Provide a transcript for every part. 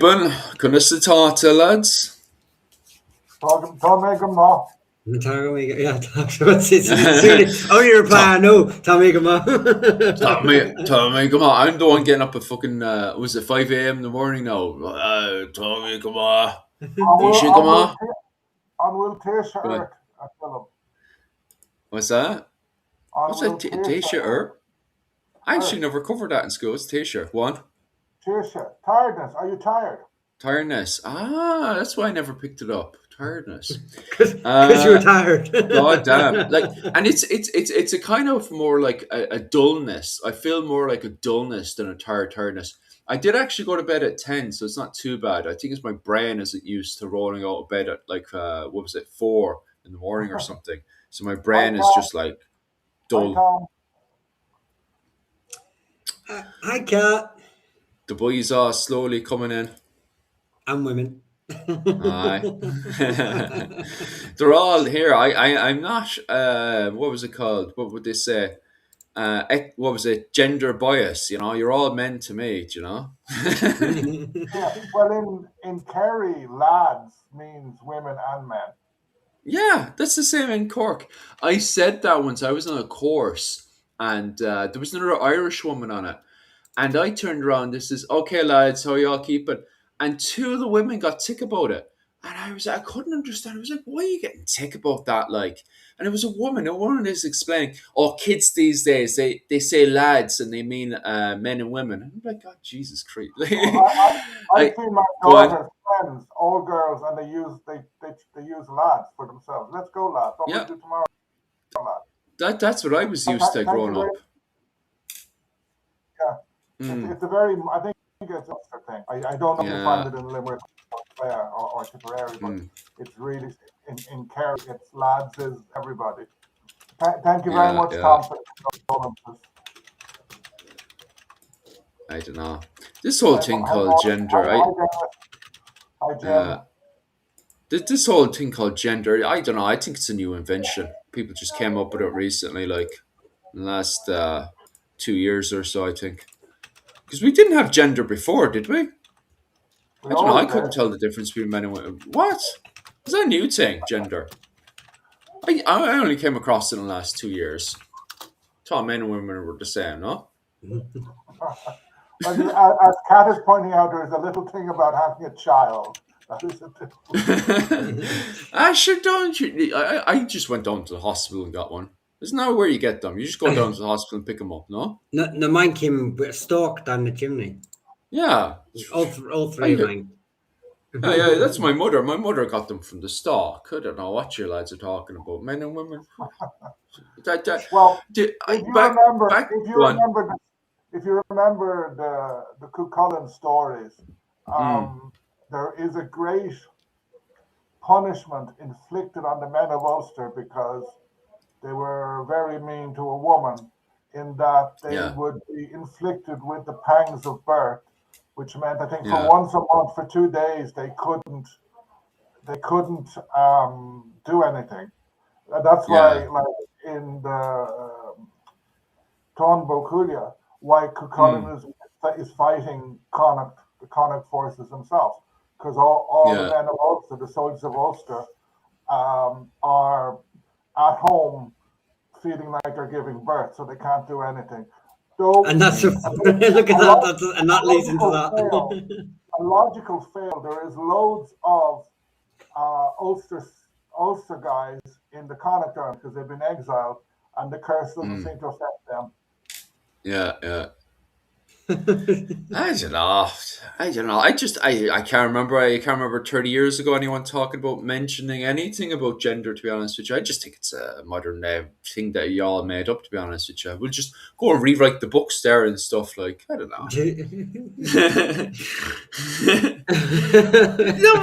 Ben, kunna se ta til, lads? Tá mé go má. Yeah, oh, you're a fan. No, Tommy, come on. Tommy, come on. I'm the one getting up at fucking, was it 5 a.m. in the morning now? Tommy, come on. Tisha, come on. An bhfuil téise Go on. airt a film. What's that? What's that? T-shirt? I actually never covered that in school. It's T-shirt. One. Téise. Tiredness. Are you tired? Tiredness. Ah, that's why I never picked it up. Tiredness. Because you were tired. God damn. Like, and it's a kind of more like a dullness. I feel more like a dullness than a tiredness. I did actually go to bed at 10, so it's not too bad. I think it's my brain isn't used to rolling out of bed at like 4 in the morning or something. So my brain is just like dull. Hi, Kat. The boys are slowly coming in. And women. Aye. They're all here. I'm not what was it called? What would they say? What was it? Gender bias, you're all men to me, Yeah. Well, in Kerry, lads means women and men. Yeah, that's the same in Cork. I said that once. I was on a course and there was another Irish woman on it. And I turned around, this is, okay, lads, how y'all keeping? And two of the women got tick about it. And I couldn't understand. I was like, why are you getting tick about that? Like, and it was a woman is explaining, kids these days, they say lads and they mean men and women. And I'm like, God, Jesus Christ. I see my daughter's friends, all girls, and they use lads for themselves. Let's go, lads. What will we do tomorrow, lad? That's what I was used to growing up. Yeah. It's a very, I think it's a thing. I don't know if you find it in Limerick or Tipperary, but it's really, in Kerry, it's lads is everybody. Thank you very much, Tom, for the I don't know. This whole thing called gender, this whole thing called gender, I don't know. I think it's a new invention. People just came up with it recently, like in the last 2 years or so, I think. Because we didn't have gender before, did we? I don't know. I couldn't tell the difference between men and women. What? Is that a new thing, gender? I only came across it in the last 2 years. Thought men and women were the same, no? As Kat is pointing out, there is a little thing about having a child. That is Actually, don't you? I just went down to the hospital and got one. Isn't that where you get them? You just go down to the hospital and pick them up, no? No, mine came with a stalk down the chimney. Yeah. All three of mine. Yeah, that's my mother. My mother got them from the stalk. I don't know what you lads are talking about. Men and women. Well, if you remember the Cuchulainn stories, there is a great punishment inflicted on the men of Ulster because they were very mean to a woman, in that they would be inflicted with the pangs of birth, which meant, I think, for once a month for 2 days they couldn't do anything. That's why, like in the Tón Bócúlia, why Cuchulainn is fighting the Connacht forces himself, because all the men of Ulster, the soldiers of Ulster, are at home feeling like they're giving birth, so they can't do anything. So, and that's look at that, and that leads into that. A logical fail. There is loads of Ulster guys in the Connacht army because they've been exiled, and the curse doesn't seem to affect them. Yeah. I don't know. I can't remember 30 years ago anyone talking about mentioning anything about gender, to be honest with you. I just think it's a modern thing that y'all made up, to be honest with you. We'll just go and rewrite the books there and stuff, like, I don't know.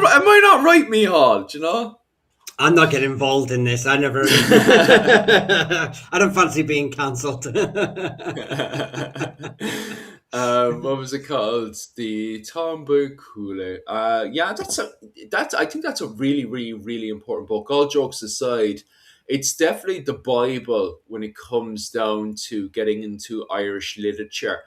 Am I not right, Mihal? Do you know? I'm not getting involved in this. I don't fancy being cancelled. What was it called? The Tón Bócúlia. I think that's a really, really, really important book. All jokes aside, it's definitely the Bible when it comes down to getting into Irish literature.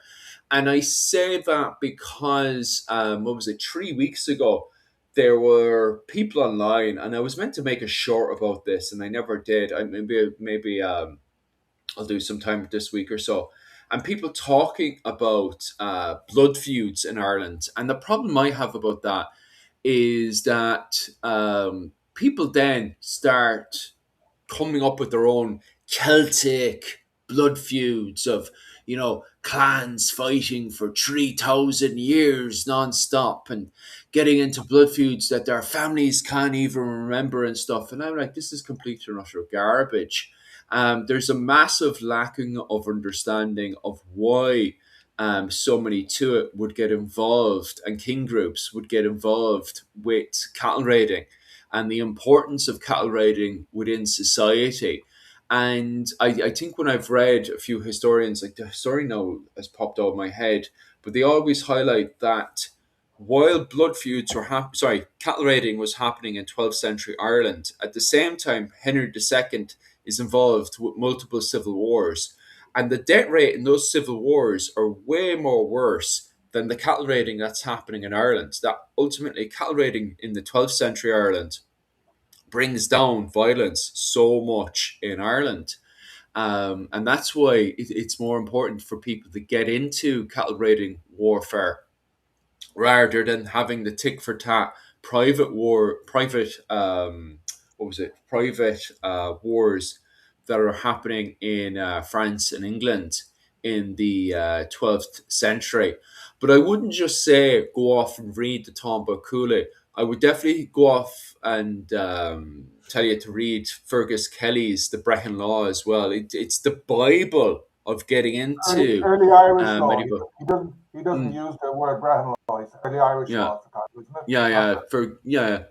And I say that because, what was it, 3 weeks ago, there were people online, and I was meant to make a short about this, and I never did. Maybe I'll do some time this week or so. And people talking about blood feuds in Ireland. And the problem I have about that is that people then start coming up with their own Celtic blood feuds of, clans fighting for 3,000 years non-stop and getting into blood feuds that their families can't even remember and stuff. And I'm like, this is complete and utter garbage. There's a massive lacking of understanding of why so many to it would get involved, and king groups would get involved with cattle raiding and the importance of cattle raiding within society. And I think when I've read a few historians, like the historian now has popped out of my head, but they always highlight that while blood feuds were cattle raiding was happening in 12th century Ireland, at the same time Henry II is involved with multiple civil wars. And the death rate in those civil wars are way more worse than the cattle raiding that's happening in Ireland. That ultimately cattle raiding in the 12th century Ireland brings down violence so much in Ireland. And that's why it's more important for people to get into cattle raiding warfare rather than having the tick for tat private wars that are happening in France and England in the 12th century. But I wouldn't just say go off and read the Tomba Cooley. I would definitely go off and tell you to read Fergus Kelly's The Brehon Law as well. It's the Bible of getting into Early Irish law. medieval. He doesn't Mm. use the word Brehon law. It's early Irish Yeah, law, isn't it? yeah.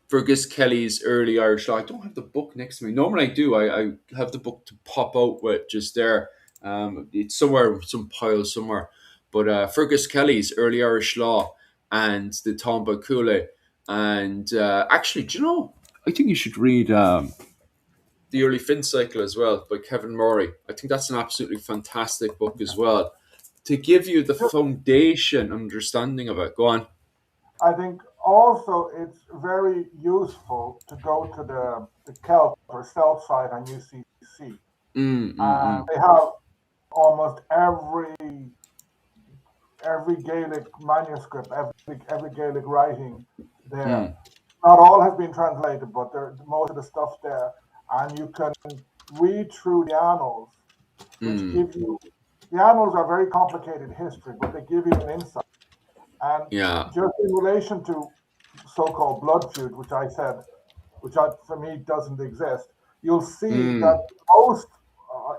Fergus Kelly's Early Irish Law. I don't have the book next to me. Normally I do. I have the book to pop out with just there. It's somewhere, some pile somewhere. But Fergus Kelly's Early Irish Law and the Tomba Cooley. And actually, do you know? I think you should read The Early Fin Cycle as well by Kevin Murray. I think that's an absolutely fantastic book as well to give you the foundation understanding of it. Go on. I think also it's very useful to go to the Celt or Celt site on UCC. They have almost every Gaelic manuscript, every Gaelic writing there. Not all has been translated, but most of the stuff there, and you can read through the annals, which give you. The annals are very complicated history, but they give you an insight. And Yeah. just in relation to so-called blood feud, which for me doesn't exist, you'll see that most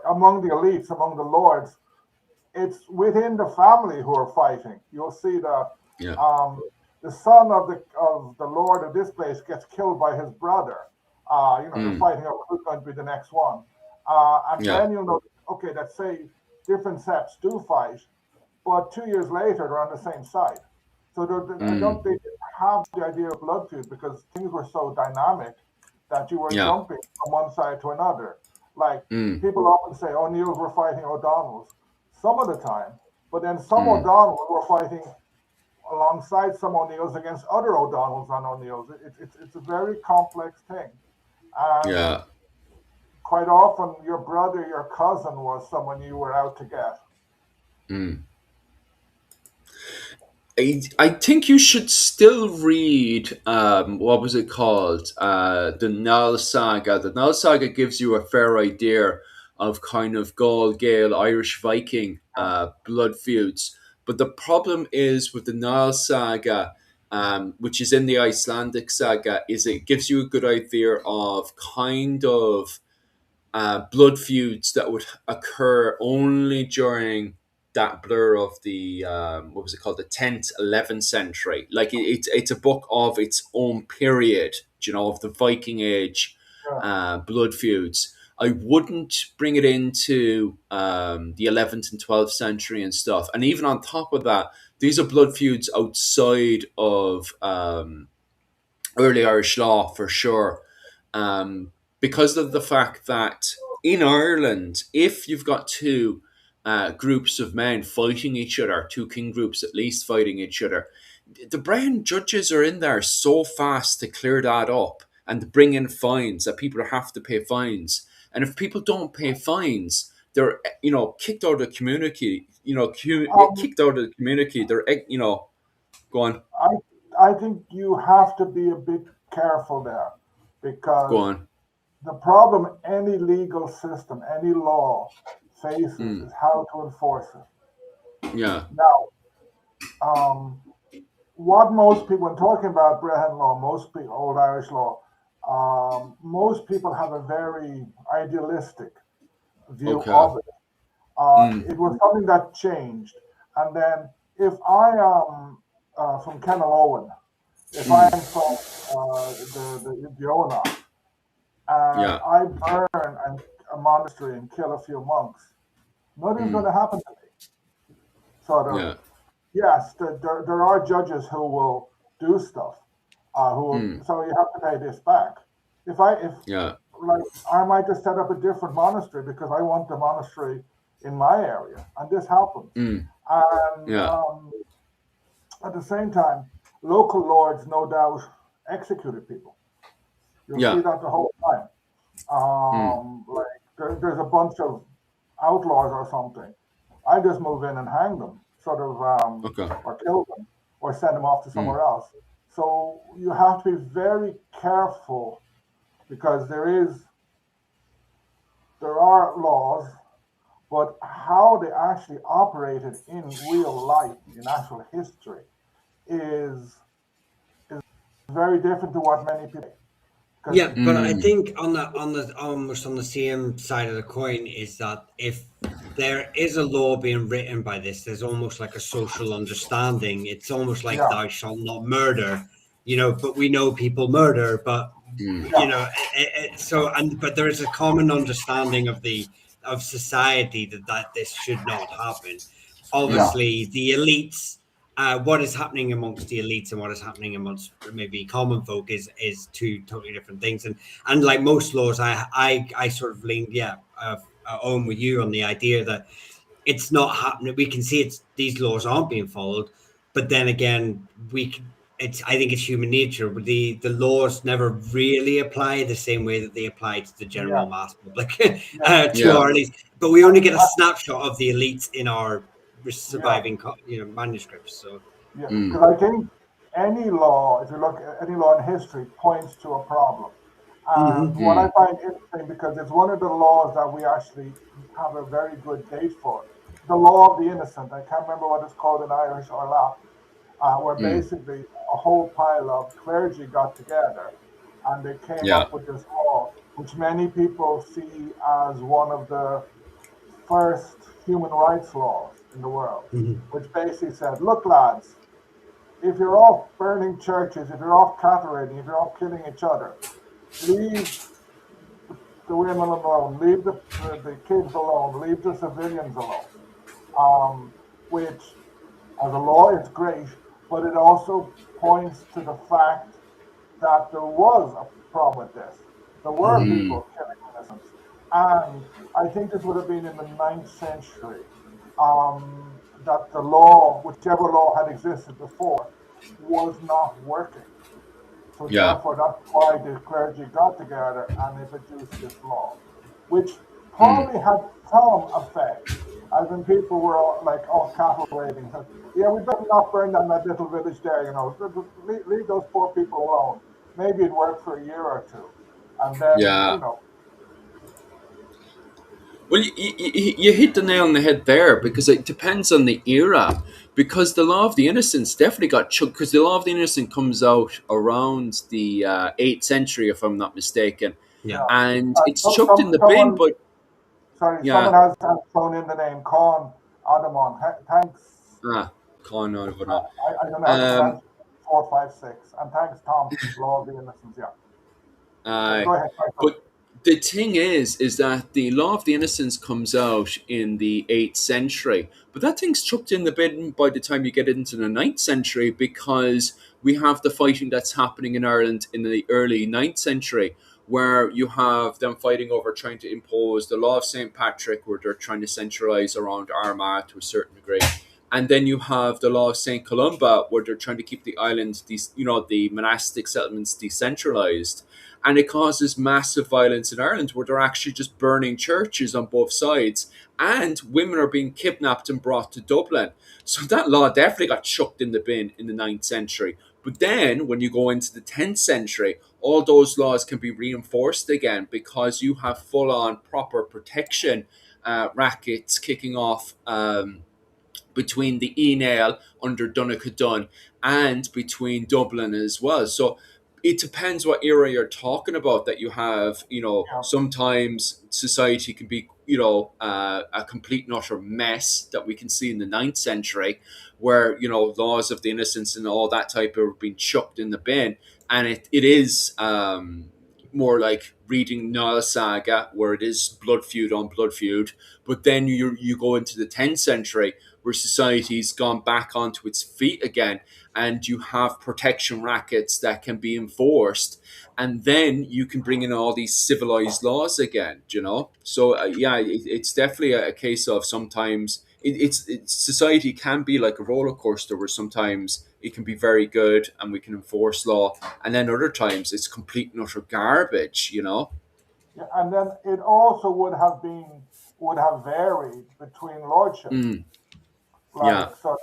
among the elites, among the lords, it's within the family who are fighting. You'll see that Yeah. the son of the lord of this place gets killed by his brother. They're fighting over who's going to be the next one. And Yeah. then you'll know, okay, let's say different septs do fight, but 2 years later they're on the same side. So I don't think they have the idea of blood feud because things were so dynamic that you were Yeah. jumping from one side to another. Like people often say, O'Neills were fighting O'Donnells some of the time, but then some O'Donnells were fighting alongside some O'Neills against other O'Donnells and O'Neills. It's a very complex thing. And Yeah. quite often your brother, your cousin was someone you were out to get. I think you should still read what was it called? The Null Saga. The Null Saga gives you a fair idea of kind of Gaul, Gael, Irish Viking blood feuds. But the problem is with the Null Saga, which is in the Icelandic saga, is it gives you a good idea of kind of blood feuds that would occur only during that blur of the what was it called, the 10th 11th century. Like it's a book of its own period, of the Viking Age blood feuds. I wouldn't bring it into the 11th and 12th century and stuff. And even on top of that, these are blood feuds outside of early Irish law for sure, because of the fact that in Ireland, if you've got two groups of men fighting each other, two king groups at least fighting each other. The Brown judges are in there so fast to clear that up and to bring in fines that people have to pay fines. And if people don't pay fines, they're kicked out of the community. Um, Kicked out of the community. They're go on, I I think you have to be a bit careful there go because on. the problem any legal system, any law faces Mm, is how to enforce it. yeah. Now, um, what most people, when talking about Brehon law, most people, Old Irish law, most people have a very idealistic view Okay. of it. Mm, It was something that changed. And then if I am from Kennelowen, if I mm, am from the owner, and yeah. I burn a monastery and kill a few monks, nothing's going Mm, to happen to me. Sort of, yeah. yes, there are judges who will do stuff. Mm, So you have to pay this back. If yeah. like I might just set up a different monastery because I want the monastery in my area, and this happens. Mm, And yeah. at the same time, local lords no doubt executed people. You'll see Yeah. that the whole time. Mm, Like there's a bunch of outlaws or something. I just move in and hang them, sort of, okay. or kill them, or send them off to Mm, somewhere else. So you have to be very careful because there are laws, but how they actually operated in real life, in actual history, is very different to what many people. Because Yeah, but I mm, think on the almost on the same side of the coin is that if there is a law being written by this, there's almost like a social understanding. It's almost like yeah, thou shalt not murder, but we know people murder, but mm, yeah, but there is a common understanding of society that this should not happen. yeah, Obviously, the elites, what is happening amongst the elites and what is happening amongst maybe common folk is two totally different things. And like most laws, I sort of lean on with you on the idea that it's not happening. We can see these laws aren't being followed, but then again, it's I think it's human nature. But the laws never really apply the same way that they apply to the general yeah, mass public, yeah, to yeah. our elites. But we I, only get a I, snapshot of the elites in our yeah. surviving manuscripts. So Yeah, Mm, because I think any law, if you look at any law in history, points to a problem. And hmm what I mm, find interesting, because it's one of the laws that we actually have a very good date for, the law of the innocent. I can't remember what it's called in Irish or Latin, where mm, basically a whole pile of clergy got together and they came yeah. up with this law, which many people see as one of the first human rights laws in the world, hmm which basically said, look, lads, if you're off burning churches, if you're off cattle raiding, if you're off killing each other, leave the women alone, leave the kids alone, leave the civilians alone. Um, which, as a law, is great, but it also points to the fact that there was a problem with this. There were hmm Mm, people killing innocents. And I think this would have been in the ninth century that the law, whichever law had existed before, was not working. So yeah. therefore, that's why the clergy got together and they produced this law, which Mm, probably had some effect, as in people were all, like off cattle raiding. Said, yeah, we better not burn down that little village there, leave those poor people alone. Maybe it worked for a year or two. And then, yeah. Well, you hit the nail on the head there because it depends on the era. Because the Law of the Innocents definitely got chucked. Because the Law of the Innocent comes out around the 8th century, if I'm not mistaken, yeah. yeah. and it's So, chucked in the bin. someone, But sorry, someone yeah, has thrown in the name Con Adamon. Thanks. can't know about that. I don't know how to pronounce Um, 456. And thanks, Tom. Law of the Innocents. Yeah. uh, Go ahead. Sorry. but the thing is that the Law of the Innocents comes out in the 8th century, but that thing's chucked in the bin by the time you get into the 9th century because we have the fighting that's happening in Ireland in the early 9th century, where you have them fighting over trying to impose the law of St. Patrick, where they're trying to centralize around Armagh to a certain degree. And then you have the law of St. Columba, where they're trying to keep the island, the monastic settlements decentralized. And it causes massive violence in Ireland, where they're actually just burning churches on both sides. And women are being kidnapped and brought to Dublin. So that law definitely got chucked in the bin in the 9th century. But then when you go into the 10th century, all those laws can be reinforced again because you have full on proper protection rackets kicking off between the Enale under Donegal Dunn and between Dublin as well. So it depends what era you're talking about that you have, Yeah. sometimes society can be, a complete and utter mess that we can see in the 9th century where, laws of the innocents and all that type of being chucked in the bin. And it is more like reading Nile Saga where it is blood feud on blood feud. But then you go into the 10th century where society's gone back onto its feet again and you have protection rackets that can be enforced, and then you can bring in all these civilized laws again, so it's definitely a case of sometimes it's society can be like a roller coaster where sometimes it can be very good and we can enforce law, and then other times it's complete and utter garbage. Yeah, and then it also would have varied between lordships. Yeah. So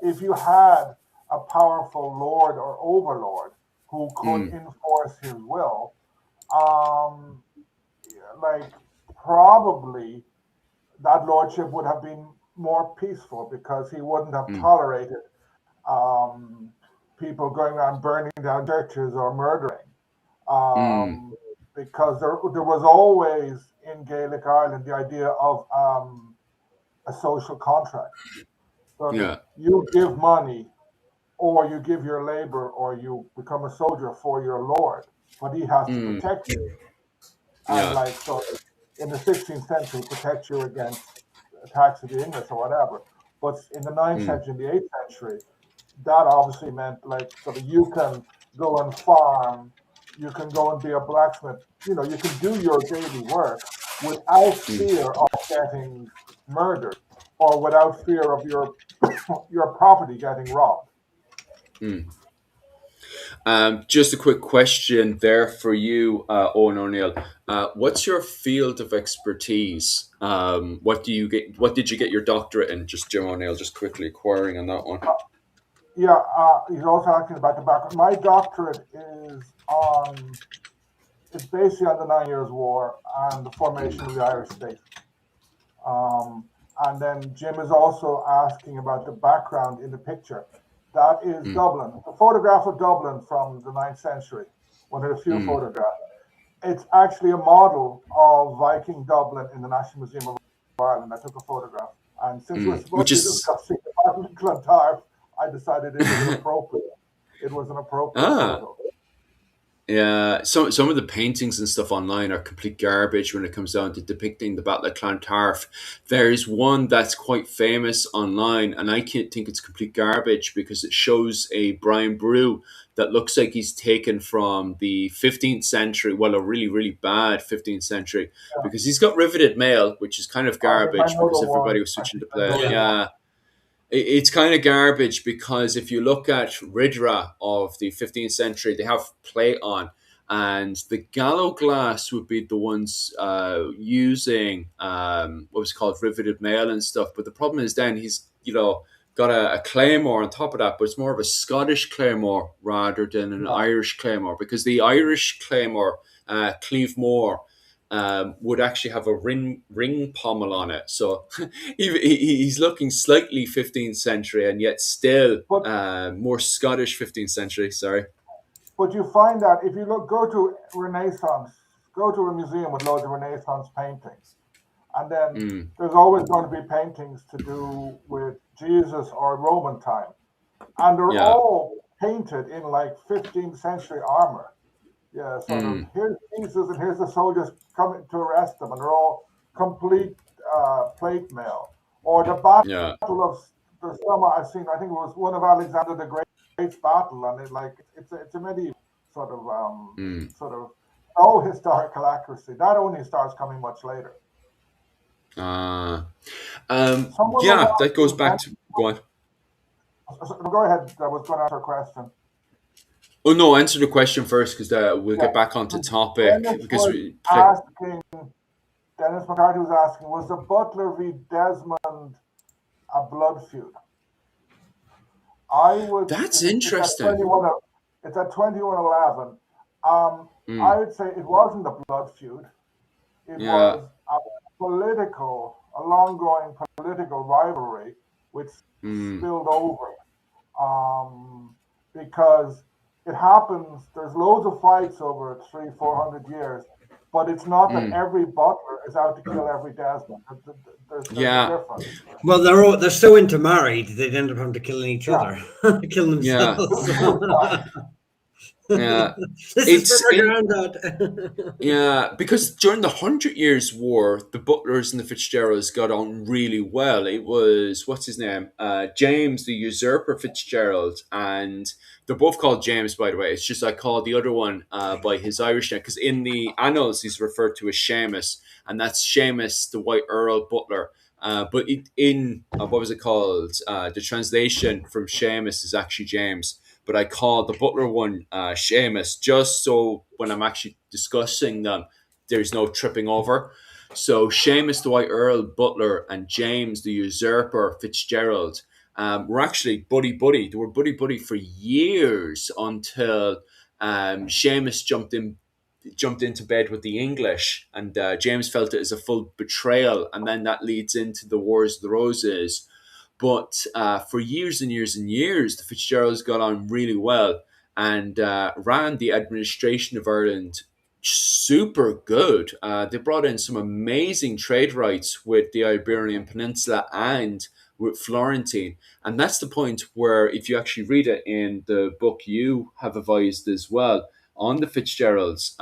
if you had a powerful lord or overlord who could enforce his will, like probably that lordship would have been more peaceful because he wouldn't have tolerated people going around burning down churches or murdering. Because there was always in Gaelic Ireland the idea of a social contract. So Yeah. you give money, or you give your labor, or you become a soldier for your lord, but he has to protect you. And so in the 16th century, protect you against attacks of the English or whatever. But in the 9th century, in the 8th century, that obviously meant so that you can go and farm, you can go and be a blacksmith, you can do your daily work without fear of getting murdered or without fear of your property getting robbed. Just a quick question there for you, Owen O'Neill. What's your field of expertise? What did you get your doctorate in? Just Jim O'Neill, just quickly acquiring on that one. He's also asking about the background. My doctorate it's basically on the 9 Years' War and the formation of the Irish state. And then Jim is also asking about the background in the picture. That is Dublin. A photograph of Dublin from the 9th century, one of the few photographs. It's actually a model of Viking Dublin in the National Museum of Ireland. I took a photograph. And since we're supposed to be discussing the Battle of Clontarf, I decided it was appropriate. It was an appropriate photo. Yeah, some of the paintings and stuff online are complete garbage when it comes down to depicting the Battle of Clontarf. There's one that's quite famous online, and I can't think it's complete garbage because it shows a Brian Boru that looks like he's taken from the 15th century, well, a really, really bad 15th century, because he's got riveted mail, which is kind of garbage because everybody was switching to play. Yeah. It's kind of garbage because if you look at Ridra of the 15th century, they have plate on, and the gallow glass would be the ones using what was called riveted mail and stuff. But the problem is then he's got a claymore on top of that, but it's more of a Scottish claymore rather than an Irish claymore, because the Irish claymore, Cleve Moore, would actually have a ring pommel on it. So he's looking slightly 15th century and yet still more Scottish 15th century, sorry. But you find that if you go to a museum with loads of Renaissance paintings, and then there's always going to be paintings to do with Jesus or Roman time. And they're all painted in 15th century armor. Yeah, sort of, here's Jesus and here's the soldiers coming to arrest them, and they're all complete plate mail. Or the Battle of the Summer, I think it was one of Alexander the Great's battle, and it's a medieval sort of no historical accuracy. That only starts coming much later. Uh, Someone was yeah, that goes asking, back to go on. go ahead, I was going to answer a question. Oh no, answer the question first because we'll Yeah. get back onto topic Dennis because was asking, Dennis McCarthy was asking, was the Butler v. Desmond a blood feud? I would. that's It's at interesting. 21. It's at 21:11. I Mm, would say it wasn't a blood feud. It yeah. was a long-going political rivalry, which Mm, spilled over. Because it happens. There's loads of fights over 300-400 years, but it's not that mm, every Butler is out to kill every Desmond. There's a yeah. difference. Well, they're so intermarried they'd end up having to kill each Yeah. other, kill Yeah. themselves. Yeah. This is for It's my in. granddad. Yeah, because during the Hundred Years' War, the Butlers and the Fitzgeralds got on really well. It was what's his name, James the Usurper Fitzgerald, and they're both called James, by the way. It's just I call the other one by his Irish name because in the annals he's referred to as Seamus, and that's Seamus the White Earl Butler. But in what was it called? The translation from Seamus is actually James, but I call the Butler one Seamus just so when I'm actually discussing them, there's no tripping over. So Seamus the White Earl Butler and James the Usurper Fitzgerald were actually buddy buddy. They were buddy buddy for years until Seamus jumped into bed with the English, and James felt it as a full betrayal, and then that leads into the Wars of the Roses. But for years and years and years, the Fitzgeralds got on really well and ran the administration of Ireland super good. They brought in some amazing trade rights with the Iberian Peninsula and with Florentine. And that's the point where, if you actually read it in the book you have advised as well on the Fitzgeralds,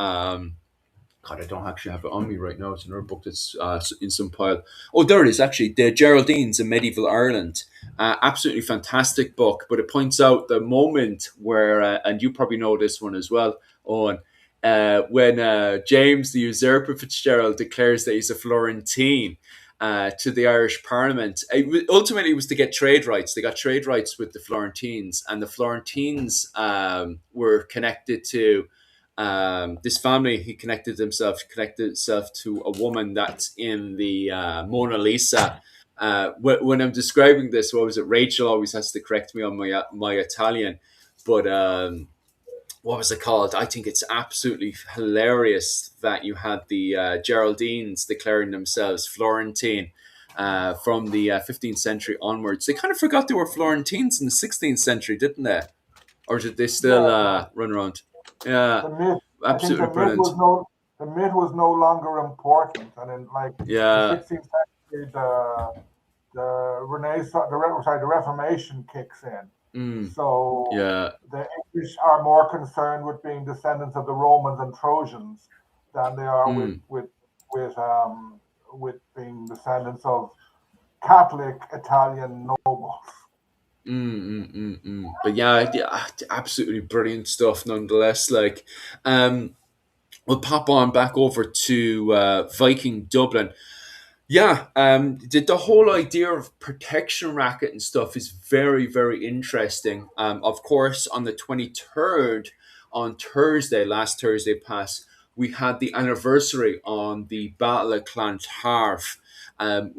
God, I don't actually have it on me right now. It's another book that's in some pile. Oh, there it is, actually. The Geraldines in Medieval Ireland. Absolutely fantastic book, but it points out the moment where, and you probably know this one as well, Owen, when James the Usurper Fitzgerald declares that he's a Florentine to the Irish Parliament. Ultimately, it was to get trade rights. They got trade rights with the Florentines, and the Florentines were connected to this family. He connected himself to a woman that's in the Mona Lisa. When I'm describing this, what was it? Rachel always has to correct me on my Italian, but what was it called? I think it's absolutely hilarious that you had the Geraldines declaring themselves Florentine. From the 15th century onwards, they kind of forgot they were Florentines in the 16th century, didn't they? Or did they still Yeah, run around? Yeah, the myth. I think absolutely brilliant. the myth was no longer important, and in like the Yeah, 16th century, the Renaissance, the Reformation kicks in. mm, So yeah, the English are more concerned with being descendants of the Romans and Trojans than they are mm, with being descendants of Catholic Italian nobles. But yeah, absolutely brilliant stuff nonetheless. Like, we'll pop on back over to Viking Dublin. Yeah, the whole idea of protection racket and stuff is very, very interesting. Of course, on the 23rd, on Thursday, last Thursday past, we had the anniversary on the Battle of Clontarf, and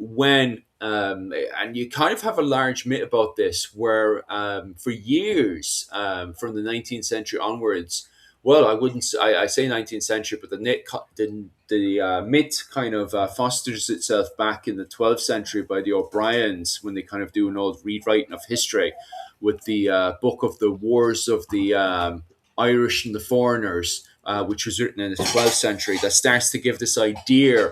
you kind of have a large myth about this, where for years, from the 19th century onwards, well, I wouldn't. I say 19th century, but the myth kind of fosters itself back in the 12th century by the O'Briens when they kind of do an old rewriting of history with the book of the Wars of the Irish and the Foreigners, which was written in the 12th century. That starts to give this idea,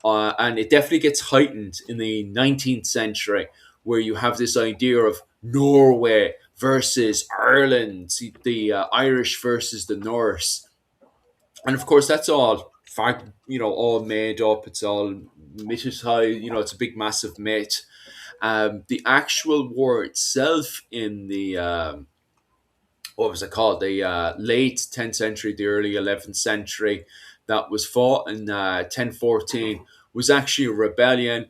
and it definitely gets heightened in the 19th century, where you have this idea of Norway versus Ireland, the Irish versus the Norse, and of course that's all fact, all made up. It's all mythicized. It's a big, massive myth. The actual war itself in the what was it called? The late 10th century, the early 11th century, that was fought in 1014, was actually a rebellion.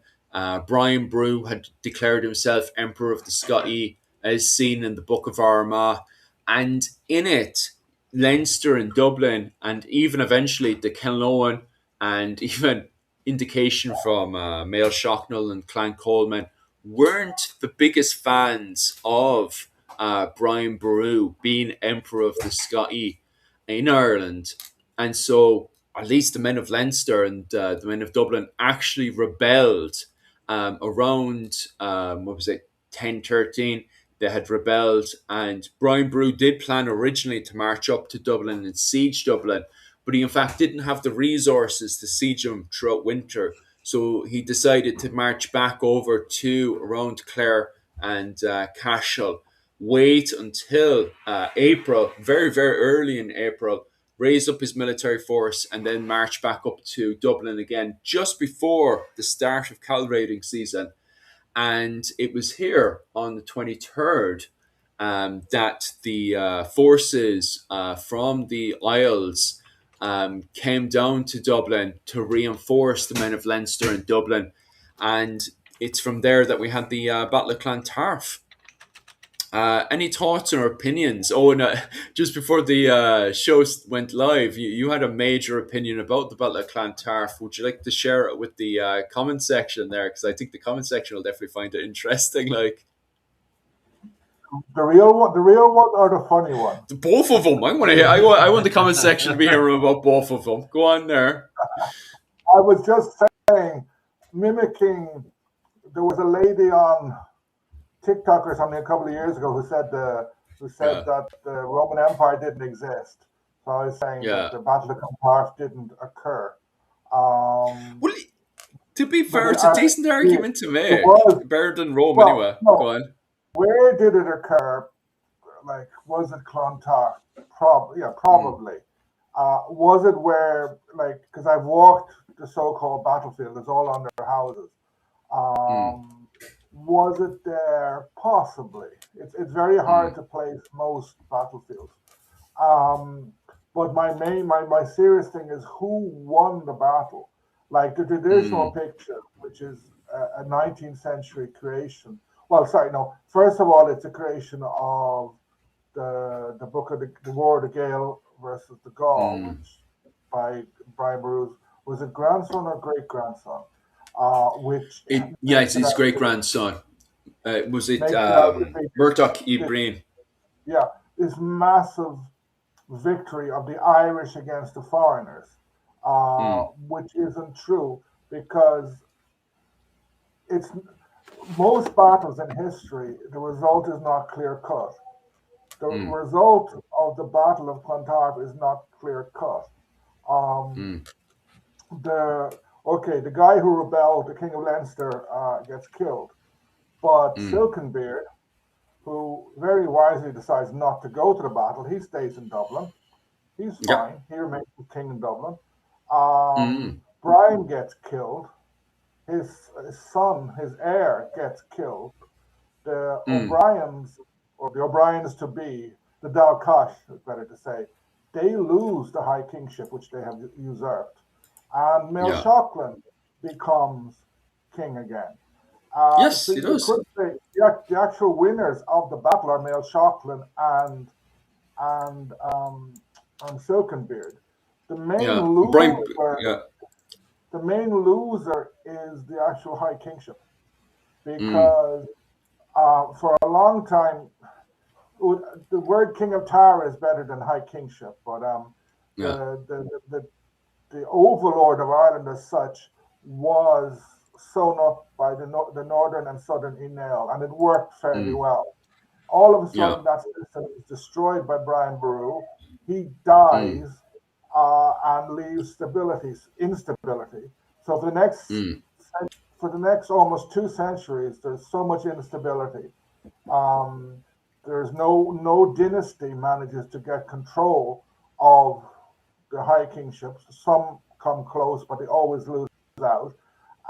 Brian Brew had declared himself Emperor of the Scots, as seen in the Book of Armagh. And in it, Leinster and Dublin, and even eventually the Kenloan, and even indication from Mael Shocknell and Clan Coleman, weren't the biggest fans of Brian Boru being Emperor of the Scots in Ireland. And so at least the men of Leinster and the men of Dublin actually rebelled around, what was it, 1013. They had rebelled, and Brian Boru did plan originally to march up to Dublin and siege Dublin, but he in fact didn't have the resources to siege them throughout winter. So he decided to march back over to around Clare and Cashel, wait until April, very, very early in April, raise up his military force, and then march back up to Dublin again just before the start of cattle raiding season. And it was here on the 23rd that the forces from the Isles came down to Dublin to reinforce the men of Leinster and Dublin. And it's from there that we had the Battle of Clontarf. Any thoughts or opinions? Oh, and just before the show went live, you had a major opinion about the Battle of Clontarf. Would you like to share it with the comment section there? Because I think the comment section will definitely find it interesting. Like the real one, or the funny one? both of them. I want to hear. I want the comment section to be hearing about both of them. Go on there. I was just saying, mimicking. There was a lady on TikTok or something a couple of years ago who said that the Roman Empire didn't exist. So I was saying that the Battle of Clontarf didn't occur. Well, to be fair, it's a decent argument to make. Better than Rome, anyway. No, go on. Where did it occur? Like, was it Clontarf? Probably. Was it where, like, because I've walked the so-called battlefield, it's all under houses. Was it there? Possibly. It's very hard to place most battlefields. But my serious thing is who won the battle. Like the traditional picture, which is a 19th century creation. Well, sorry, no. First of all, it's a creation of the book of the War of the Gael versus the Gaul, which by Brian Boru was it grandson or great grandson? It's his great grandson. Was it Murdoch Ibrahim? Yeah, this massive victory of the Irish against the foreigners, which isn't true because it's most battles in history. The result is not clear cut. The result of the Battle of Clontarf is not clear cut. The guy who rebelled, the King of Leinster, gets killed. But Silkenbeard, who very wisely decides not to go to the battle, he stays in Dublin. He's fine. He remains the king in Dublin. Brian gets killed. His son, his heir, gets killed. The O'Briens, or the O'Briens to be, the Dalcash, is better to say, they lose the high kingship, which they have usurped. And Mael Shockland becomes king again. Yes, he does. The actual winners of the battle are Mael Shockland and Silkenbeard. The main loser is the actual high kingship, because for a long time, the word King of Tara is better than high kingship, but the overlord of Ireland as such was sewn up by the northern and southern Inel, and it worked fairly well. All of a sudden, that system is destroyed by Brian Boru. He dies and leaves instability. So for the next almost 2 centuries, there's so much instability. There's no dynasty manages to get control of the high kingships. Some come close, but they always lose out.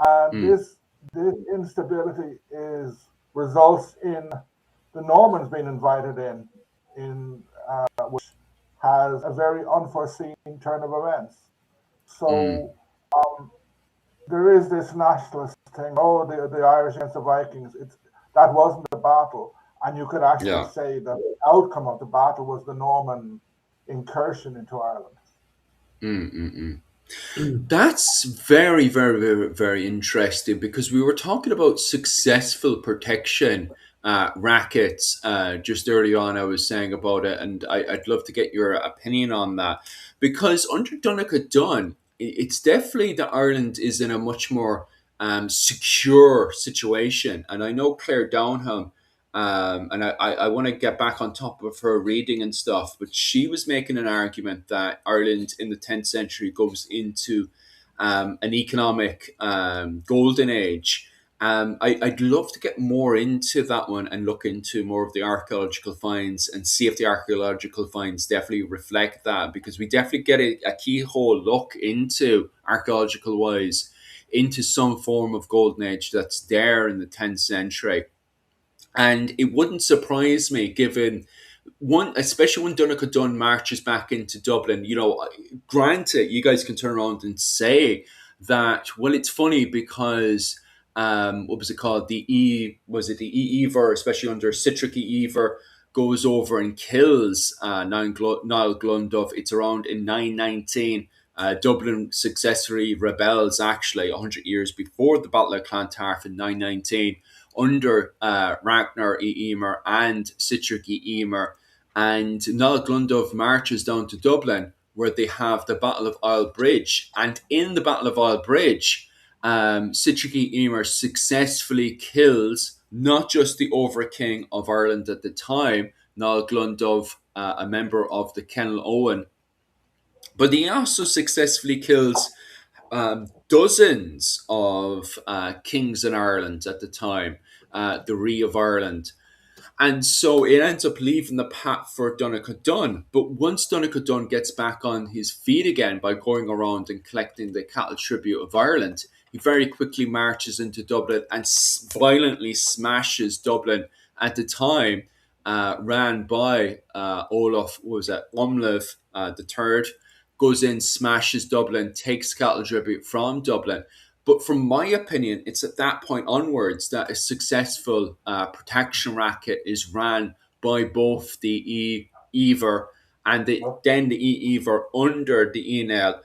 And this instability results in the Normans being invited in which has a very unforeseen turn of events. Mm, So there is this nationalist thing. Oh, the Irish against the Vikings. That wasn't the battle, and you could actually yeah. say that the outcome of the battle was the Norman incursion into Ireland. Mm, mm, mm. That's very, very, very, very interesting because we were talking about successful protection rackets just early on. I was saying about it, and I'd love to get your opinion on that because under Donegal Dunn, it's definitely that Ireland is in a much more secure situation. And I know Claire Downham. And I want to get back on top of her reading and stuff, but she was making an argument that Ireland in the 10th century goes into an economic golden age. I'd love to get more into that one and look into more of the archaeological finds and see if the archaeological finds definitely reflect that because we definitely get a keyhole look into archaeological wise into some form of golden age that's there in the 10th century. And it wouldn't surprise me given one, especially when Donegal Dunn marches back into Dublin, granted, you guys can turn around and say that, well, it's funny because, what was it called? Was it the Ever, especially under Citric Ever, goes over and kills Niall Glundov. It's around in 919. Dublin successfully rebels actually 100 years before the Battle of Clontarf in 919 under Ragnar E. Emer and Citric E. Emer. And Niall Glundov marches down to Dublin where they have the Battle of Isle Bridge. And in the Battle of Isle Bridge, Citric E. Emer successfully kills not just the Over King of Ireland at the time, Niall Glundov, a member of the Kennel Owen, but he also successfully kills dozens of kings in Ireland at the time, the Ree of Ireland. And so it ends up leaving the path for Donegal Dunn. But once Donegal Dunn gets back on his feet again by going around and collecting the cattle tribute of Ireland, he very quickly marches into Dublin and violently smashes Dublin at the time, ran by Olaf, what was that, Umlev the third, goes in, smashes Dublin, takes cattle tribute from Dublin. But from my opinion, it's at that point onwards that a successful protection racket is ran by both the Ever and then the Ever under the Enel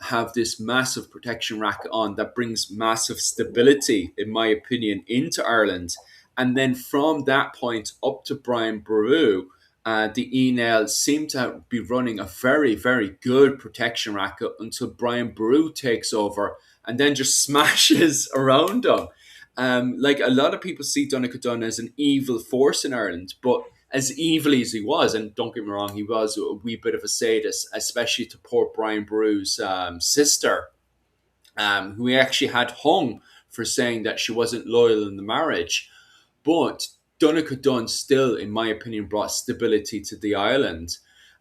have this massive protection racket on that brings massive stability, in my opinion, into Ireland. And then from that point up to Brian Boru, the Enel seem to be running a very, very good protection racket until Brian Boru takes over and then just smashes around them. Like a lot of people see Donegal Dunn as an evil force in Ireland, but as evilly as he was, and don't get me wrong, he was a wee bit of a sadist, especially to poor Brian Boru's sister, who he actually had hung for saying that she wasn't loyal in the marriage. But Donegal Dunn still, in my opinion, brought stability to the island.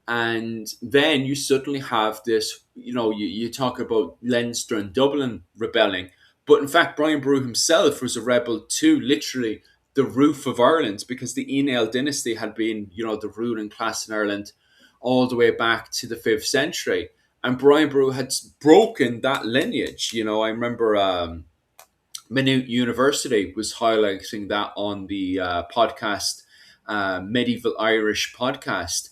And then you suddenly have this, you talk about Leinster and Dublin rebelling. But in fact, Brian Boru himself was a rebel to literally the roof of Ireland because the Enel dynasty had been, the ruling class in Ireland all the way back to the 5th century. And Brian Boru had broken that lineage. I remember Minute University was highlighting that on the podcast, Medieval Irish podcast,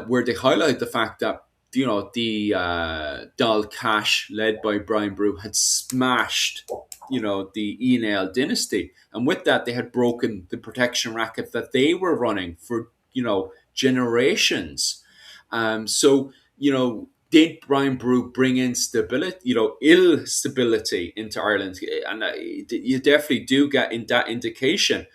where they highlight the fact that the Dal Cash, led by Brian Boru, had smashed the Enel dynasty, and with that they had broken the protection racket that they were running for generations. So did Brian Boru bring in stability, ill stability into Ireland? And you definitely do get in that indication.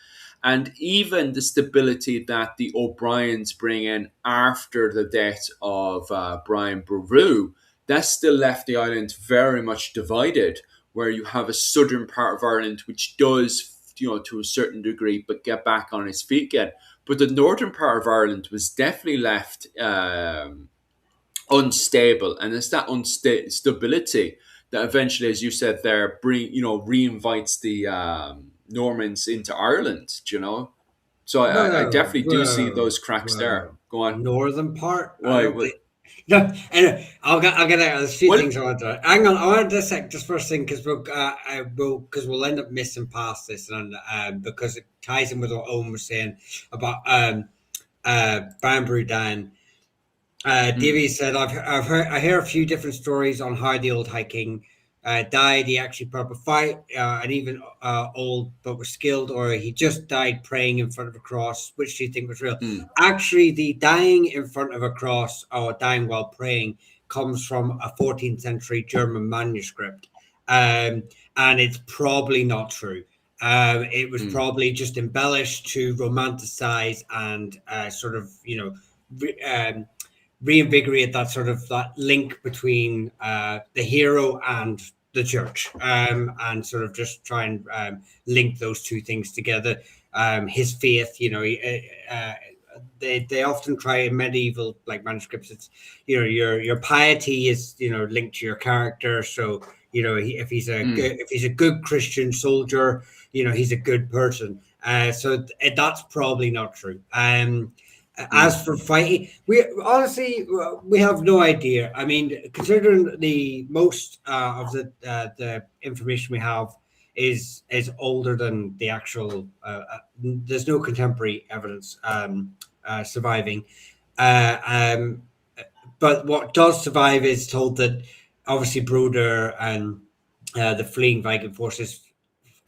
And even the stability that the O'Briens bring in after the death of Brian Boru, that still left the island very much divided, where you have a southern part of Ireland which does, to a certain degree, but get back on its feet again. But the northern part of Ireland was definitely left unstable, and it's that instability that eventually, as you said there, reinvites the Normans into Ireland. So I No, definitely do see those cracks there. Go on. northern part. I Why? don't What? think. No, anyway, I'll get out. There's a few Well, things I want to. Hang on, I want to dissect this first thing because we'll end up missing past this, and because it ties in with what Owen was saying about Bamboo Dan. Davey said, I hear a few different stories on how the old High King died. He actually put up a fight, and even old but was skilled, or he just died praying in front of a cross. Which do you think was real? Actually, the dying in front of a cross or dying while praying comes from a 14th century German manuscript, and it's probably not true. It was probably just embellished to romanticize and sort of, reinvigorate that sort of that link between the hero and the church, and sort of just try and link those two things together. His faith, they often try in medieval like manuscripts. It's your piety is linked to your character. So if he's a good Christian soldier, he's a good person. So that's probably not true. As for fighting, we honestly we have no idea. I mean, considering the most of the information we have is older than the actual. There's no contemporary evidence surviving, uh, um, but what does survive is told that obviously Broder and the fleeing Viking forces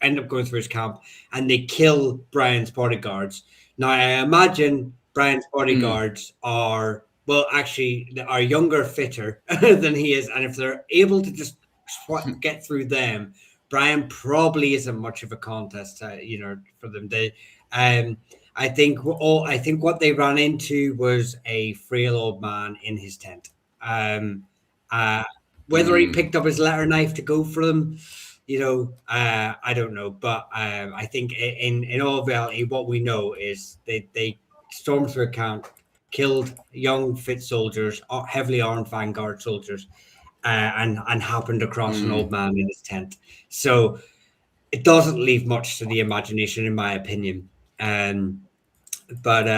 end up going through his camp and they kill Brian's bodyguards. Now, I imagine Brian's bodyguards are, well, actually, are younger, fitter than he is. And if they're able to just get through them, Brian probably isn't much of a contest, for them. I think what they ran into was a frail old man in his tent. Um, uh, Whether he picked up his letter knife to go for them, I don't know, but I think in all reality, what we know is they stormed through a camp, killed young fit soldiers, heavily armed vanguard soldiers, and happened across an old man in his tent. So it doesn't leave much to the imagination, in my opinion. But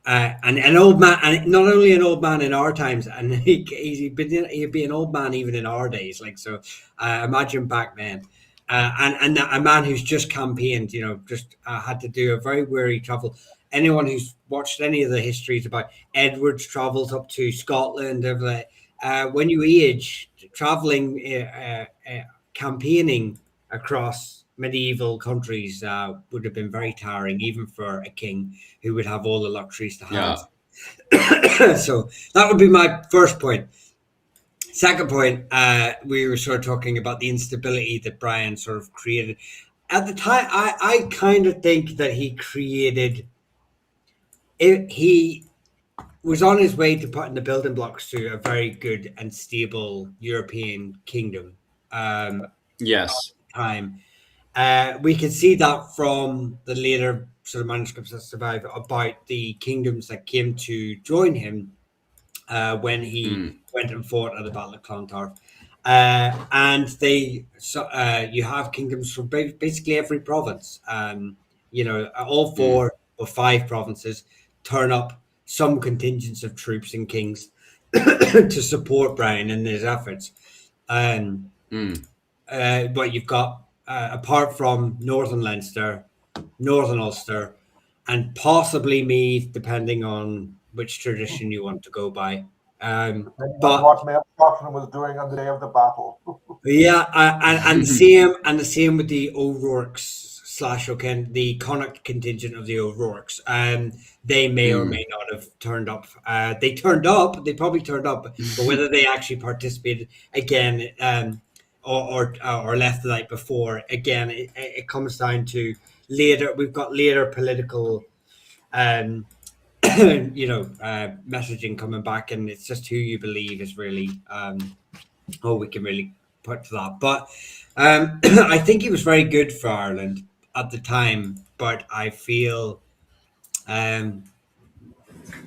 and an old man, and not only an old man in our times, and he'd be an old man even in our days. Like so, imagine back then, and a man who's just campaigned, just had to do a very weary travel. Anyone who's watched any of the histories about Edward's travels up to Scotland, when you age, traveling, campaigning across medieval countries would have been very tiring, even for a king who would have all the luxuries to have. Yeah. So that would be my first point. Second point, we were sort of talking about the instability that Brian sort of created. At the time, I kind of think that he created it. He was on his way to putting the building blocks to a very good and stable European kingdom. Yes. Time. We can see that from the later sort of manuscripts that survive about the kingdoms that came to join him when he went and fought at the Battle of Clontarf. And you have kingdoms from basically every province. All four or five provinces turn up some contingents of troops and kings to support Brian in his efforts. But you've got, apart from Northern Leinster, Northern Ulster, and possibly Meath, depending on which tradition you want to go by. But what Mel Scotland was doing on the day of the battle. yeah, and the same with the O'Rourke's the Connacht contingent of the O'Rourke's. They may or may not have turned up. They turned up. They probably turned up, but whether they actually participated again, or left the night before, again, it comes down to later. We've got later political, messaging coming back, and it's just who you believe is really all we can really put to that. But I think he was very good for Ireland at the time, but I feel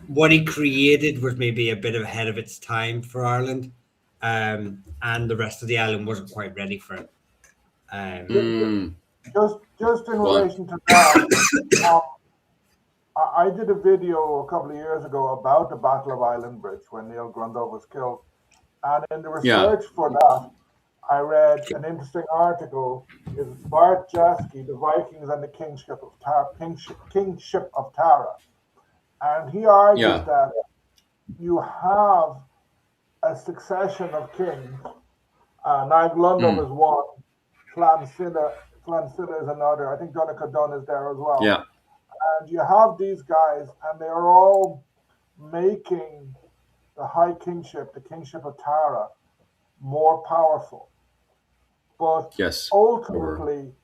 what he created was maybe a bit ahead of its time for Ireland, and the rest of the island wasn't quite ready for it. Just in relation to that, I did a video a couple of years ago about the Battle of Island Bridge when Neil Grundle was killed. And in the Yeah. research for that, I read an interesting article. Is Bart Jasky, The Vikings and the Kingship of Tara. And he argues Yeah. that you have a succession of kings. Niall Glundum Mm. is one, Clancylla is another. I think Donegal Dunn is there as well. Yeah. And you have these guys, and they are all making the High Kingship, the Kingship of Tara, more powerful. But Yes. ultimately,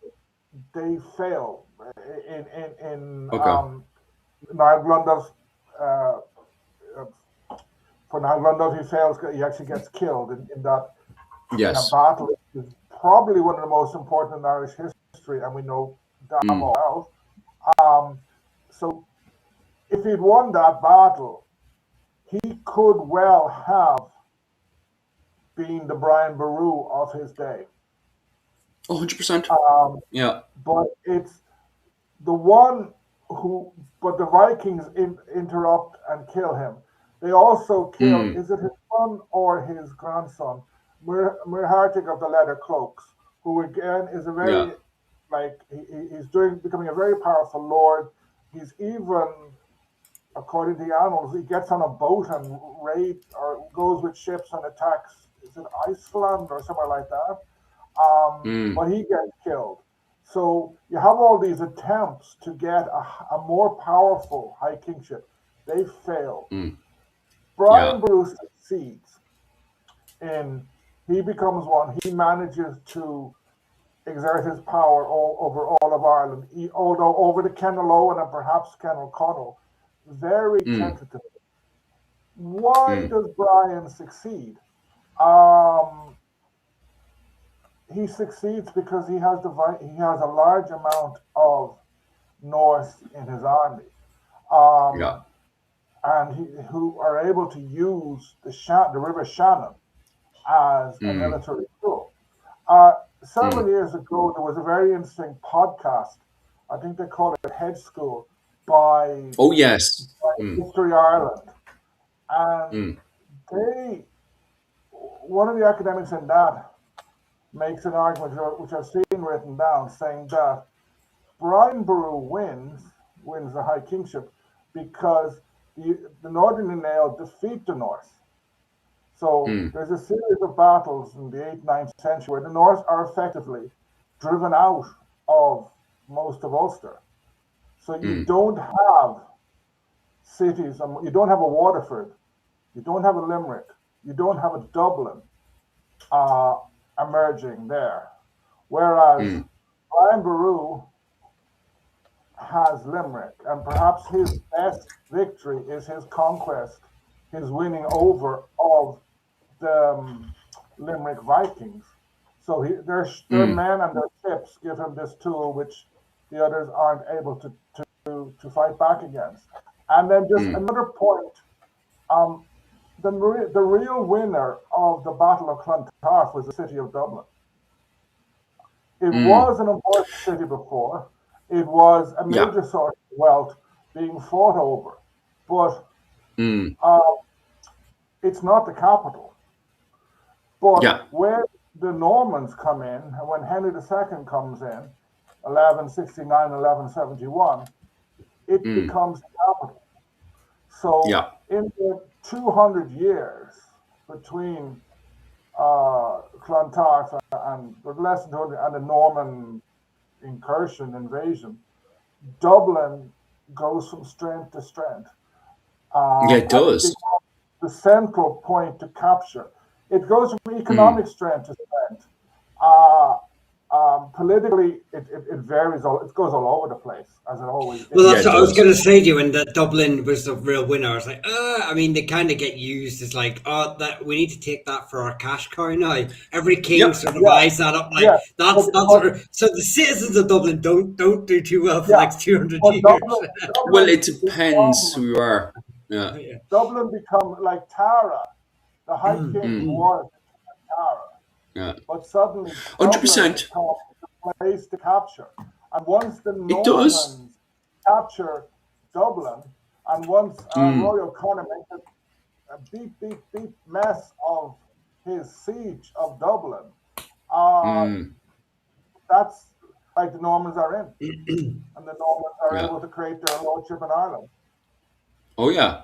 they fail in Okay. Niall Glundum's uh, for Niall Glundum, he fails. He actually gets killed in a Yes. battle. It's probably one of the most important in Irish history, and we know damn Mm. well. So if he'd won that battle, he could well have been the Brian Boru of his day. 100%. Yeah. But it's the one who, but the Vikings interrupt and kill him. They also kill, Mm. is it his son or his grandson, Hartig of the Leather Cloaks, who again is a Yeah. very, like, he's becoming a very powerful lord. He's even, according to the annals, he gets on a boat and raid or goes with ships and attacks, is it Iceland or somewhere like that? Mm. But he gets killed. So you have all these attempts to get a more powerful high kingship. They fail. Mm. Brian Yeah. Bruce succeeds in, he becomes one. He manages to exert his power over all of Ireland, although over the Kenaloan and perhaps Kenalconnell, very Mm. tentatively. Why Mm. does Brian succeed? Um, he succeeds because he has a large amount of Norse in his army, Yeah. um, and who are able to use the River Shannon as a Mm. military tool. Uh, Mm. Several years ago, there was a very interesting podcast. I think they call it Head School Oh, yes. by Mm. History Ireland, and Mm. they one of the academics in that makes an argument which I've seen written down, saying that Brian Boru wins the High Kingship because the Northern Nail defeat the Norse. So Mm. there's a series of battles in the 8th, 9th century where the Norse are effectively driven out of most of Ulster. So you Mm. don't have cities, you don't have a Waterford, you don't have a Limerick, you don't have a Dublin uh, emerging there. Whereas Mm. Brian Boru has Limerick, and perhaps his best victory is his conquest, his winning over of the Limerick Vikings. So their Mm. men and their ships give him this tool which the others aren't able to fight back against. And then just Mm. another point, um, the real winner of the Battle of Clontarf was the city of Dublin. It Mm. was an important city before. It was a Yeah. major source of wealth being fought over, but Mm. uh, it's not the capital. But Yeah. where the Normans come in, when Henry II comes in, 1169, 1171, it Mm. becomes the capital. So Yeah. in the 200 years between Clontarf and less than 200 and the Norman invasion, Dublin goes from strength to strength, Yeah, it and it does. becomes the central point to capture. It goes from Mm. economic strength to strength. Uh, Politically, it varies. It goes all over the place, as it always Well, Yeah, that's did. it what I was does. going to say to you. And that Dublin was the real winner. I was like, I mean, they kind of get used as like, oh, that we need to take that for our cash cow now. Every king Yep. sort of Yeah, eyes that up like yeah, that's but sort of. So the citizens of Dublin don't do too well for the yeah, next 200 but years. Well, Dublin it depends become who you are. Yeah. Yeah. Dublin become like Tara. The High King Mm. was Tara, Yeah. but suddenly Dublin 100%. becomes the place to capture. And once the It does. Normans capture Dublin, and once Mm, Roy O'Connor made a beat mess of his siege of Dublin, uh, mm, that's like the Normans are in, and the Normans are yeah. able to create their lordship in Ireland. Oh, yeah.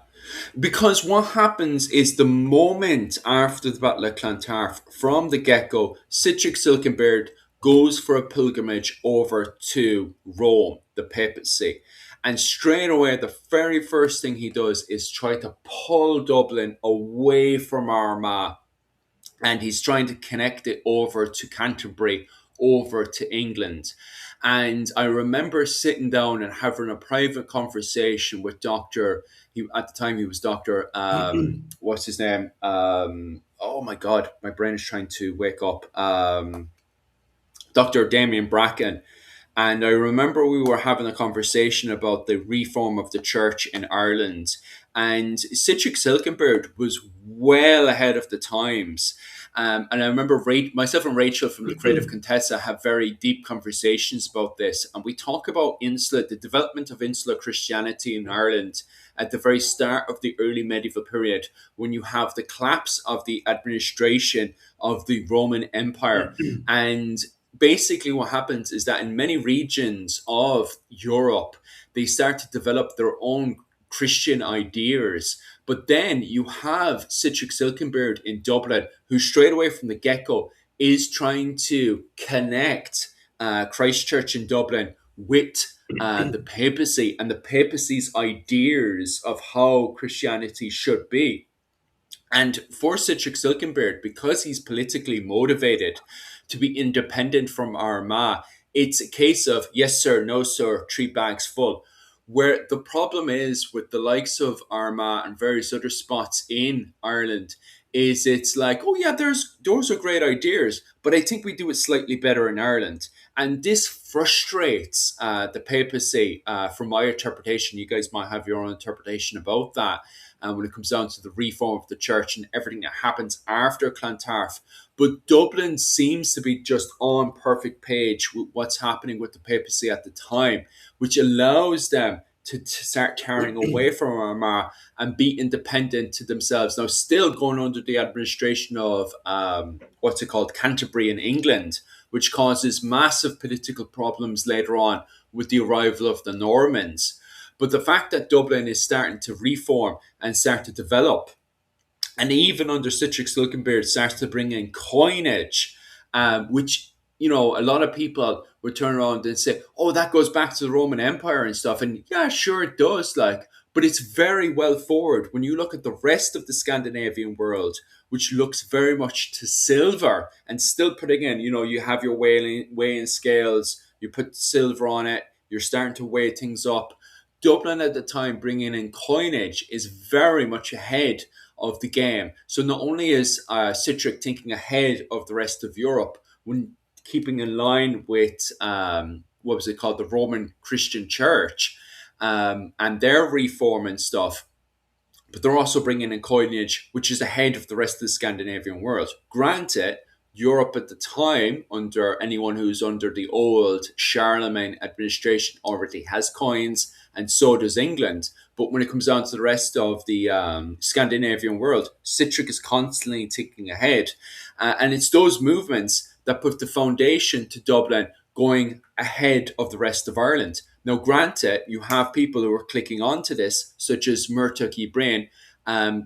Because what happens is the moment after the Battle of Clontarf, from the get go, Citric Silkenbeard goes for a pilgrimage over to Rome, the papacy. And straight away, the very first thing he does is try to pull Dublin away from Armagh, and he's trying to connect it over to Canterbury, over to England. And I remember sitting down and having a private conversation with Doctor. He at the time he was Doctor. What's his name? Oh my God, my brain is trying to wake up. Dr. Damien Bracken. And I remember we were having a conversation about the reform of the church in Ireland. And Citric Silkenbeard was well ahead of the times. And I remember myself and Rachel from the Creative Contessa have very deep conversations about this. And we talk about the development of insular Christianity in Ireland at the very start of the early medieval period, when you have the collapse of the administration of the Roman Empire. And basically what happens is that in many regions of Europe, they start to develop their own Christian ideas. But then you have Citric Silkenbeard in Dublin, who straight away from the get-go is trying to connect Christchurch in Dublin with the papacy and the papacy's ideas of how Christianity should be. And for Citric Silkenbeard, because he's politically motivated to be independent from Armagh, it's a case of yes, sir, no, sir, 3 bags full. Where the problem is with the likes of Armagh and various other spots in Ireland is it's like, oh yeah, those are great ideas, but I think we do it slightly better in Ireland. And this frustrates the papacy, from my interpretation. You guys might have your own interpretation about that, when it comes down to the reform of the church and everything that happens after Clontarf. But Dublin seems to be just on perfect page with what's happening with the papacy at the time, which allows them to start turning away from Armagh and be independent to themselves. Now, still going under the administration of what's it called, Canterbury in England, which causes massive political problems later on with the arrival of the Normans. But the fact that Dublin is starting to reform and start to develop, and even under Citric Silkenbeard starts to bring in coinage, which, a lot of people would turn around and say, oh, that goes back to the Roman Empire and stuff. And yeah, sure it does, but it's very well forward when you look at the rest of the Scandinavian world, which looks very much to silver and still putting in, you have your weighing scales, you put silver on it, you're starting to weigh things up. Dublin at the time bringing in coinage is very much ahead of the game. So not only is Citric thinking ahead of the rest of Europe when keeping in line with what was it called, the Roman Christian Church, and their reform and stuff, but they're also bringing in coinage which is ahead of the rest of the Scandinavian world. Granted, Europe at the time, under anyone who's under the old Charlemagne administration, already has coins, and so does England. But when it comes down to the rest of the Scandinavian world, Citric is constantly ticking ahead. And it's those movements that put the foundation to Dublin going ahead of the rest of Ireland. Now, granted, you have people who are clicking onto this, such as Murtagh Ibrain.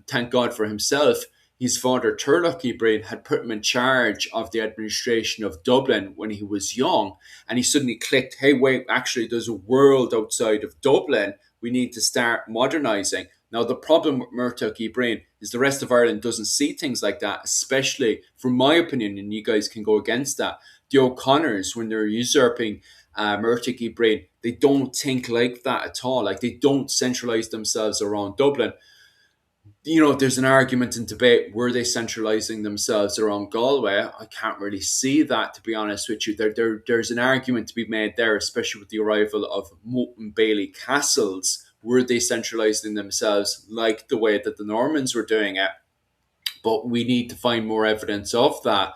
Thank God for himself. His father, Turlough Ibrain, had put him in charge of the administration of Dublin when he was young. And he suddenly clicked, hey, wait, actually, there's a world outside of Dublin. We need to start modernising. Now, the problem with Murtagh Ibrain is the rest of Ireland doesn't see things like that, especially, from my opinion, and you guys can go against that. The O'Connors, when they're usurping Murtagh Ibrain, they don't think like that at all. Like, they don't centralise themselves around Dublin. There's an argument and debate. Were they centralising themselves around Galway? I can't really see that, to be honest with you. There's an argument to be made there, especially with the arrival of Moat and Bailey castles. Were they centralising themselves like the way that the Normans were doing it? But we need to find more evidence of that.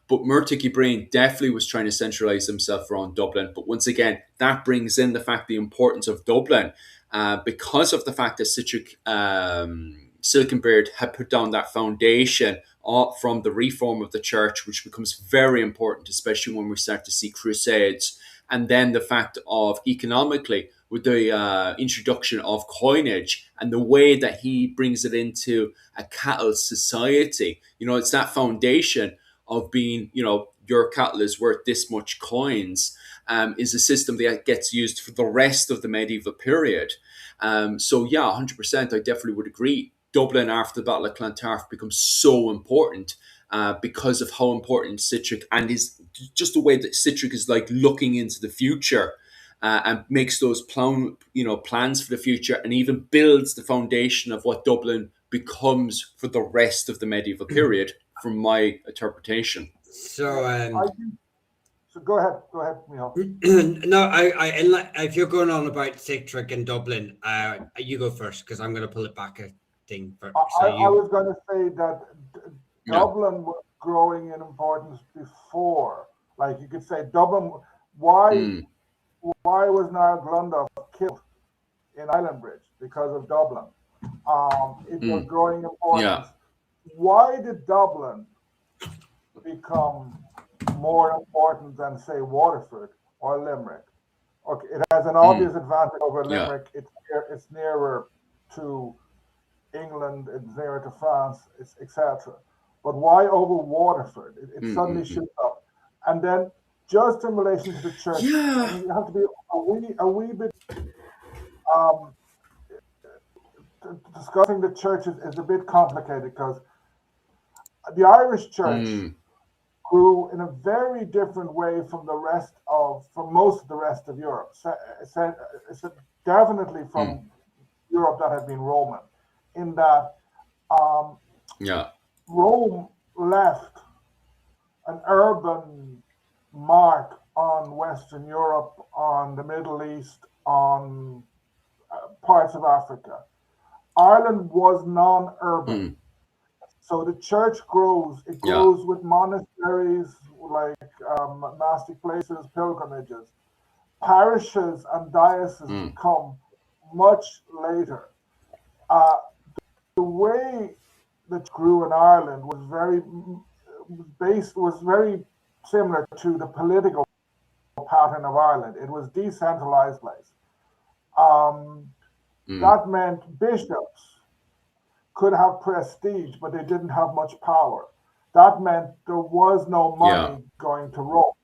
But Murtagh Ibrain definitely was trying to centralise himself around Dublin. But once again, that brings in the importance of Dublin. because of the fact that Silkenbeard had put down that foundation from the reform of the church, which becomes very important, especially when we start to see crusades. And then the fact of economically, with the introduction of coinage and the way that he brings it into a cattle society. It's that foundation of being, your cattle is worth this much coins, is a system that gets used for the rest of the medieval period. So yeah, 100%, I definitely would agree. Dublin after the Battle of Clontarf becomes so important because of how important Citric and is just the way that Citric is like looking into the future and makes those plans for the future, and even builds the foundation of what Dublin becomes for the rest of the medieval period, from my interpretation. So, So go ahead, Michal. no, if you're going on about Citric and Dublin, you go first, because I'm going to pull it back a thing. I was going to say that Dublin was growing in importance before. Like you could say, Dublin. Why was Niall Glundov killed in Island Bridge? Because of Dublin. It was growing importance. Yeah. Why did Dublin become more important than, say, Waterford or Limerick? Okay, it has an obvious advantage over Limerick. It's nearer to England, it's nearer to France, etc. But why over Waterford? It suddenly shoots up. And then just in relation to the church, you have to be a wee bit discussing the church is a bit complicated, because the Irish church grew in a very different way from most of the rest of Europe. So definitely from Europe that had been Roman, in that Rome left an urban mark on Western Europe, on the Middle East, on parts of Africa. Ireland was non-urban. So the church grows. It grows with monasteries, like monastic places, pilgrimages. Parishes and dioceses come much later. The way that grew in Ireland was very similar to the political pattern of Ireland. It was decentralized place. That meant bishops could have prestige, but they didn't have much power. That meant there was no money going to Rome.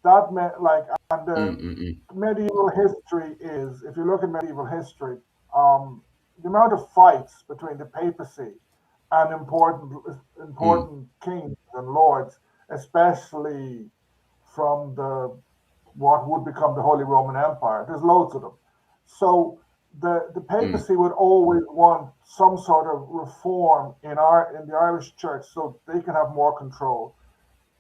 That meant medieval history is, if you look at medieval history, the amount of fights between the papacy and important kings and lords, especially from what would become the Holy Roman Empire. There's loads of them. So the papacy would always want some sort of reform in the Irish church so they can have more control.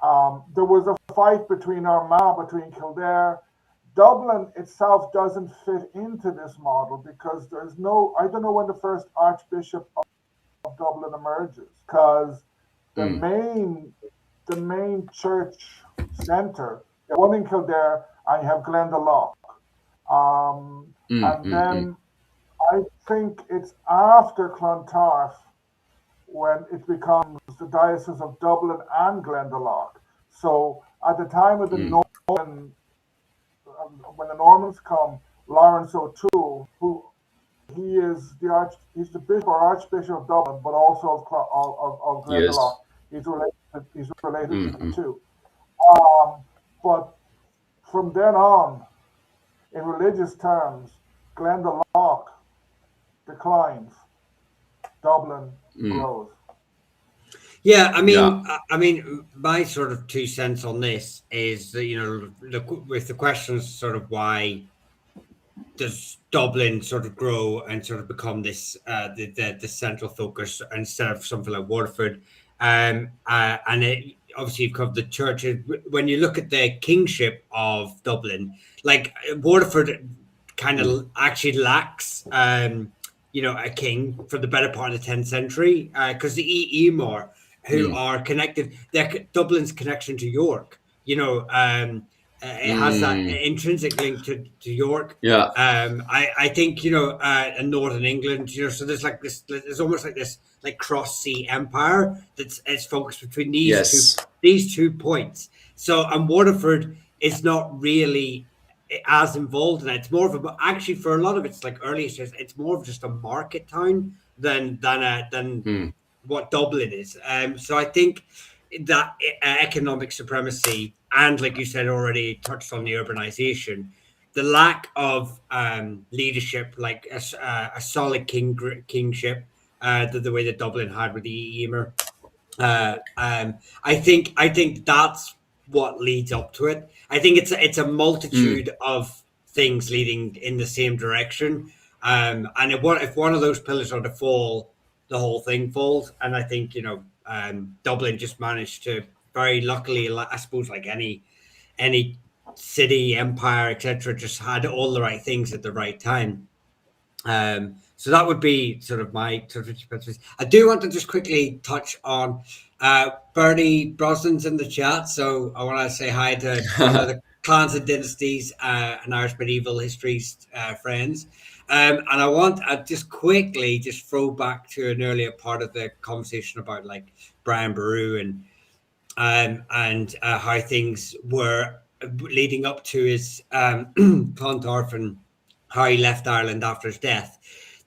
There was a fight between Armagh, between Kildare. Dublin itself doesn't fit into this model because I don't know when the first Archbishop of Dublin emerges, because the main church centre, one in Kildare, and you have Glendalough. And then I think it's after Clontarf when it becomes the Diocese of Dublin and Glendalough. So at the time of the Norman, when the Normans come, Lawrence O'Toole, he's the bishop or Archbishop of Dublin, but also of Glendalough. He's related to the two. But from then on, in religious terms, Glendalough declines, Dublin grows. Yeah, I mean, my sort of 2 cents on this is that, with the questions, sort of why does Dublin sort of grow and sort of become this the central focus instead of something like Waterford, and obviously you've covered the churches. When you look at the kingship of Dublin, like Waterford kind of actually lacks a king for the better part of the 10th century, because the Eamor, who are connected, Dublin's connection to York, it has that intrinsic link to York. Yeah. I think in Northern England, so there's like this. There's almost like this like cross sea empire it's focused between Yes. these 2 points. So and Waterford is not really as involved in it. It's more of a actually for a lot of its like early years, it's more of just a market town than what Dublin is. So I think that economic supremacy and, like you said already, touched on the urbanization, the lack of leadership, like a solid kingship, the way that Dublin had with the Emer. I think that's what leads up to it. I think it's a multitude of things leading in the same direction. And if one of those pillars are to fall, the whole thing falls. And I think Dublin just managed to very luckily, I suppose, like any city, empire, etc., just had all the right things at the right time. So that would be sort of my sort of. I do want to just quickly touch on Bernie Brosnan's in the chat, so I want to say hi to one of the Clans and Dynasties and Irish medieval histories friends. And I want to just quickly just throw back to an earlier part of the conversation about like Brian Boru and how things were leading up to his Clontarf and how he left Ireland after his death.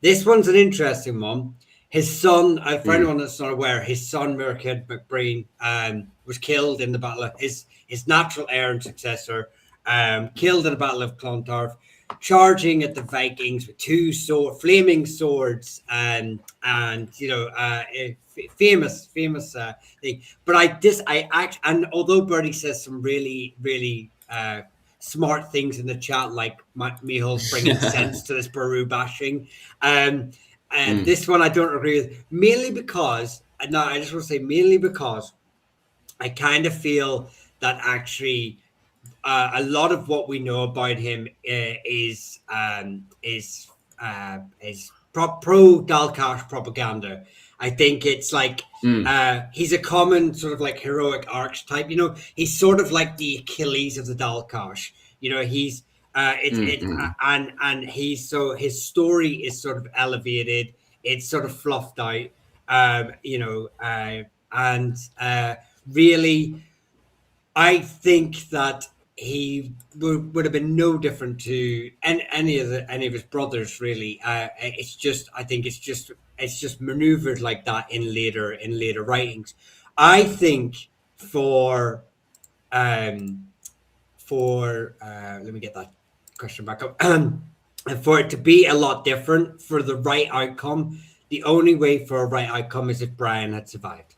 This one's an interesting one. His son, for anyone that's not aware, his son Murchad MacBreen was killed in the battle of his natural heir and successor, killed in the Battle of Clontarf, charging at the Vikings with two flaming swords, and famous thing. But and although Bernie says some really really smart things in the chat, like Mihul's bringing sense to this Boru bashing. And this one I don't agree with, mainly because, no, I just want to say mainly because I kind of feel that actually a lot of what we know about him is pro Dalkash propaganda. I think it's like he's a common sort of like heroic archetype. He's sort of like the Achilles of the Dalkash. He's and he's so his story is sort of elevated. It's sort of fluffed out. And really, I think that he would have been no different to any of his brothers. Really, I think it's just maneuvered like that in later writings. I think let me get that question back up. For it to be a lot different, for the right outcome, the only way for a right outcome is if Brian had survived.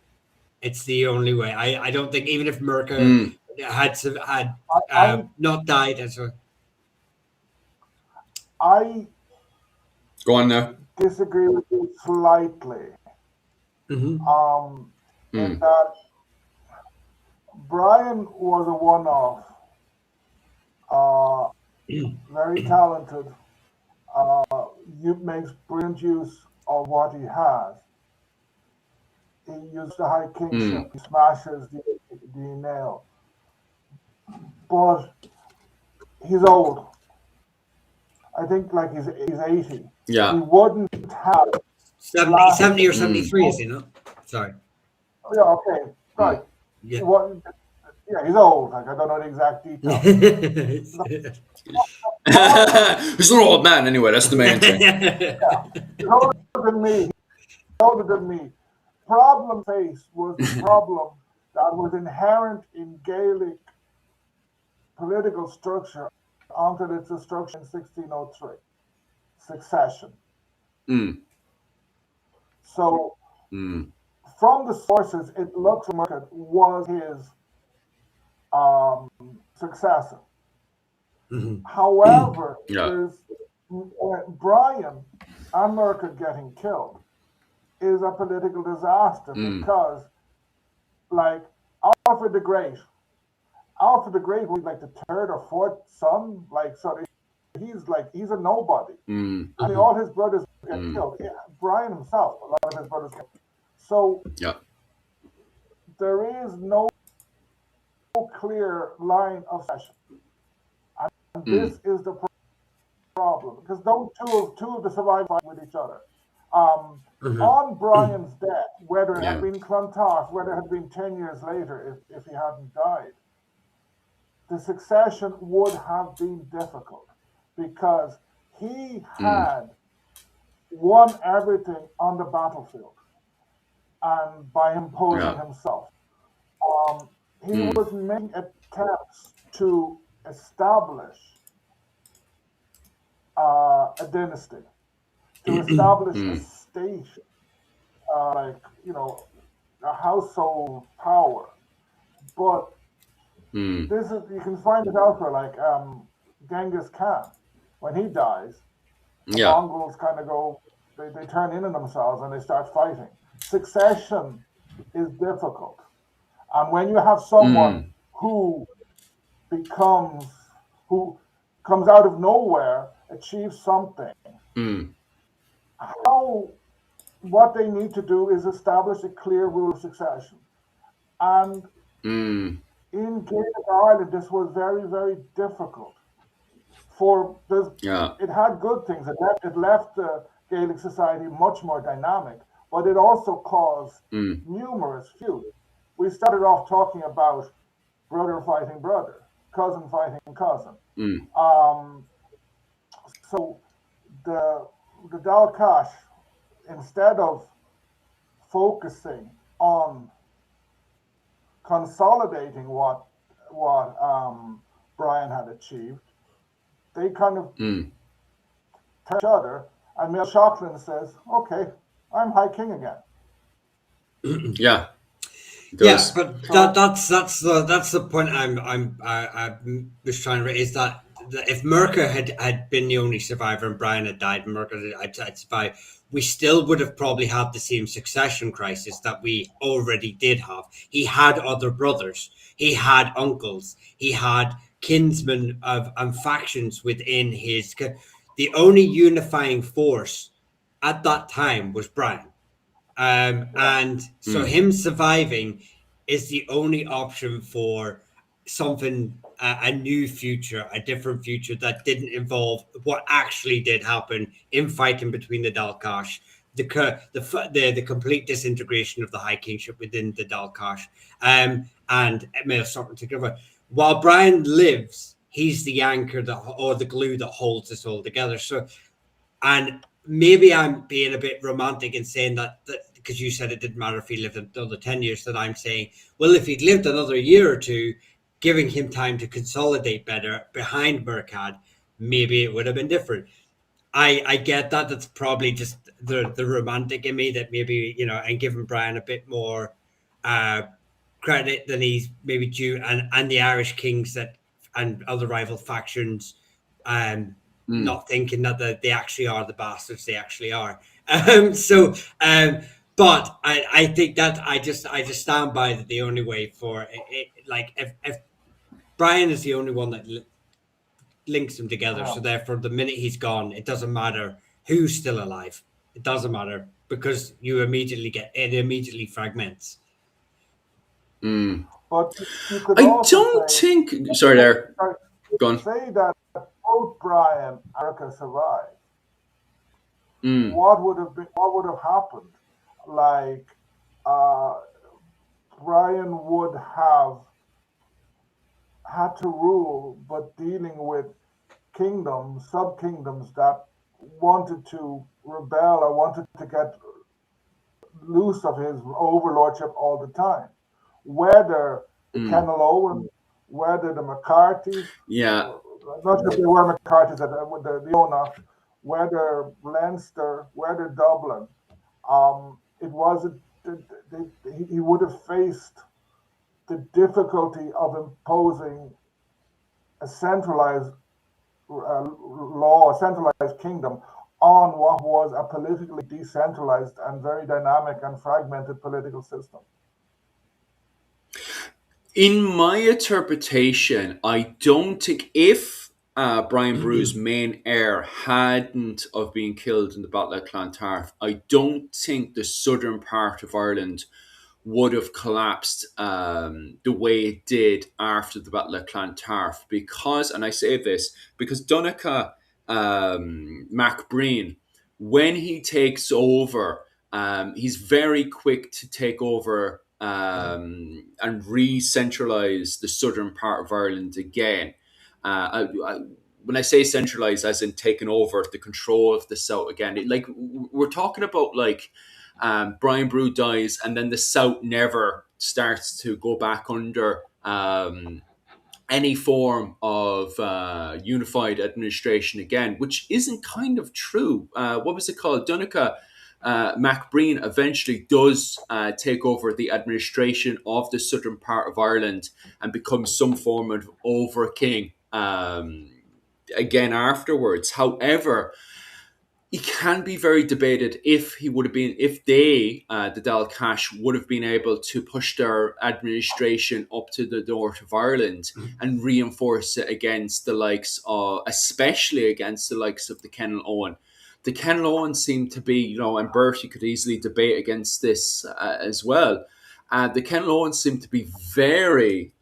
It's the only way. I don't think, even if Merker had not died, and so I Go on now. disagree with you slightly. In that Brian was a one-off, very talented, makes brilliant use of what he has. He used the high kingship, he smashes the nail, but he's old. I think like he's 80. Yeah. He wouldn't have 70 or 73, is he not? Sorry. Yeah, okay. Right. Yeah. Yeah, he's old. Like, I don't know the exact details. He's an old man anyway, that's the main thing. Yeah. He's older than me. Problem faced was the problem that was inherent in Gaelic political structure until its destruction in 1603. Succession. So, from the sources, it looks like it was his successor. However, there's Brian and Merker getting killed is a political disaster because, like, Alfred the Great was like the third or fourth son, like, so he's a nobody, and all his brothers get killed. Yeah, Brian himself, a lot of his brothers get killed. So there is no clear line of succession. this is the problem because those two of the survivors fight with each other. On Brian's death, whether it had been Clontarf, whether it had been 10 years later, if he hadn't died, the succession would have been difficult because he had won everything on the battlefield and by imposing himself. He was making attempts to establish a dynasty, to establish a state, like, a household power. But this is, you can find it out for like Genghis Khan. When he dies, the Mongols kind of go, they turn in on themselves and they start fighting. Succession is difficult. And when you have someone who comes out of nowhere, achieves something, what they need to do is establish a clear rule of succession. And in Gaelic Ireland, this was very, very difficult. It had good things. It left the Gaelic society much more dynamic, but it also caused numerous feuds. We started off talking about brother fighting brother, cousin fighting cousin. So the Dalcash, instead of focusing on consolidating what Brian had achieved, they kind of turn each other, and Mill Shocklin says, "Okay, I'm High King again." Yeah. Yeah, but that's the point I was trying to raise, that if Mercer had been the only survivor and Brian had died and Mercer had survived, we still would have probably had the same succession crisis that we already did have. He had other brothers, he had uncles, he had kinsmen and factions within his. The only unifying force at that time was Brian. And so him surviving is the only option for something, a new future, a different future that didn't involve what actually did happen in fighting between the Dalcash, the complete disintegration of the High Kingship within the Dalcash, and Emil something together. While Brian lives, he's the anchor or the glue that holds us all together. So, and maybe I'm being a bit romantic in saying that because you said it didn't matter if he lived another 10 years, that I'm saying, well, if he'd lived another year or two, giving him time to consolidate better behind Mercad, maybe it would have been different. I get that. That's probably just the romantic in me, that maybe, and giving Brian a bit more credit than he's maybe due, and the Irish Kings and other rival factions, not thinking that they actually are the bastards they actually are. But I think that I just stand by that the only way for it, like if Brian is the only one that links them together, so therefore the minute he's gone, it doesn't matter who's still alive. It doesn't matter, because it immediately fragments. But you could I don't think. Sorry, there. Go on. Say that both Brian and Erica survived. What would have happened? Like, Brian would have had to rule, but dealing with sub-kingdoms that wanted to rebel or wanted to get loose of his overlordship all the time. Whether the Kennel Owen, whether the McCartys, not sure if they were McCartys with the Leona, whether Leinster, whether Dublin, he would have faced the difficulty of imposing a centralized law, a centralized kingdom on what was a politically decentralized and very dynamic and fragmented political system. In my interpretation, I don't think if Brian Boru's main heir hadn't of been killed in the Battle of Clontarf, I don't think the southern part of Ireland would have collapsed the way it did after the Battle of Clontarf. Because, and I say this, because Donegal Mac Breen, when he takes over, he's very quick to take over and re-centralize the southern part of Ireland again. When I say centralized, as in taking over the control of the south again, we're talking about like Brian Brew dies, and then the south never starts to go back under any form of unified administration again, which isn't kind of true. What was it called? Donegal MacBreen eventually does take over the administration of the southern part of Ireland and becomes some form of over king again afterwards. However, it can be very debated if he would have been, if they, the Dalcash, would have been able to push their administration up to the north of Ireland and reinforce it against the likes of, especially against the likes of the Kenal Owen. The Kenal Owen seemed to be, and Bertie could easily debate against this as well. The Kenal Owen seemed to be very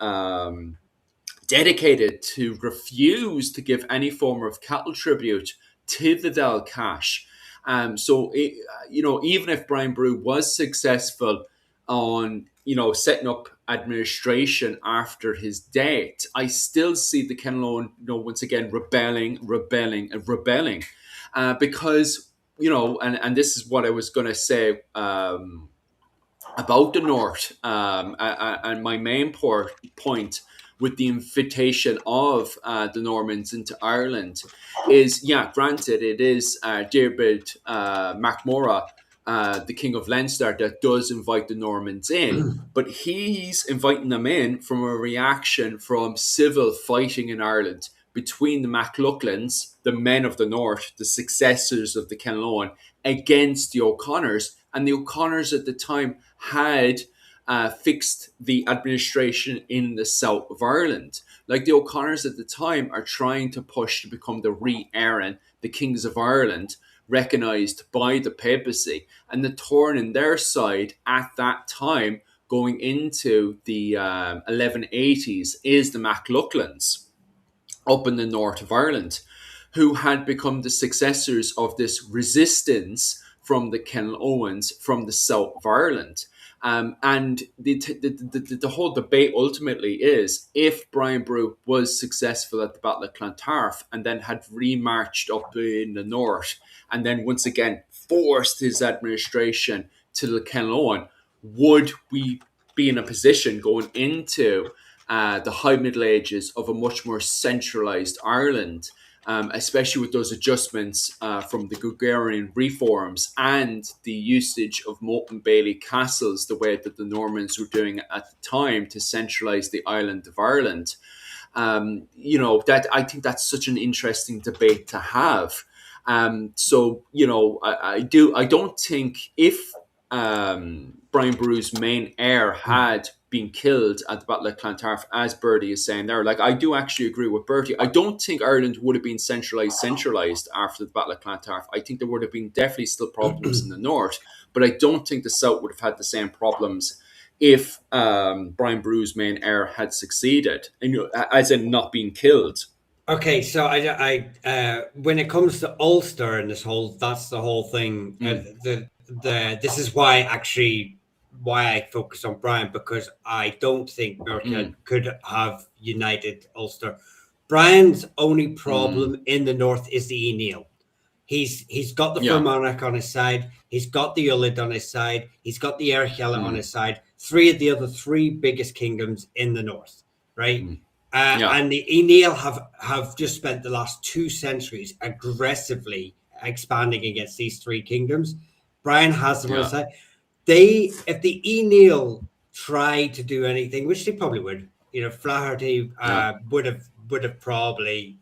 dedicated to refuse to give any form of cattle tribute to the Dalcash. Even if Brian Brew was successful on, setting up administration after his death, I still see the Kenal Owen, once again, rebelling, because, and this is what I was going to say about the North, and my main point with the invitation of the Normans into Ireland is, granted, it is Deirbhid MacMora, the King of Leinster, that does invite the Normans in, but he's inviting them in from a reaction from civil fighting in Ireland between the MacLucklans, the men of the North, the successors of the Kenal Owen, against the O'Connors. And the O'Connors at the time had fixed the administration in the south of Ireland. Like, the O'Connors at the time are trying to push to become the Rí-Éireann, the kings of Ireland, recognised by the papacy. And the thorn in their side at that time, going into the 1180s, is the MacLucklans up in the north of Ireland, who had become the successors of this resistance from the Kenal Owens from the south of Ireland. And the whole debate ultimately is, if Brian Brew was successful at the Battle of Clontarf and then had remarched up in the north and then once again forced his administration to the Kenal Owen, would we be in a position going into the High Middle Ages of a much more centralised Ireland, especially with those adjustments from the Gregorian reforms and the usage of motte and bailey castles, the way that the Normans were doing at the time to centralise the island of Ireland. That I think that's such an interesting debate to have. I don't think if Brian Brew's main heir had been killed at the Battle of Clontarf, as Bertie is saying there. Like, I do actually agree with Bertie. I don't think Ireland would have been centralised after the Battle of Clontarf. I think there would have been definitely still problems in the north, but I don't think the south would have had the same problems if Brian Brew's main heir had succeeded, as in not being killed. Okay, so I when it comes to Ulster and that's the whole thing. This is why I focus on Brian, because I don't think Bertie could have united Ulster. Brian's only problem in the north is the Neil. He's got the Fermanagh on his side. He's got the Ullid on his side. He's got the Airchella on his side. Three of the other three biggest kingdoms in the north, right? And the Neil have just spent the last 2 centuries aggressively expanding against these three kingdoms. Brian has them on his side. If the Neil tried to do anything, which they probably would, Flaherty would have probably,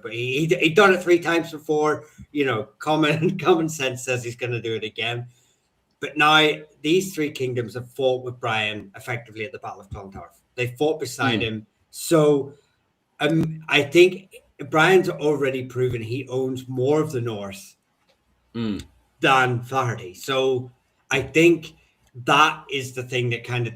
but he'd done it 3 times before. Common sense says he's going to do it again. But now these three kingdoms have fought with Brian effectively at the Battle of Clontarf. They fought beside him. So I think Brian's already proven he owns more of the north than Flaherty. So I think that is the thing that kind of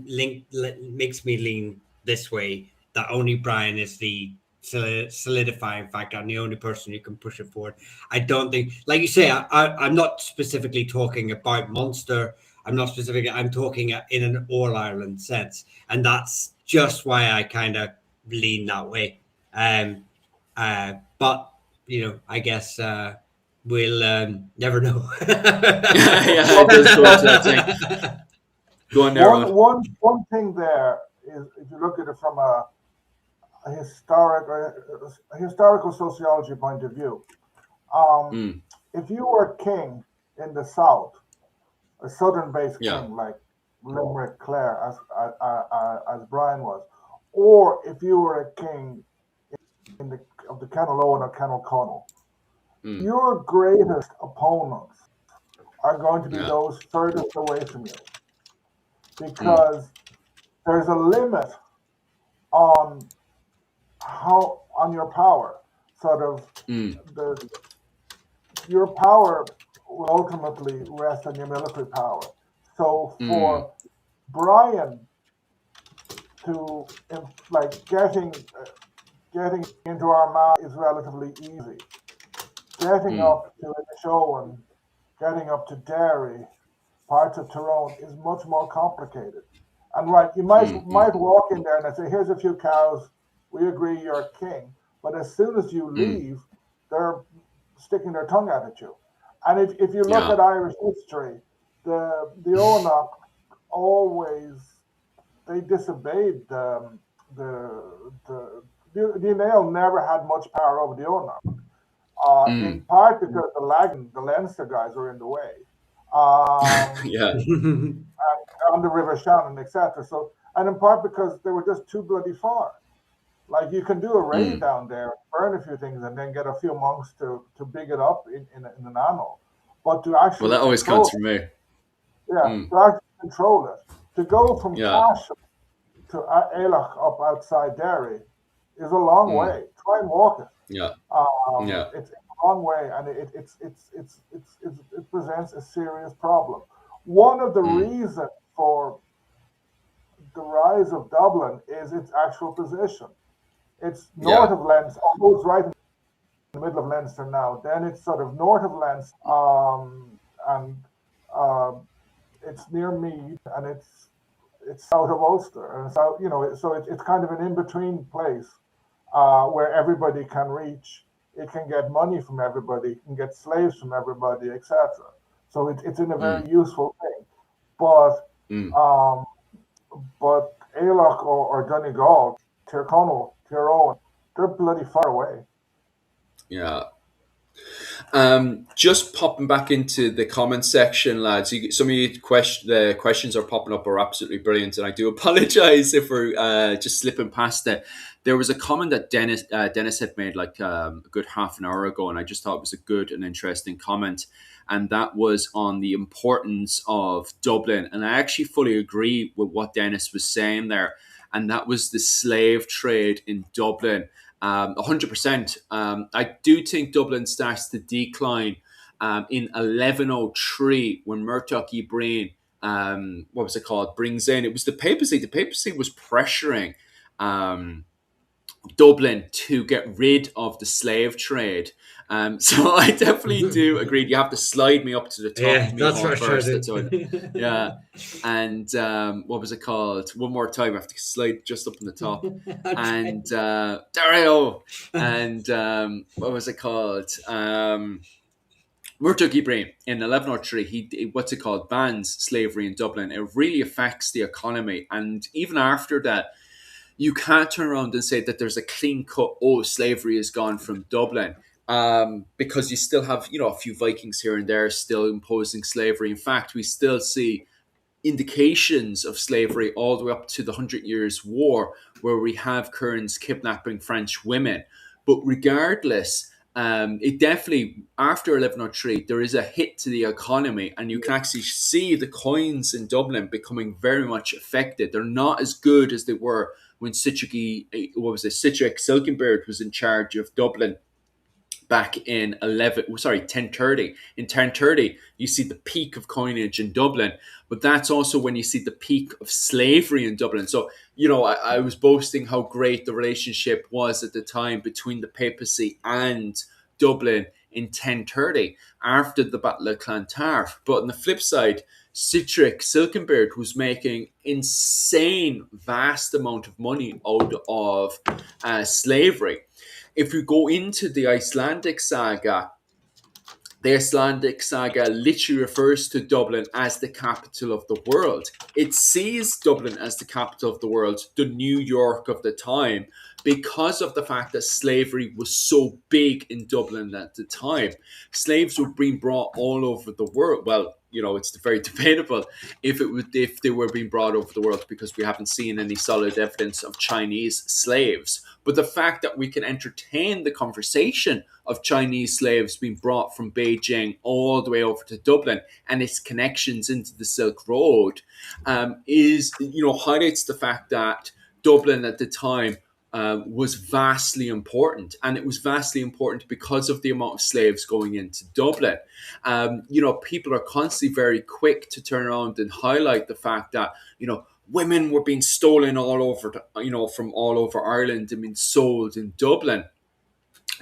makes me lean this way. That only Brian is the solidifying factor and the only person who can push it forward. I don't think, like you say, I'm not specifically talking about Munster. I'm talking in an All Ireland sense, and that's just why I kind of lean that way. But I guess we'll never know. Yeah, it does go up to that thing. Go on there, Rod. One thing there is, if you look at it from a historical sociology point of view, if you were king in the south, a southern-based king like Limerick, Clare, as Brian was, or if you were a king of the Kenaloan or Kenalconnell, your greatest opponents are going to be those furthest away from you, because there's a limit on your power. Sort of your power will ultimately rest on your military power. So for Brian to getting into Armagh is relatively easy. Getting up to Inishowen, getting up to Derry, parts of Tyrone is much more complicated. And you might walk in there and say, "Here's a few cows. We agree you're king." But as soon as you leave, they're sticking their tongue out at you. And if you look at Irish history, the Oonagh they disobeyed the Nail never had much power over the Oonagh. In part because the Leinster guys were in the way. On the River Shannon, etc. So, and in part because they were just too bloody far. Like, you can do a raid down there, burn a few things, and then get a few monks to big it up in an anno. But to actually that always counts for me. Yeah, to actually control it, to go from Cashel to Ailach up outside Derry is a long way. Try and walk it. It's a long way, and it presents a serious problem. One of the reasons for the rise of Dublin is its actual position. It's north of Leinster, almost right in the middle of Leinster now. Then it's sort of north of Leinster, and it's near Meath, and it's south of Ulster, and so it's kind of an in-between place where everybody can reach. It can get money from everybody, it can get slaves from everybody, etc. So it's in a very useful thing. But Ailach or Donegal, Tyrconnell, Tyrone, they're bloody far away. Yeah. Just popping back into the comment section, lads. Some of you the questions are popping up are absolutely brilliant, and I do apologize if we're just slipping past it. There was a comment that Dennis had made like a good half an hour ago, and I just thought it was a good and interesting comment, and that was on the importance of Dublin. And I actually fully agree with what Dennis was saying there, and that was the slave trade in Dublin. 100%. I do think Dublin starts to decline in 1103 when Murtagh Ibrahim, what was it called, brings in, it was the papacy. The papacy was pressuring Dublin to get rid of the slave trade. So I definitely do agree. You have to slide me up to the top. Yeah, that's for first. sure. Yeah. And what was it called? One more time. I have to slide just up on the top. And Dario. And what was it called? Murtagh Ibrahim in 1103, he what's it called, bans slavery in Dublin. It really affects the economy. And even after that, you can't turn around and say that there's a clean cut, slavery is gone from Dublin. Because you still have, a few Vikings here and there still imposing slavery. In fact, we still see indications of slavery all the way up to the 100 Years' War, where we have Kerns kidnapping French women. But regardless, it definitely, after 1103, there is a hit to the economy, and you can actually see the coins in Dublin becoming very much affected. They're not as good as they were when Sitrick Silkenbeard was in charge of Dublin. back in 1030. In 1030, you see the peak of coinage in Dublin, but that's also when you see the peak of slavery in Dublin. So, I was boasting how great the relationship was at the time between the papacy and Dublin in 1030 after the Battle of Clontarf. But on the flip side, Citric Silkenbeard was making insane, vast amount of money out of slavery. If we go into the Icelandic saga literally refers to Dublin as the capital of the world. It sees Dublin as the capital of the world, the New York of the time, because of the fact that slavery was so big in Dublin at the time. Slaves were being brought all over the world. Well, it's very debatable if they were being brought over the world, because we haven't seen any solid evidence of Chinese slaves. But the fact that we can entertain the conversation of Chinese slaves being brought from Beijing all the way over to Dublin and its connections into the Silk Road is highlights the fact that Dublin at the time was vastly important, and it was vastly important because of the amount of slaves going into Dublin. People are constantly very quick to turn around and highlight the fact that women were being stolen all over, from all over Ireland and being sold in Dublin.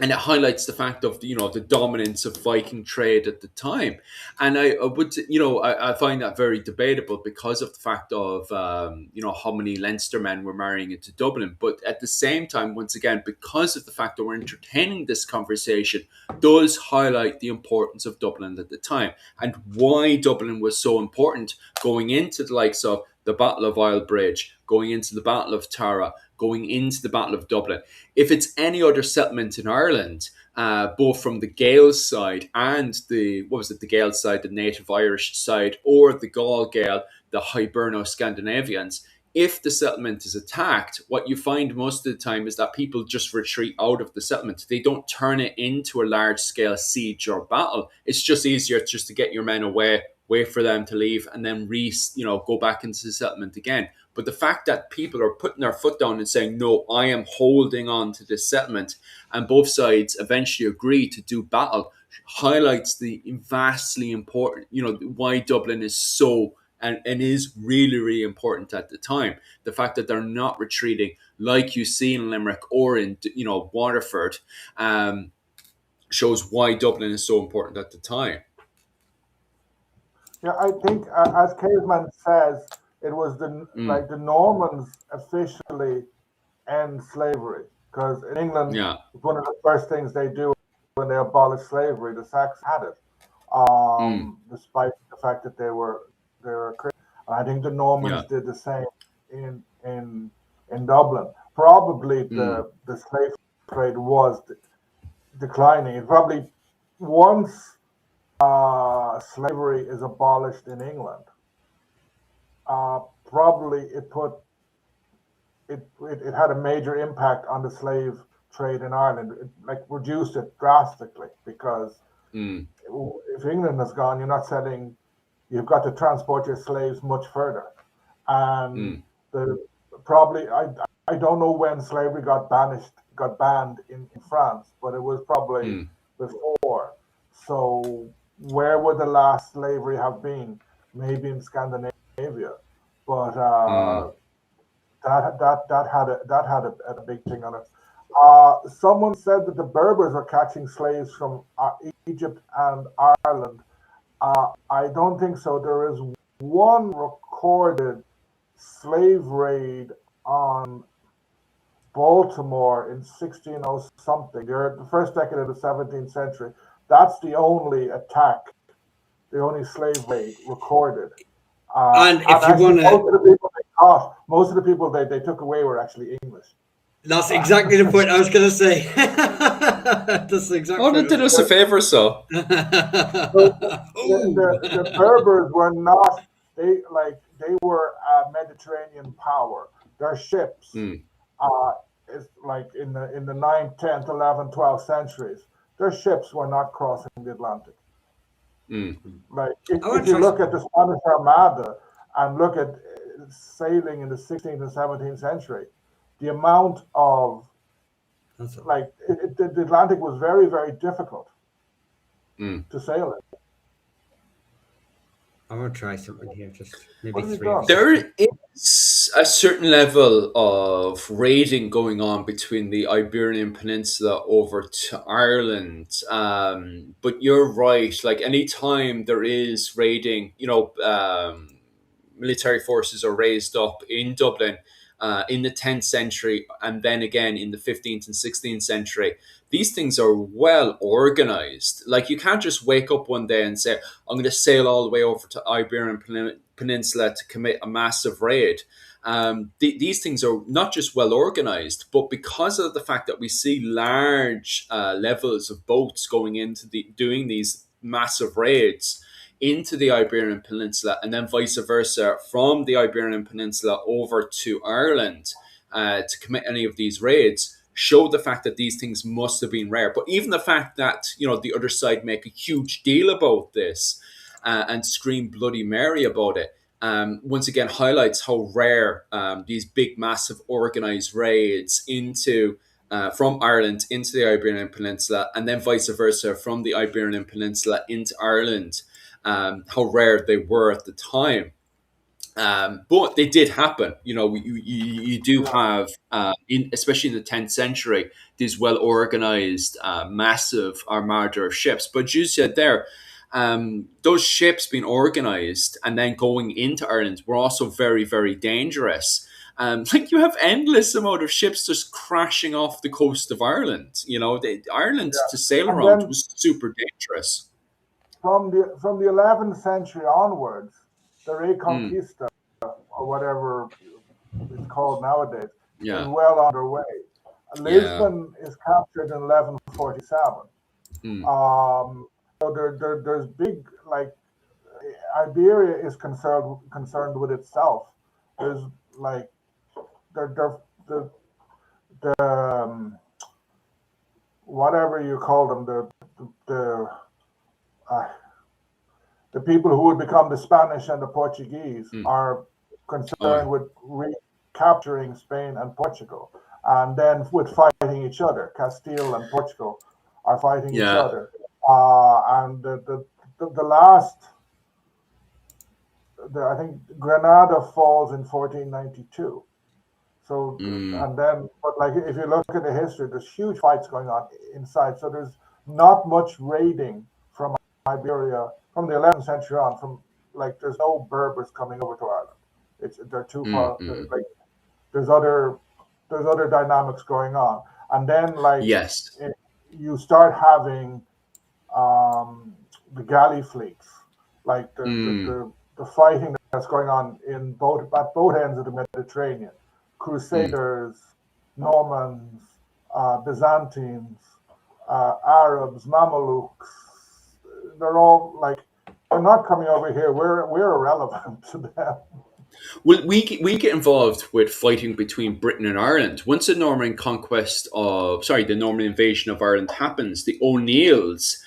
And it highlights the fact of the dominance of Viking trade at the time, and I would I find that very debatable because of the fact of how many Leinster men were marrying into Dublin. But at the same time, once again, because of the fact that we're entertaining this conversation, does highlight the importance of Dublin at the time and why Dublin was so important going into the likes of the Battle of Isle Bridge, going into the Battle of Tara, going into the Battle of Dublin. If it's any other settlement in Ireland, both from the Gaels side and the Gaels side, the native Irish side, or the Gaul Gael, the Hiberno-Scandinavians, if the settlement is attacked, what you find most of the time is that people just retreat out of the settlement. They don't turn it into a large-scale siege or battle. It's just easier just to get your men away, wait for them to leave, and then go back into the settlement again. But the fact that people are putting their foot down and saying, no, I am holding on to this settlement, and both sides eventually agree to do battle, highlights the vastly important, why Dublin is so and is really, really important at the time. The fact that they're not retreating like you see in Limerick or in, Waterford, shows why Dublin is so important at the time. Yeah, I think, as Caveman says, it was the Normans officially end slavery, because in England, one of the first things they do when they abolish slavery, the Saxons had it, despite the fact that they were Christian. I think the Normans did the same in Dublin. Probably the slave trade was declining. It probably once slavery is abolished in England, probably it had a major impact on the slave trade in Ireland. It reduced it drastically, because if England is gone, you're not selling. You've got to transport your slaves much further, and I don't know when slavery got banned in France, but it was probably before. So where would the last slavery have been? Maybe in Scandinavia, but that had a big thing on it. Someone said that the Berbers were catching slaves from Egypt and Ireland. I don't think so. There is one recorded slave raid on Baltimore in 1600 something. The first decade of the 17th century. That's the only attack, the only slave raid recorded. And if you want to, most of the people they took away were actually English. That's exactly the point I was going to say. That's exactly. Oh, they did us a favor, so. The Berbers were not. They were a Mediterranean power. Their ships, is like in the 9th, 10th, 11th, 12th centuries. Their ships were not crossing the Atlantic. Like if you look at the Spanish Armada and look at sailing in the 16th and 17th century, the amount of the Atlantic was very, very difficult Mm. to sail in. I want to try something here. Just maybe What have you three of done? us. There is a certain level of raiding going on between the Iberian Peninsula over to Ireland. But you're right. Like anytime there is raiding, military forces are raised up in Dublin in the 10th century and then again in the 15th and 16th century. These things are well organized. Like you can't just wake up one day and say, I'm going to sail all the way over to Iberian Peninsula to commit a massive raid. These things are not just well organized, but because of the fact that we see large levels of boats going into doing these massive raids into the Iberian Peninsula and then vice versa from the Iberian Peninsula over to Ireland to commit any of these raids, show the fact that these things must have been rare. But even the fact that, the other side make a huge deal about this and scream Bloody Mary about it, once again highlights how rare these big, massive organized raids into from Ireland into the Iberian Peninsula and then vice versa from the Iberian Peninsula into Ireland, how rare they were at the time. But they did happen. You do have, especially in the 10th century, these well organized, massive armada of ships. But you said there, those ships being organized and then going into Ireland were also very, very dangerous. Like you have endless amount of ships just crashing off the coast of Ireland. Ireland to sail And around then was super dangerous. from the 11th century onwards, the Mm, Reconquista, or whatever it's called nowadays, is yeah, well underway. yeah. Lisbon is captured in 1147. Mm, So there's big, like, Iberia is concerned with itself. There's like the whatever you call them, the uh, the people who would become the Spanish and the Portuguese mm. are Oh, yeah. concerned with recapturing Spain and Portugal, and then with fighting each other. Castile and Portugal are fighting each Yeah. other, and the last, I think Granada falls in 1492. So, Mm, and then, but like if you look at the history, there's huge fights going on inside. So there's not much raiding from Iberia from the 11th century on. From like, there's no Berbers coming over to Ireland. They're too mm, far. mm. Like there's other dynamics going on, and then like Yes. you start having the galley fleets, like Mm, the fighting that's going on at both ends of the Mediterranean. mm. Crusaders, Normans, Byzantines, Arabs, Mamelukes. They're all like, they're not coming over here. We're irrelevant to them. Well, we get involved with fighting between Britain and Ireland. Once the Norman invasion of Ireland happens, the O'Neills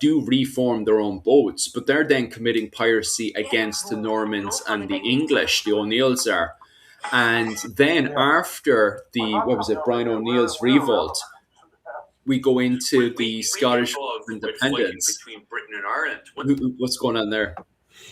do reform their own boats, but they're then committing piracy against the Normans and the English. The O'Neills are, and then Yeah, after we're the not what was coming it, over Brian here. O'Neill's We're revolt, irrelevant to them. we go into the We get Scottish War involved of with fighting Independence. between Britain and Ireland. What's going on there?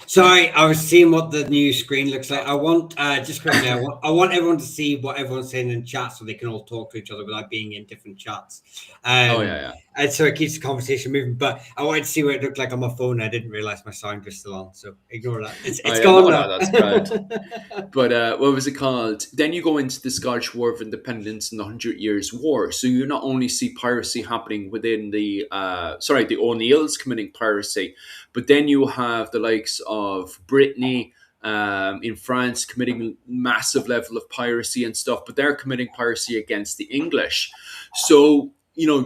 Sorry, I was seeing what the new screen looks like. I want just quickly. I want everyone to see what everyone's saying in chat, so they can all talk to each other without being in different chats. Oh yeah, And so it keeps the conversation moving. But I wanted to see what it looked like on my phone. I didn't realize my sound was still on, so ignore that. yeah. Oh It's yeah. gone No, no, now. that's grand. But what was it called? Then you go into the Scottish War of Independence and the Hundred Years' War. So you not only see piracy happening within the O'Neills committing piracy, but then you have the likes of Brittany in France committing massive level of piracy and stuff, but they're committing piracy against the English. So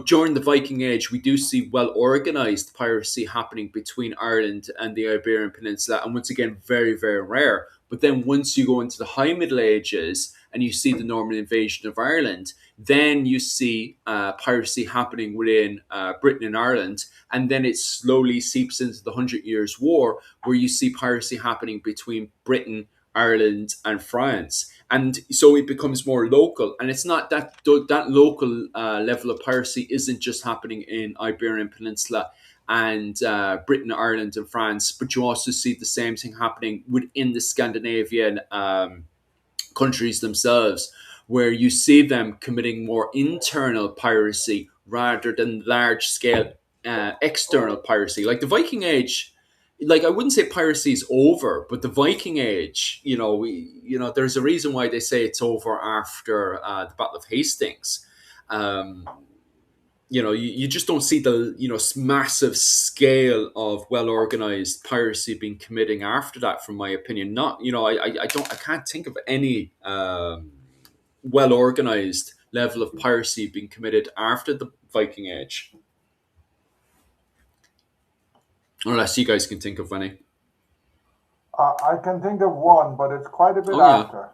during the Viking Age, we do see well organized piracy happening between Ireland and the Iberian Peninsula, and once again, very, very rare. But then once you go into the High Middle Ages and you see the Norman invasion of Ireland, then you see piracy happening within Britain and Ireland, and then it slowly seeps into the Hundred Years' War, where you see piracy happening between Britain, Ireland, and France. And so it becomes more local, and it's not that local level of piracy isn't just happening in Iberian Peninsula and Britain, Ireland, and France, but you also see the same thing happening within the Scandinavian countries themselves, where you see them committing more internal piracy rather than large scale external piracy. Like the Viking Age, like I wouldn't say piracy is over, but the Viking Age, there's a reason why they say it's over after the Battle of Hastings. Um, you just don't see the massive scale of well organized piracy being committing after that. From my opinion, not I can't think of any well organized level of piracy being committed after the Viking Age, unless you guys can think of any. I can think of one, but it's quite a bit Oh yeah. after.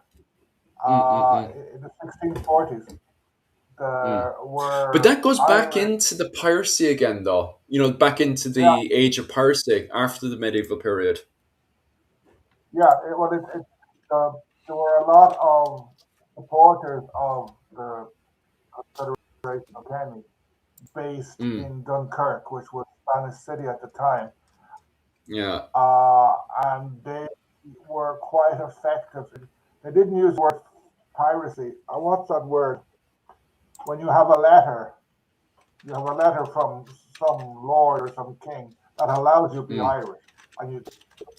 Mm-mm-mm. In the 1640s, there were But that goes back Irish. into the piracy again, though. Back into Yeah, the age of piracy after the medieval period. yeah. There were a lot of supporters of the Confederation of Kenny based in Dunkirk, which was a Spanish city at the time. Yeah. And they were quite effective. They didn't use the word piracy. What's that word? When you have a letter from some lord or some king that allows you to be Irish, and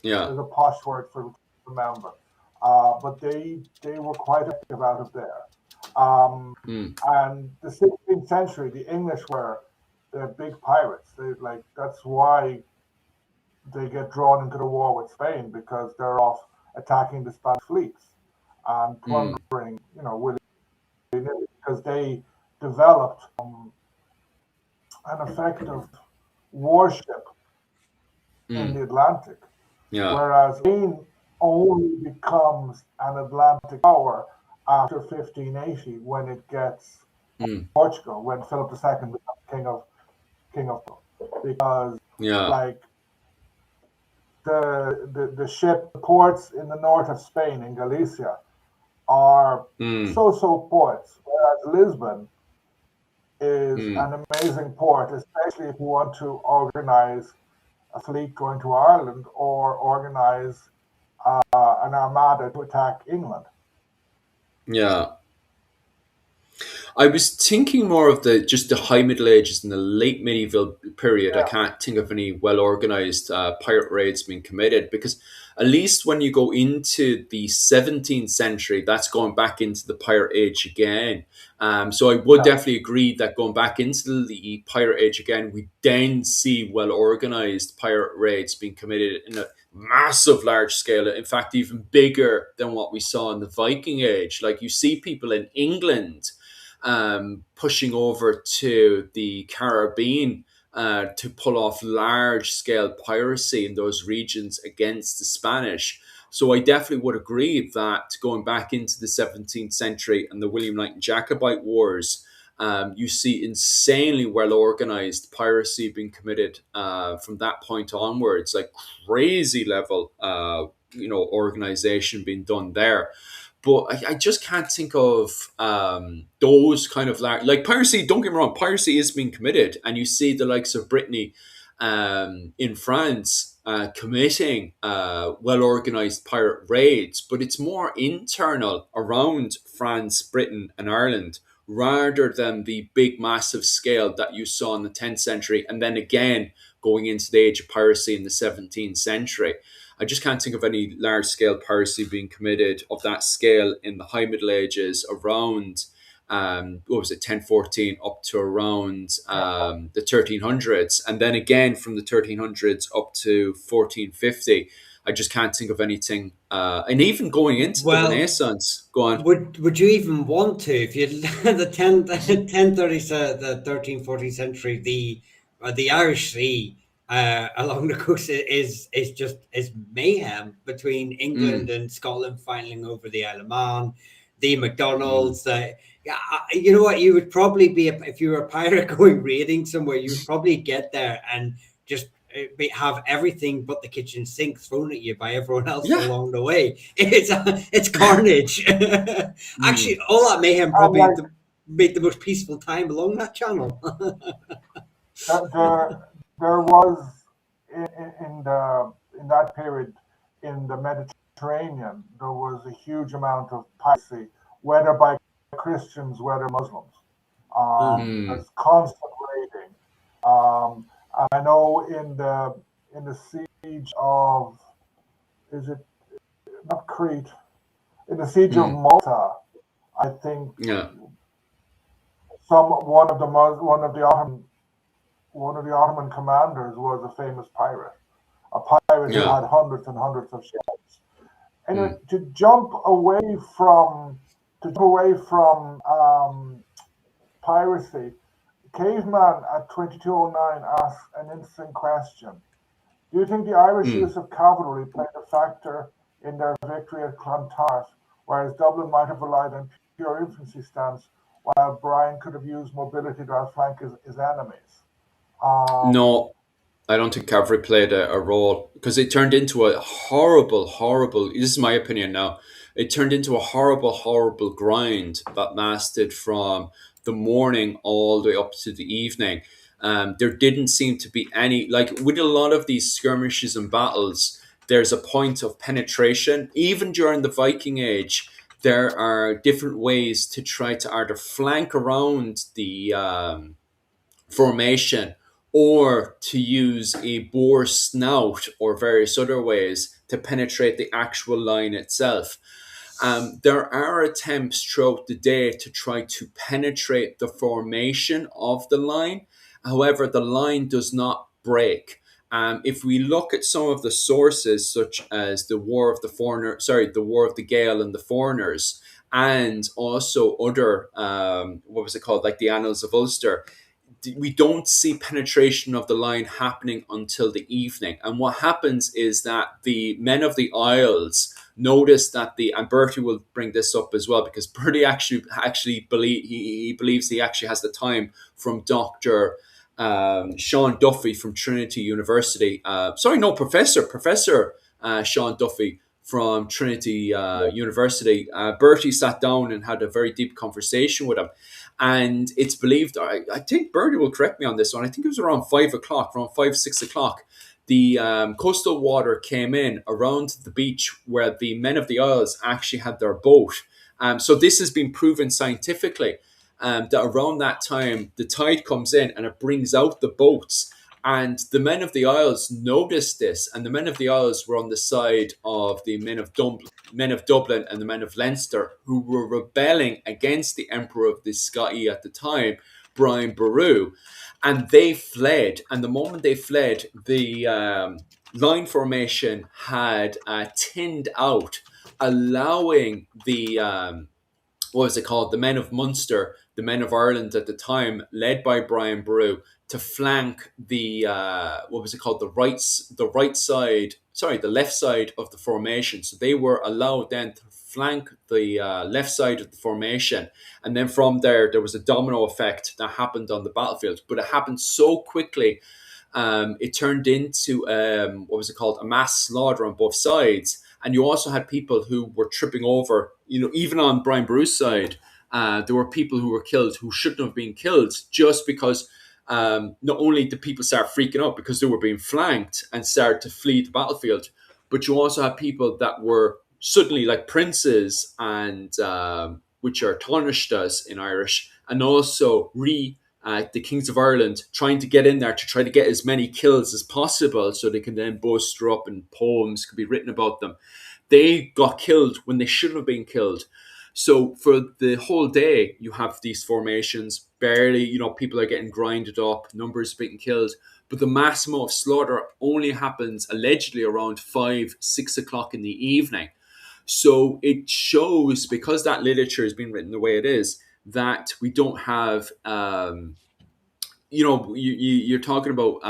there's a posh word for it to remember. But they were quite effective out of there. And the 16th century, the English were the big pirates. That's why they get drawn into the war with Spain, because they're off attacking the Spanish fleets and plundering, willy-nilly, because they developed an effective warship in the Atlantic. Yeah. Whereas Spain only becomes an Atlantic power after 1580, when it gets Portugal, when Philip II becomes king of because like the ports in the north of Spain, in Galicia, are so ports, whereas Lisbon is an amazing port, especially if you want to organize a fleet going to Ireland or organize an armada to attack England. Yeah. I was thinking more of the High Middle Ages and the late medieval period. Yeah. I can't think of any well organized pirate raids being committed, because at least when you go into the 17th century, that's going back into the pirate age again. So I would definitely agree that going back into the pirate age again, we then see well organized pirate raids being committed in a massive large scale. In fact, even bigger than what we saw in the Viking Age. Like you see people in England pushing over to the Caribbean to pull off large scale piracy in those regions against the Spanish. So I definitely would agree that going back into the 17th century and the William Knight and Jacobite Wars, you see insanely well organized piracy being committed from that point onwards, like crazy level, organization being done there. But I just can't think of those kind of like piracy. Don't get me wrong, piracy is being committed, and you see the likes of Brittany in France committing well organized pirate raids, but it's more internal around France, Britain, and Ireland, rather than the big massive scale that you saw in the 10th century, and then again going into the age of piracy in the 17th century. I just can't think of any large scale piracy being committed of that scale in the High Middle Ages around, 1014 up to around the 1300s. And then again from the 1300s up to 1450. I just can't think of anything. And even going into the Renaissance, go on. Would you even want to, if you the 1030s, the 13th, 14th century, the Irish Sea along the coast is mayhem between England and Scotland fighting over the Isle of Man, the MacDonalds. You know what? You would probably be, if you were a pirate going raiding somewhere, you would probably get there and just have everything but the kitchen sink thrown at you by everyone else Yeah. along the way. It's carnage. Actually, all that mayhem And probably like made the most peaceful time along that channel. there was in that period in the Mediterranean, there was a huge amount of piracy, whether by Christians, whether Muslims. Mm. There's constant raiding. And I know in the siege of, is it not Crete? In the siege of Mm. Malta, I think Yeah. one of the Ottoman commanders was a famous pirate, a pirate who Yeah. had hundreds and hundreds of ships. Anyway, Mm. to jump away from piracy, Caveman at 2209 asks an interesting question. Do you think the Irish Mm. use of cavalry played a factor in their victory at Clontarf, whereas Dublin might have relied on pure infantry stance, while Brian could have used mobility to outflank his enemies? Um, No, I don't think cavalry played a role because it turned into a horrible. This is my opinion now. It turned into a horrible grind that lasted from the morning all the way up to the evening. There didn't seem to be any, like with a lot of these skirmishes and battles, there's a point of penetration. Even during the Viking Age, there are different ways to try to either flank around the formation or to use a bore snout or various other ways to penetrate the actual line itself. There are attempts throughout the day to try to penetrate the formation of the line. However, the line does not break. If we look at some of the sources, such as the the War of the Gael and the Foreigners, and also other, what was it called, like the Annals of Ulster, we don't see penetration of the line happening until the evening. And what happens is that the men of the Isles notice that and Bertie will bring this up as well, because Bertie actually he believes he actually has the time from Dr. Sean Duffy from Trinity University. Professor Sean Duffy from Trinity University. Bertie sat down and had a very deep conversation with him. And it's believed, I think Bertie will correct me on this one, I think it was around 5 o'clock, around 6 o'clock, the coastal water came in around the beach where the men of the Isles actually had their boat. So this has been proven scientifically, that around that time, the tide comes in and it brings out the boats. And the men of the Isles noticed this, and the men of the Isles were on the side of the men of Dublin and the men of Leinster, who were rebelling against the Emperor of the Scots at the time, Brian Boru, and they fled. And the moment they fled, the line formation had thinned out, allowing the what was it called? The men of Munster, the men of Ireland at the time, led by Brian Boru, to flank the what was it called? The left side of the formation. So they were allowed then to flank the left side of the formation, and then from there was a domino effect that happened on the battlefield. But it happened so quickly. It turned into what was it called? A mass slaughter on both sides. And you also had people who were tripping over, even on Brian Boru's side, there were people who were killed who shouldn't have been killed, just because not only did people start freaking out because they were being flanked and started to flee the battlefield, but you also had people that were suddenly like princes, and which are Taoiseachtas in Irish, and also the Kings of Ireland, trying to get in there to try to get as many kills as possible so they can then bolster up and poems could be written about them. They got killed when they shouldn't have been killed. So for the whole day, you have these formations, barely, people are getting grinded up, numbers being killed, but the mass amount of slaughter only happens allegedly around 5-6 o'clock in the evening. So it shows, because that literature has been written the way it is, that we don't have, you're talking about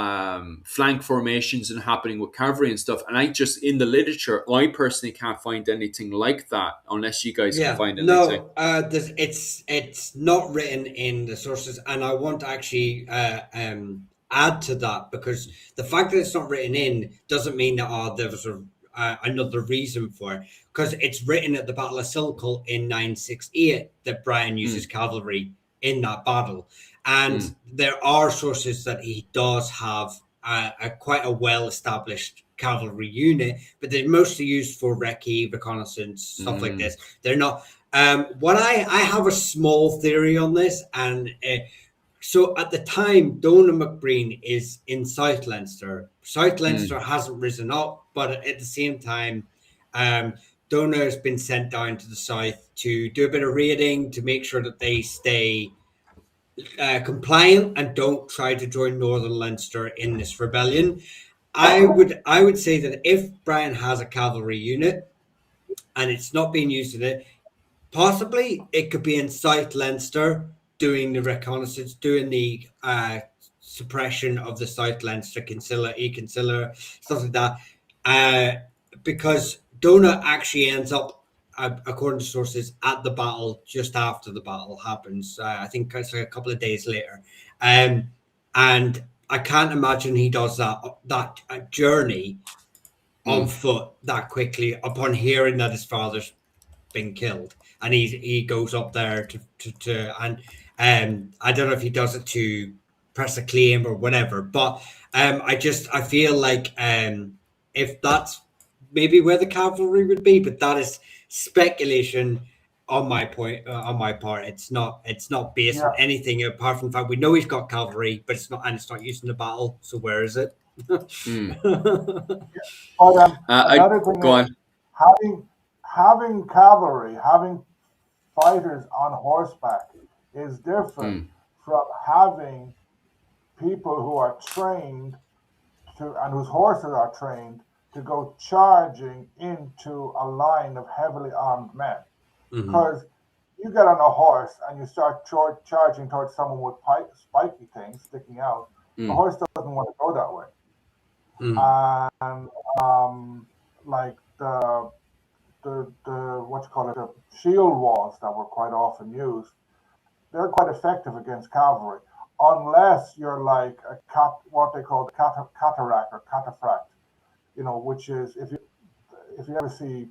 flank formations and happening with cavalry and stuff. And in the literature, I personally can't find anything like that, unless you guys can find anything. No, it's not written in the sources, and I want to actually add to that, because the fact that it's not written in doesn't mean that there was another reason for it, because it's written at the Battle of Silkul in 968 that Brian uses cavalry in that battle, and there are sources that he does have quite a well-established cavalry unit, but they're mostly used for recce, reconnaissance, stuff like this. They're not. What I have a small theory on this, and so at the time, Donogh MacBreen is in South Leinster. South Leinster hasn't risen up, but at the same time, Donogh has been sent down to the south to do a bit of raiding to make sure that they stay compliant and don't try to join Northern Leinster in this rebellion. I would say that if Brian has a cavalry unit and it's not being used in it, possibly it could be in South Leinster doing the reconnaissance, doing the suppression of the South Leinster Kinsilla, stuff like that. Because Donogh actually ends up, according to sources, at the battle just after the battle happens. I think it's like a couple of days later. And I can't imagine he does that journey on foot that quickly upon hearing that his father's been killed, and he goes up there to and I don't know if he does it to press a claim or whatever, but I feel like if that's maybe where the cavalry would be, but that is speculation on my part. It's not based on anything apart from the fact we know he's got cavalry, but it's not used in the battle. So where is it? But another thing go is on. having cavalry, having fighters on horseback is different from having people who are trained to, and whose horses are trained to go charging into a line of heavily armed men. Because you get on a horse and you start charging towards someone with spiky things sticking out, the horse doesn't want to go that way. And like the the shield walls that were quite often used, they're quite effective against cavalry, unless you're like what they call the cataract or cataphract, which is if you ever see,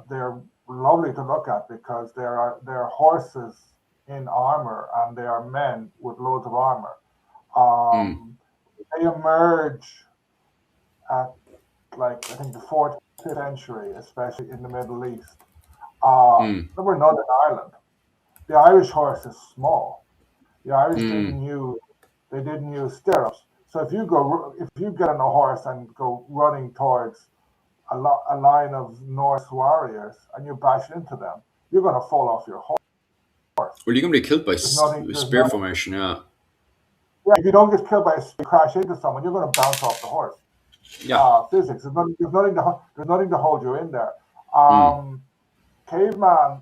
they're lovely to look at because they're horses in armor and they are men with loads of armor. They emerge at like I think the 4th century, especially in the Middle East. They were not in Ireland. The Irish horse is small. The Irish didn't use stirrups. So if you get on a horse and go running towards a line of Norse warriors and you bash into them, you're going to fall off your horse. Well, you're going to be killed by spear formation, yeah. Yeah, if you don't get killed by a spear, crash into someone, you're going to bounce off the horse. Yeah. Physics. There's nothing to hold you in there. Caveman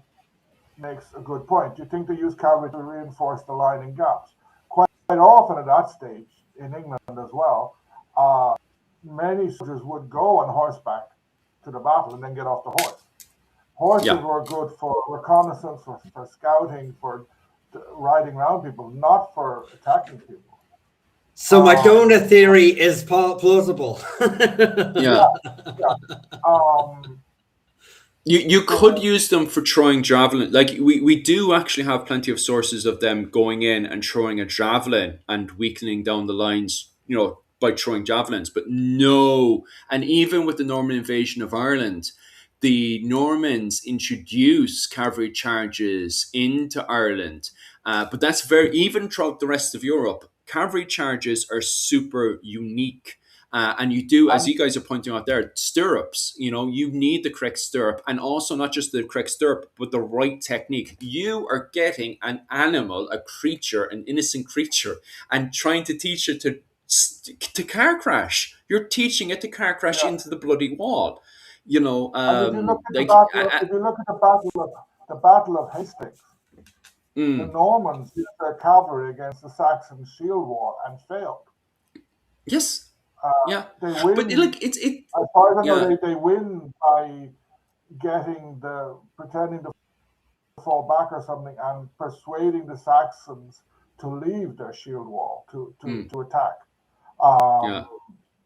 makes a good point. Do you think they use cavalry to reinforce the line in gaps? Quite often at that stage, in England as well, many soldiers would go on horseback to the battle and then get off the horse. Horses were good for reconnaissance, for scouting, for riding around people, not for attacking people. So my Donogh theory is plausible. Yeah. You could use them for throwing javelin. Like we do actually have plenty of sources of them going in and throwing a javelin and weakening down the lines, by throwing javelins. But no, and even with the Norman invasion of Ireland, the Normans introduced cavalry charges into Ireland. But that's even throughout the rest of Europe, cavalry charges are super unique. And you do, as you guys are pointing out there, stirrups, you need the correct stirrup, and also not just the correct stirrup, but the right technique. You are getting an animal, a creature, an innocent creature, and trying to teach it to car crash. You're teaching it to car crash into the bloody wall. If you look at the Battle of Hastings, the Normans used their cavalry against the Saxon shield wall and failed. Yes. Yeah, they win. But it's as far as I know, they win by pretending to fall back or something and persuading the Saxons to leave their shield wall to attack. Yeah.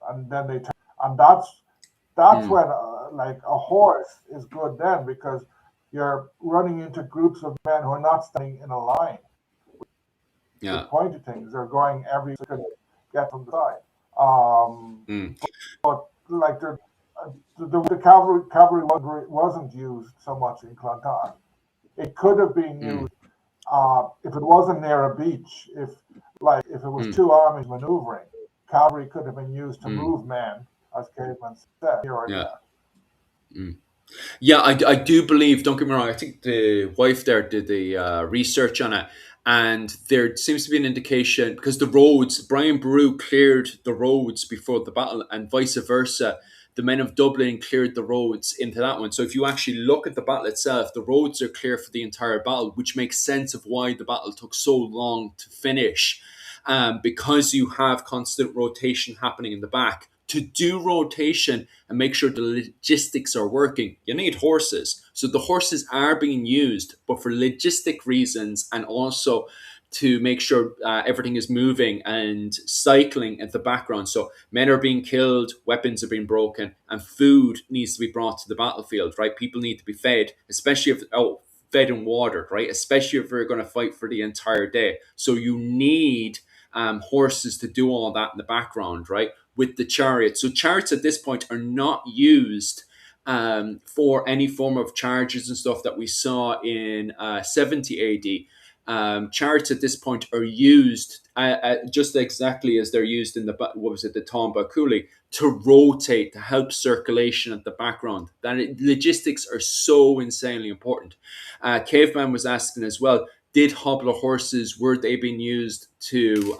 And then they and that's when like a horse is good then, because you're running into groups of men who are not standing in a line Yeah. with pointed things. They're going every so you get from the side. But like the cavalry wasn't used so much in Clontarf. It could have been used if it wasn't near a beach. If it was two armies maneuvering, cavalry could have been used to move men, as Caveman said, here or Yeah. there. Yeah, I do believe, don't get me wrong, I think the wife there did the research on it, and there seems to be an indication, because the roads, Brian Boru cleared the roads before the battle, and vice versa. The men of Dublin cleared the roads into that one. So if you actually look at the battle itself, the roads are clear for the entire battle, which makes sense of why the battle took so long to finish. Because you have constant rotation happening in the back. To do rotation and make sure the logistics are working, you need horses. So the horses are being used, but for logistic reasons, and also to make sure everything is moving and cycling at the background. So men are being killed, weapons are being broken, and food needs to be brought to the battlefield, right? People need to be fed, especially if fed and watered, right? Especially if we're going to fight for the entire day. So you need horses to do all that in the background, right? With the chariots. So chariots at this point are not used for any form of charges and stuff that we saw in 70 AD. Chariots at this point are used just exactly as they're used in the Tomba Cooley, to rotate, to help circulation at the background. Logistics are so insanely important. Caveman was asking as well, did hobbler horses, were they being used to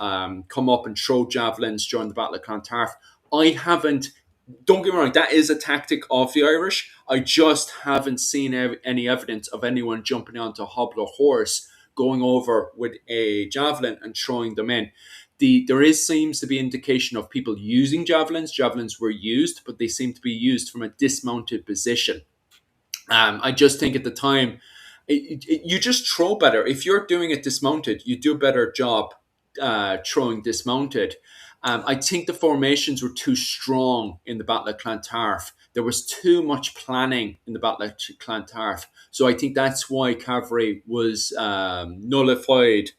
come up and throw javelins during the Battle of Clontarf? I haven't, don't get me wrong, that is a tactic of the Irish. I just haven't seen any evidence of anyone jumping onto a hobbler horse, going over with a javelin and throwing them in. Seems to be indication of people using javelins. Javelins were used, but they seem to be used from a dismounted position. I just think at the time, you just throw better. If you're doing it dismounted, you do a better job throwing dismounted. I think the formations were too strong in the Battle of Clontarf. There was too much planning in the Battle of Clontarf. So I think that's why cavalry was nullified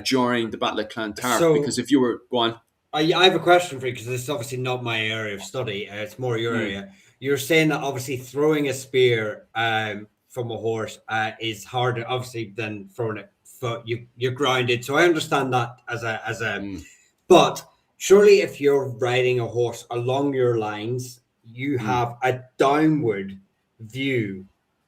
during the Battle of Clontarf. Because if you were... Go on. I have a question for you, because this is obviously not my area of study. It's more your area. You're saying that obviously throwing a spear from a horse is harder, obviously, than throwing it. You're grounded. So I understand that as a. But surely, if you're riding a horse along your lines, you have a downward view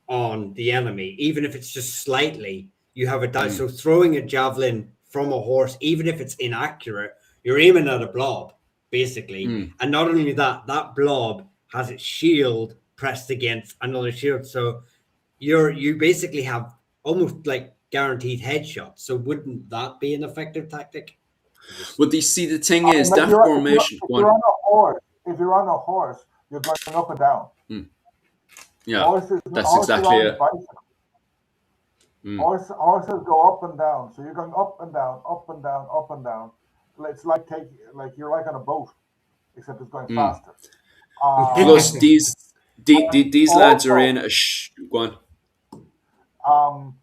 on the enemy, even if it's just slightly. You have a down. So throwing a javelin from a horse, even if it's inaccurate, you're aiming at a blob, basically. And not only that, that blob has its shield pressed against another shield. So you basically have almost like guaranteed headshots. So wouldn't that be an effective tactic? Well, you see, the thing is, that formation... If you're on a horse, you're going up and down. Yeah, that's exactly it. Horses go up and down, so you're going up and down, up and down, up and down. It's like you're like on a boat, except it's going faster. Plus, these lads are in a go on.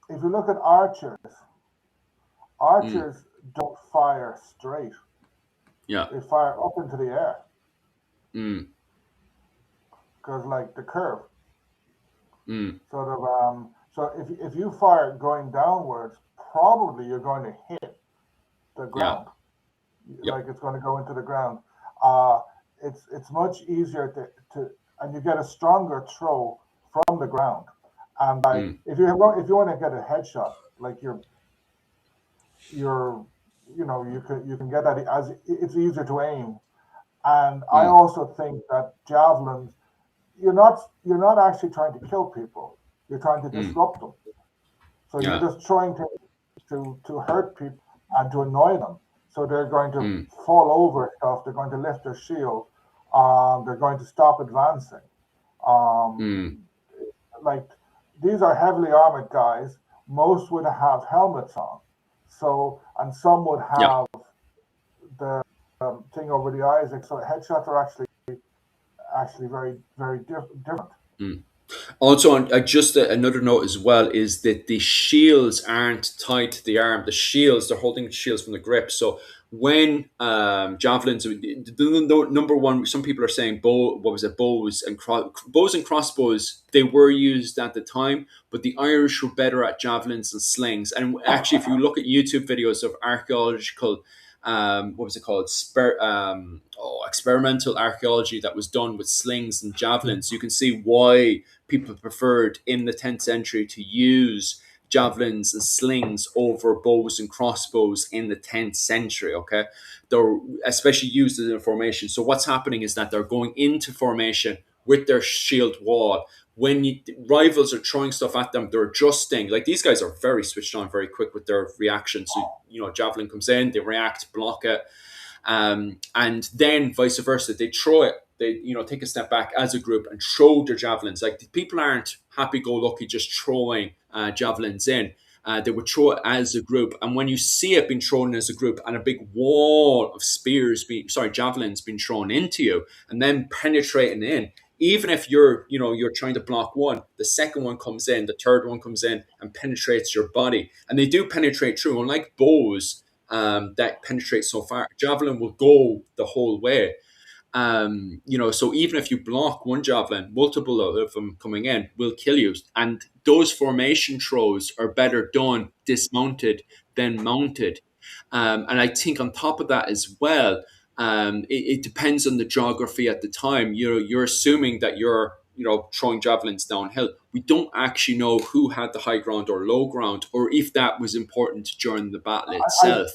If you look at archers don't fire straight. Yeah, they fire up into the air. Because like the curve. Sort of. So if you fire going downwards, probably you're going to hit the ground. Like it's going to go into the ground. It's much easier to and you get a stronger throw from the ground. And like if you want to get a headshot, like you can get that as it's easier to aim. And I also think that javelins, you're not actually trying to kill people. You're trying to disrupt them. So you're just trying to hurt people and to annoy them. So they're going to fall over stuff. They're going to lift their shield. They're going to stop advancing. Like these are heavily armored guys. Most would have helmets on. So, and some would Yeah. have the thing over the eyes. So headshots are actually very very different. Mm. Also, just another note as well is that the shields aren't tied to the arm. The shields, they're holding shields from the grip. So when javelins, number one, some people are saying bows and crossbows, they were used at the time, but the Irish were better at javelins and slings. And actually, if you look at YouTube videos of archaeological what was it called? Experimental archaeology that was done with slings and javelins. You can see why people preferred in the 10th century to use javelins and slings over bows and crossbows in the 10th century. Okay, they're especially used in formation. So what's happening is that they're going into formation with their shield wall. When rivals are throwing stuff at them, they're adjusting. Like these guys are very switched on, very quick with their reactions. So, javelin comes in, they react, block it, and then vice versa. They throw it. They take a step back as a group and throw their javelins. Like people aren't happy-go-lucky just throwing javelins in. They would throw it as a group, and when you see it being thrown as a group, and a big wall of javelins being thrown into you, and then penetrating in. Even if you're trying to block one, the second one comes in, the third one comes in and penetrates your body, and they do penetrate through. Unlike bows that penetrate so far, javelin will go the whole way. So even if you block one javelin, multiple of them coming in will kill you. And those formation throws are better done dismounted than mounted. And I think on top of that as well, it depends on the geography at the time. You're assuming that you're throwing javelins downhill. We don't actually know who had the high ground or low ground, or if that was important during the battle itself.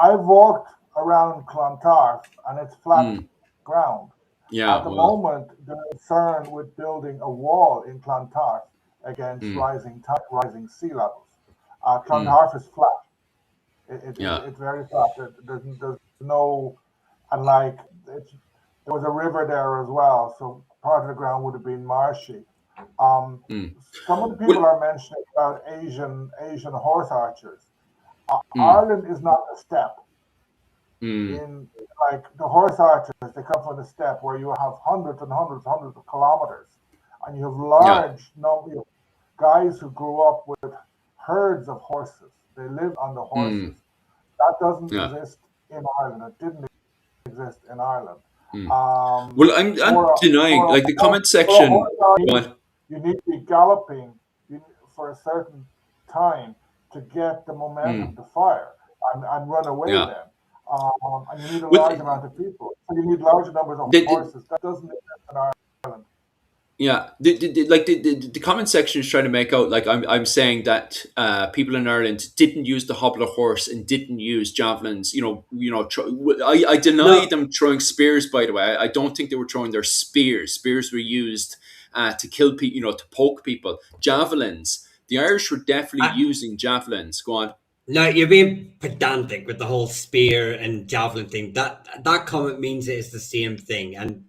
I've walked around Clontarf and it's flat ground. Yeah. At the moment, they're concerned with building a wall in Clontarf against rising sea levels. Clontarf is flat. It's very flat. There's no, and there was a river there as well, so part of the ground would have been marshy. Some of the people are mentioning about Asian horse archers. Ireland is not a steppe. In the horse archers, they come from the steppe where you have hundreds and hundreds of kilometers, and you have large number of guys who grew up with herds of horses. They live on the horses. That doesn't exist in Ireland. It didn't exist in Ireland. Well, I'm denying, like the comment section. You need to be galloping for a certain time to get the momentum to fire and run away then. And you need a large amount of people. So you need large numbers of horses. That doesn't exist in Ireland. Yeah, the comment section is trying to make out like I'm saying that people in Ireland didn't use the hobbler horse and didn't use javelins. I deny them throwing spears. By the way, I don't think they were throwing their spears. Spears were used to kill people, to poke people. Javelins. The Irish were definitely using javelins. Go on. No, you're being pedantic with the whole spear and javelin thing. That comment means it is the same thing, and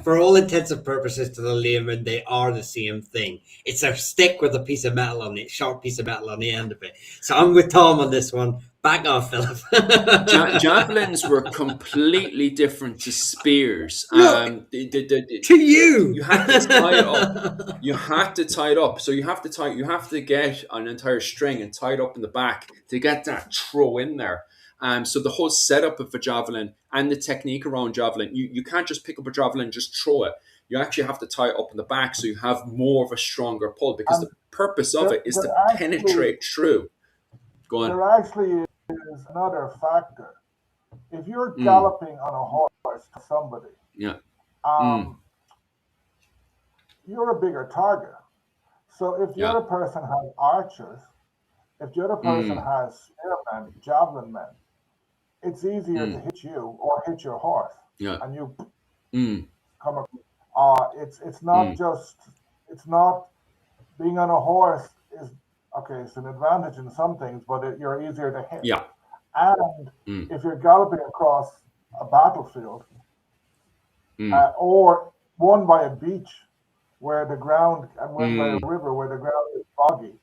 for all intents and purposes to the layman, they are the same thing. It's a stick with a piece of metal on it, sharp piece of metal on the end of it. So I'm with Tom on this one. Back off, Philip. Javelins were completely different to spears. To you, you had to tie it up. You had to tie it up. So you have to get an entire string and tie it up in the back to get that throw in there. So the whole setup of a javelin and the technique around javelin, you can't just pick up a javelin and just throw it. You actually have to tie it up in the back so you have more of a stronger pull, because the purpose of it is to penetrate through. Go on. There actually is another factor. If you're galloping on a horse to somebody, you're a bigger target. So if the other person has archers, if the other person has spearmen, javelin men, it's easier to hit you or hit your horse, and you come up. It's not being on a horse is okay. It's an advantage in some things, but you're easier to hit. Yeah. And if you're galloping across a battlefield, or one by a beach where the ground, and one by a river where the ground is boggy,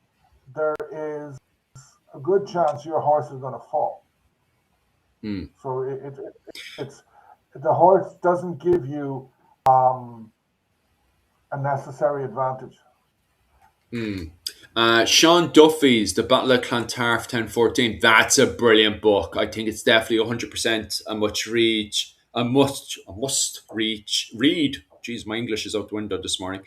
there is a good chance your horse is going to fall. Mm. So it's the horse doesn't give you a necessary advantage. Mm. Sean Duffy's The Battle of Clontarf 1014. That's a brilliant book. I think it's definitely 100% a must read. Jeez, my English is out the window this morning.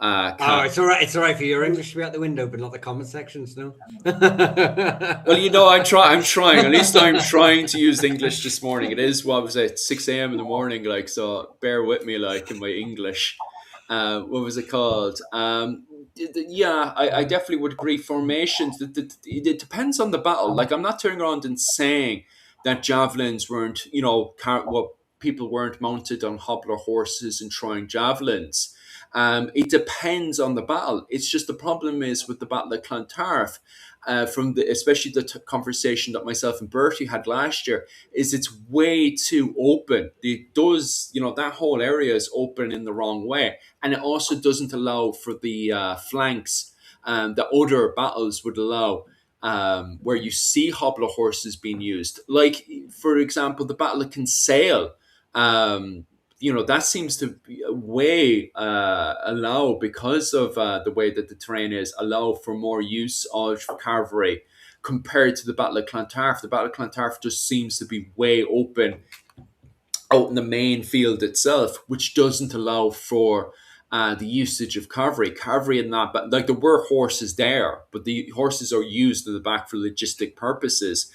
Oh, Cat. it's all right. It's all right for your English to be out the window, but not the comment sections, no. Well, I'm trying. At least I'm trying to use English this morning. It is, what was it, 6 a.m. in the morning, like, so bear with me, like, in my English. What was it called? Yeah, I definitely would agree. Formations, it depends on the battle. Like, I'm not turning around and saying that javelins weren't, what people weren't mounted on hobbler horses and throwing javelins. It depends on the battle. It's just the problem is with the Battle of Clontarf, especially the conversation that myself and Bertie had last year, is it's way too open. It does, that whole area is open in the wrong way, and it also doesn't allow for the flanks that other battles would allow. Where you see hobbler horses being used, like for example, the Battle of Kinsale. That seems to be a way allow, because of the way that the terrain is, allow for more use of cavalry compared to the Battle of Clontarf. The Battle of Clontarf just seems to be way open out in the main field itself, which doesn't allow for the usage of cavalry. Cavalry in that, but like there were horses there, but the horses are used in the back for logistic purposes.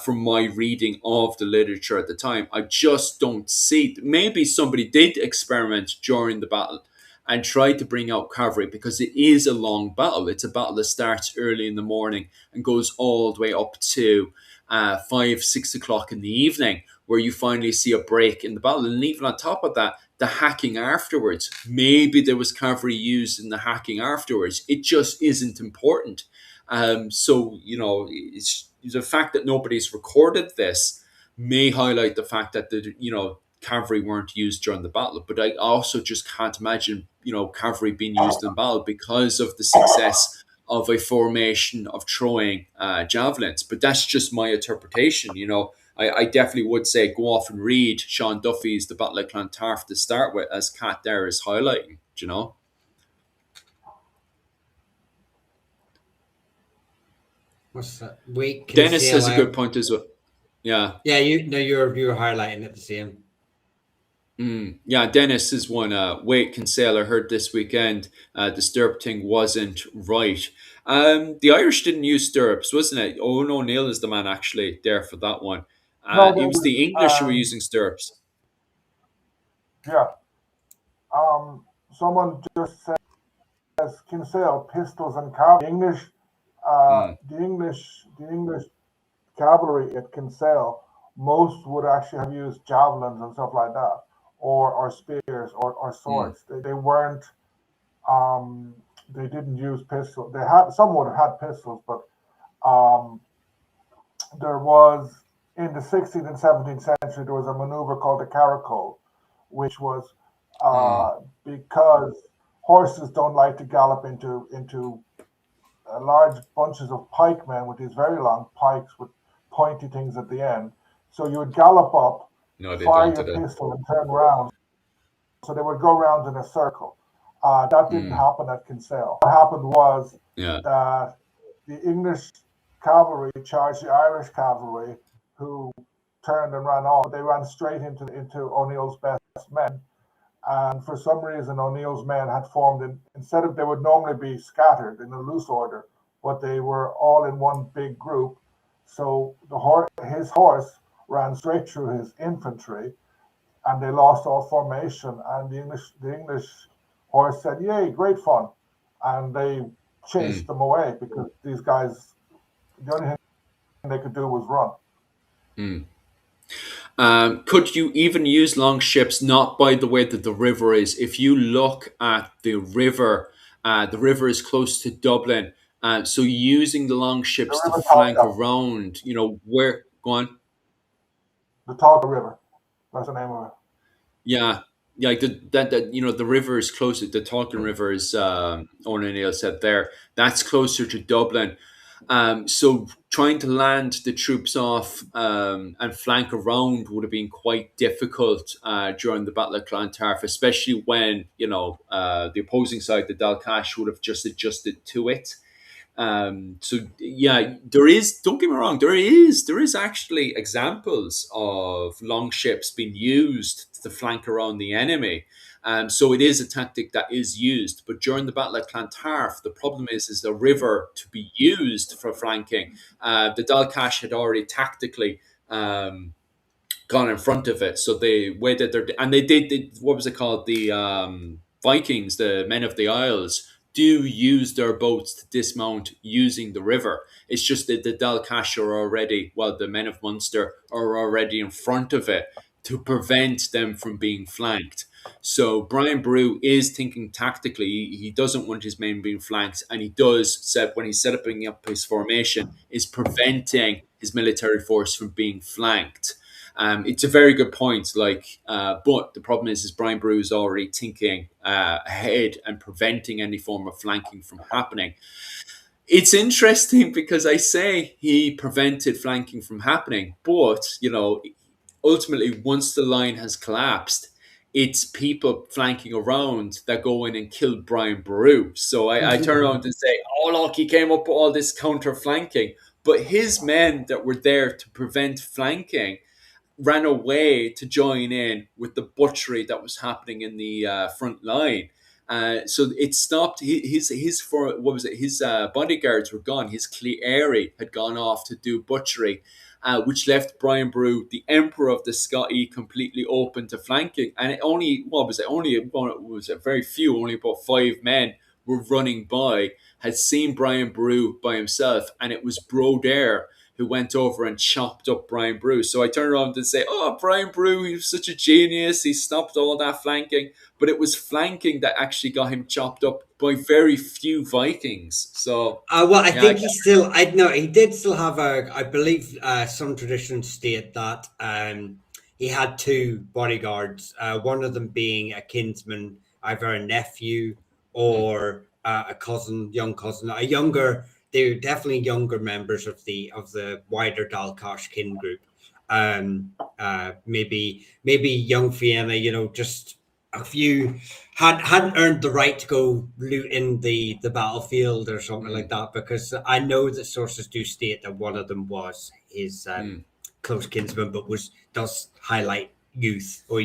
From my reading of the literature at the time, I just don't see. Maybe somebody did experiment during the battle and tried to bring out cavalry, because it is a long battle. It's a battle that starts early in the morning and goes all the way up to 5, 6 o'clock in the evening, where you finally see a break in the battle. And even on top of that, the hacking afterwards. Maybe there was cavalry used in the hacking afterwards. It just isn't important. It's the fact that nobody's recorded this may highlight the fact that cavalry weren't used during the battle. But I also just can't imagine cavalry being used in battle because of the success of a formation of throwing javelins. But that's just my interpretation. I definitely would say go off and read Sean Duffy's The Battle of Clontarf to start with, as Kat there is highlighting. What's that? Wait, Dennis conceal. has a good point as well. Yeah. Yeah, you're highlighting it the same. Yeah, Dennis is one. Wait, Kinsale, I heard this weekend the stirrup thing wasn't right. The Irish didn't use stirrups, wasn't it? Owen O'Neill is the man actually there for that one. No, It there was was the English who were using stirrups. yeah. Someone just says Kinsale pistols and cavalry. The English cavalry at Kinsale, most would actually have used javelins and stuff like that, or spears or Mm, swords. They weren't. Um, they didn't use pistols. They had some would have had pistols, but um, there was in the 16th and 17th century there was a maneuver called the caracole, which was mm, because horses don't like to gallop into large bunches of pikemen with these very long pikes with pointy things at the end. So you would gallop up, no, they fire don't your today. pistol, and turn around. So they would go around in a circle. That didn't Mm, happen at Kinsale. What happened was yeah. that the English cavalry charged the Irish cavalry, who turned and ran off. They ran straight into O'Neill's best men. And for some reason, O'Neill's men had formed instead of they would normally be scattered in a loose order, but they were all in one big group. So his horse ran straight through his infantry, and they lost all formation. And the English horse said, "Yay, great fun!" And they chased Mm, them away because these guys, the only thing they could do was run. mm. Could you even use long ships? Not by the way that the river is. If you look at the river is close to Dublin. So using the long The ships to River flank Talca, around, where go on. the Talca River, that's the name of it. Yeah, yeah, like the river is closer. The Talking River is Owen O'Neill said there. That's closer to Dublin. So trying to land the troops off and flank around would have been quite difficult during the Battle of Clontarf, especially when the opposing side, the Dalcash, would have just adjusted to it. So yeah, there is. Don't get me wrong. There is actually examples of long ships being used to flank around the enemy. So it is a tactic that is used. But during the Battle of Clontarf, the problem is a river to be used for flanking. The Dalcash had already tactically gone in front of it. So they waited there, and what was it called? The Vikings, the men of the Isles, do use their boats to dismount using the river. It's just that the Dalcash are already, well, the men of Munster are already in front of it to prevent them from being flanked. So Brian Boru is thinking tactically. He doesn't want his men being flanked, and he does set when he's setting up his formation is preventing his military force from being flanked. It's a very good point. But the problem is Brian Boru is already thinking ahead and preventing any form of flanking from happening. It's interesting because I say he prevented flanking from happening, but ultimately, once the line has collapsed, it's people flanking around that go in and kill Brian Boru. So I turn around and say, "Oh look, he came up with all this counter flanking," but his men that were there to prevent flanking ran away to join in with the butchery that was happening in the front line. So it stopped. His for what was it? His bodyguards were gone. His Cleary had gone off to do butchery, which left Brian Boru, the Emperor of the Scotti, completely open to flanking. And it only what was it? Only was it very few. Only about 5 men were running by. Had seen Brian Boru by himself, and it was Broder who went over and chopped up Brian Boru. So I turned around and say, "Oh, Brian Boru, he was such a genius. He stopped all that flanking." But it was flanking that actually got him chopped up by very few Vikings. So, well, I yeah, think he still. I know he did still have a. I believe some traditions state that he had two bodyguards. One of them being a kinsman, either a nephew or a cousin, young cousin, a younger. They're definitely younger members of the wider Dalkosh kin group. Maybe young Fianna, just a few hadn't earned the right to go loot in the battlefield or something like that, because I know that sources do state that one of them was his close kinsman, but does highlight youth or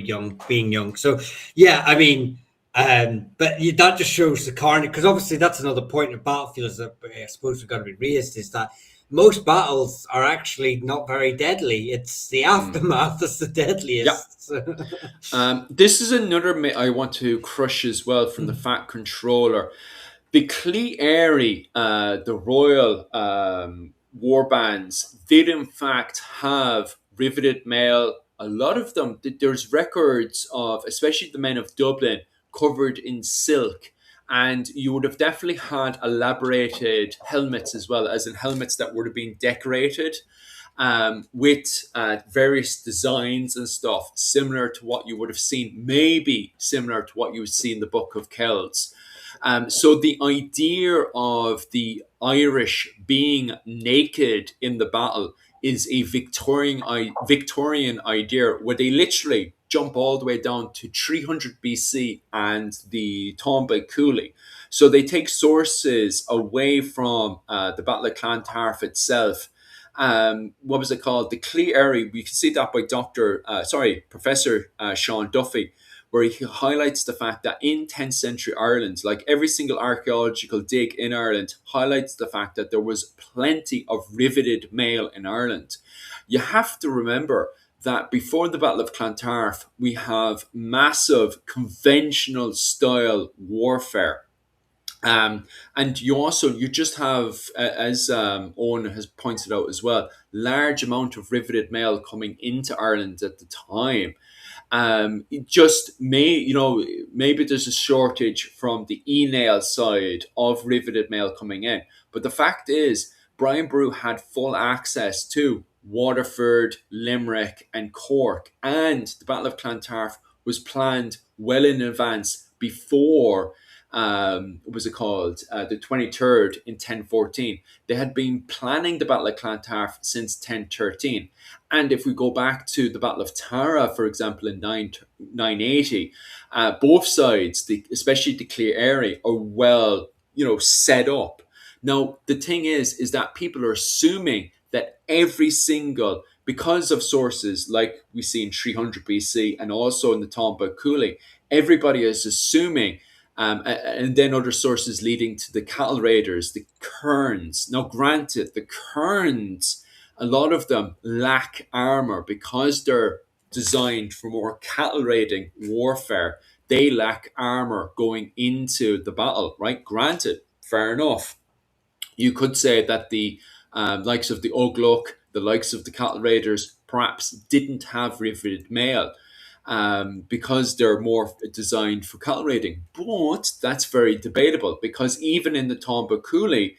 being young. So yeah, I mean, that just shows the carnage, because obviously that's another point of battlefields that I suppose we've got to be raised, is that most battles are actually not very deadly. It's the aftermath that's the deadliest. This is another myth I want to crush as well from the Fat Controller. The Cleary, the royal war bands, did in fact have riveted mail. A lot of them, there's records of, especially the men of Dublin, covered in silk. And you would have definitely had elaborated helmets as well, as in helmets that would have been decorated with various designs and stuff, similar to what you would have seen, maybe similar to what you would see in the Book of Kells. So the idea of the Irish being naked in the battle is a Victorian idea, where they literally jump all the way down to 300 BC and the Tomba Cooley. So they take sources away from the Battle of Clontarf itself. What was it called? The Cleary. We can see that by Professor Sean Duffy, where he highlights the fact that in 10th century Ireland, like every single archaeological dig in Ireland, highlights the fact that there was plenty of riveted mail in Ireland. You have to remember that before the Battle of Clontarf, we have massive conventional style warfare. And you just have, as Owen has pointed out as well, large amount of riveted mail coming into Ireland at the time. It just maybe there's a shortage from the e-nail side of riveted mail coming in. But the fact is, Brian Boru had full access to Waterford, Limerick, and Cork, and the Battle of Clontarf was planned well in advance before what was it called? The 23rd in 1014. They had been planning the Battle of Clontarf since 1013. And if we go back to the Battle of Tara, for example, in 980, both sides, especially the Clear area, are well, set up. Now, the thing is that people are assuming that every single, because of sources like we see in 300 BC and also in the Tomba Cooley, everybody is assuming, and then other sources leading to the cattle raiders, the Kerns. Now, granted, the Kerns, a lot of them lack armor because they're designed for more cattle raiding warfare. They lack armor going into the battle, right? Granted, fair enough. You could say that the likes of the Ogluk, the likes of the cattle raiders, perhaps didn't have riveted mail because they're more designed for cattle raiding. But that's very debatable because even in the Tomba Cooley,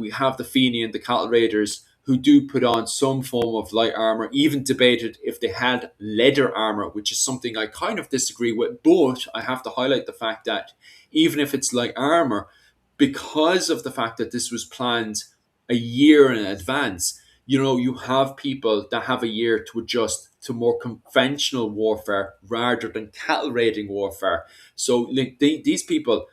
we have the Fenian, the cattle raiders, who do put on some form of light armor, even debated if they had leather armor, which is something I kind of disagree with. But I have to highlight the fact that even if it's light armor, because of the fact that this was planned a year in advance, you have people that have a year to adjust to more conventional warfare rather than cattle raiding warfare. So like these people,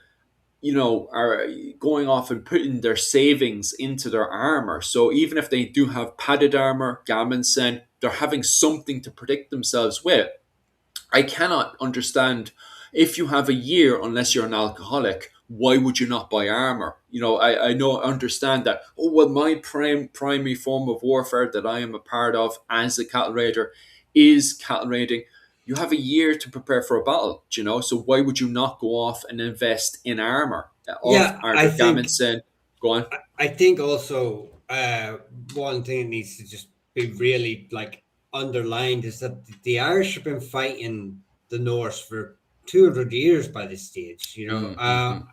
are going off and putting their savings into their armor. So even if they do have padded armor, gammonsen, they're having something to protect themselves with. I cannot understand if you have a year, unless you're an alcoholic, why would you not buy armor? I know, understand that. Oh, well, my primary form of warfare that I am a part of as a cattle raider is cattle raiding. You have a year to prepare for a battle, so why would you not go off and invest in armor of Yeah, I either think Gammonsen? Go on. I think also one thing that needs to just be really like underlined is that the Irish have been fighting the Norse for 200 years by this stage. Mm-hmm.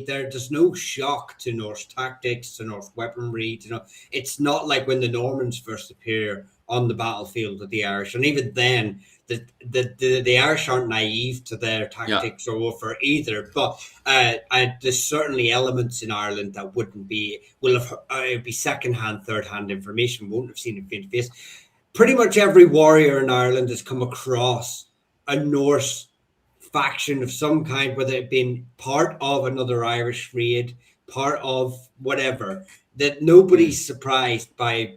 There's no shock to Norse tactics, to Norse weaponry. It's not like when the Normans first appear on the battlefield with the Irish, and even then, the Irish aren't naive to their Yeah. tactics or warfare either. But there's certainly elements in Ireland that will have it'd be second-hand, third-hand information. Won't have seen it face to face. Pretty much every warrior in Ireland has come across a Norse faction of some kind, whether it been part of another Irish raid, part of whatever. That nobody's surprised by,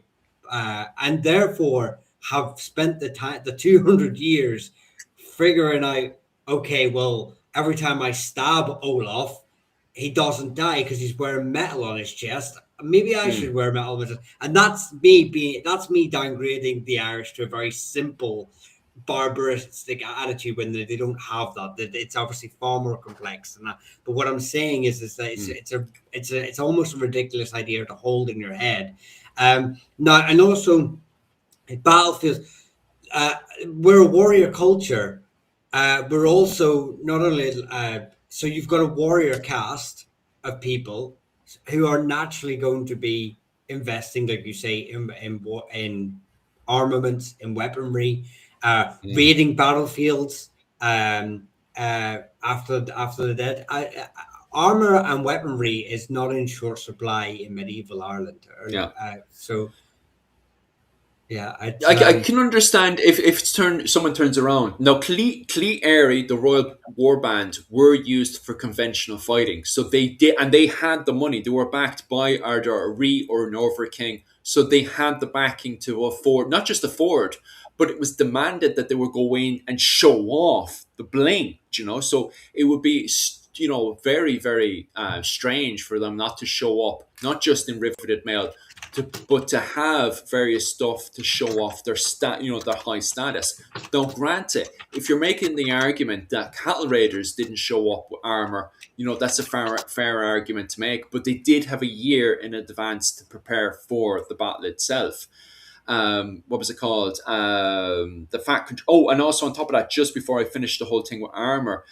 and therefore have spent the 200 years figuring out, okay, well, every time I stab Olaf, he doesn't die because he's wearing metal on his chest. Maybe I should wear metal on my chest. And that's me downgrading the Irish to a very simple barbaristic attitude when they don't have that. It's obviously far more complex than that. But what I'm saying is that it's almost a ridiculous idea to hold in your head. Now, and also battlefields. We're a warrior culture. We're also not only so you've got a warrior caste of people who are naturally going to be investing, like you say, in armaments, in weaponry, raiding battlefields. After the dead, armor and weaponry is not in short supply in medieval Ireland. Yeah. Yeah, I can understand if someone turns around. Now, Clee Airy, the Royal War Band, were used for conventional fighting. So they did, and they had the money. They were backed by either a Ree or an Over King. So they had the backing to afford, not just afford, but it was demanded that they would go in and show off the bling, So it would be, very, very strange for them not to show up, not just in riveted mail, but to have various stuff to show off their their high status. Now, granted, if you're making the argument that cattle raiders didn't show up with armor, that's a fair argument to make. But they did have a year in advance to prepare for the battle itself. What was it called? The fact. Oh, and also on top of that, just before I finish the whole thing with armor,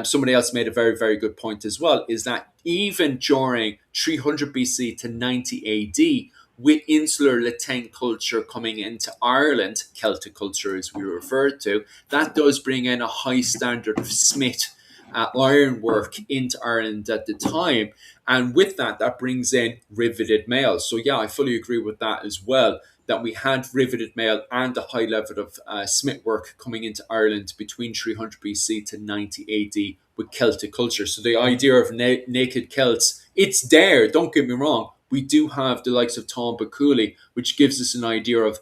somebody else made a very, very good point as well. Is that even during 300 BC to 90 AD, with insular Latin culture coming into Ireland, Celtic culture as we referred to, that does bring in a high standard of smith ironwork into Ireland at the time. And with that, that brings in riveted mail. So yeah, I fully agree with that as well, that we had riveted mail and a high level of smith work coming into Ireland between 300 BC to 90 AD with Celtic culture. So the idea of naked Celts, it's there, don't get me wrong. We do have the likes of Tom Cooley, which gives us an idea of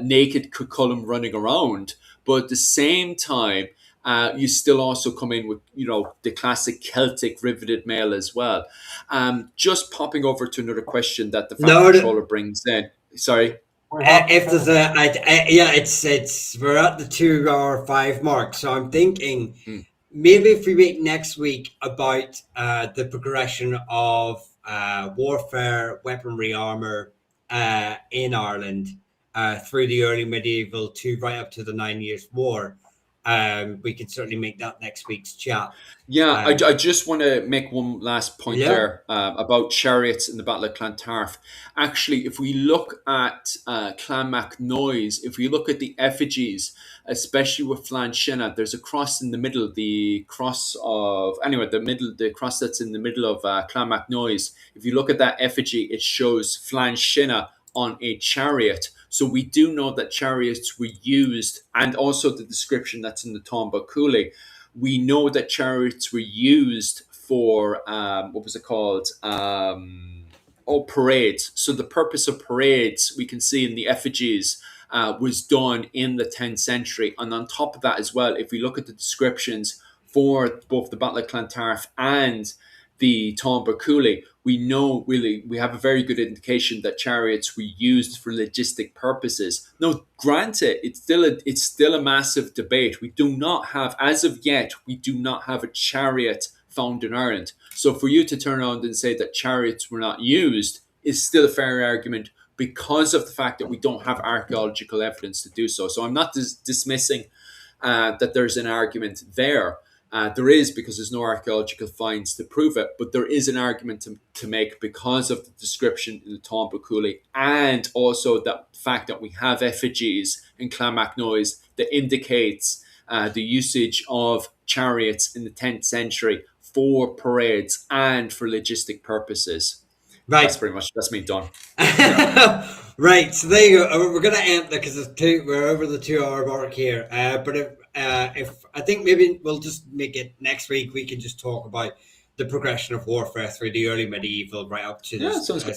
naked Cucullum running around. But at the same time, you still also come in with, the classic Celtic riveted mail as well. Just popping over to another question that the Fat No, Controller brings in. Sorry. We have to if finish. there's yeah, it's we're at the 2 hour 5 mark, so I'm thinking Mm. maybe if we meet next week about the progression of warfare, weaponry, armor in Ireland through the early medieval to right up to the 9 Years' War, we could certainly make that next week's chat. Yeah, I, Um, I just want to make one last point yeah, there about chariots in the Battle of Clontarf. Actually, if we look at Clonmac Noise, if we look at the effigies, especially with Flan Shinna, there's a cross in the middle, the cross that's in the middle of Clonmac Noise. If you look at that effigy, it shows Flan Shinna on a chariot. So we do know that chariots were used, and also the description that's in the Tomba Cooley, we know that chariots were used for what was it called? Parades. So the purpose of parades we can see in the effigies was done in the 10th century. And on top of that as well, if we look at the descriptions for both the Battle of Clontarf and the Tomba Cooley, we have a very good indication that chariots were used for logistic purposes. Now, granted, it's still a massive debate. We do not have, as of yet, we do not have a chariot found in Ireland. So for you to turn around and say that chariots were not used is still a fair argument because of the fact that we don't have archaeological evidence to do so. So I'm not dismissing that there's an argument there. There is, because there's no archaeological finds to prove it, but there is an argument to make because of the description in the Tomba Cooley and also the fact that we have effigies in Clonmac Noise that indicates the usage of chariots in the 10th century for parades and for logistic purposes. right. That's me done. Right, so there you go. We're gonna end there because we're over the 2 hour mark here. But if I think maybe we'll just make it next week, we can just talk about the progression of warfare through the early medieval right up to Yeah, this. sounds good.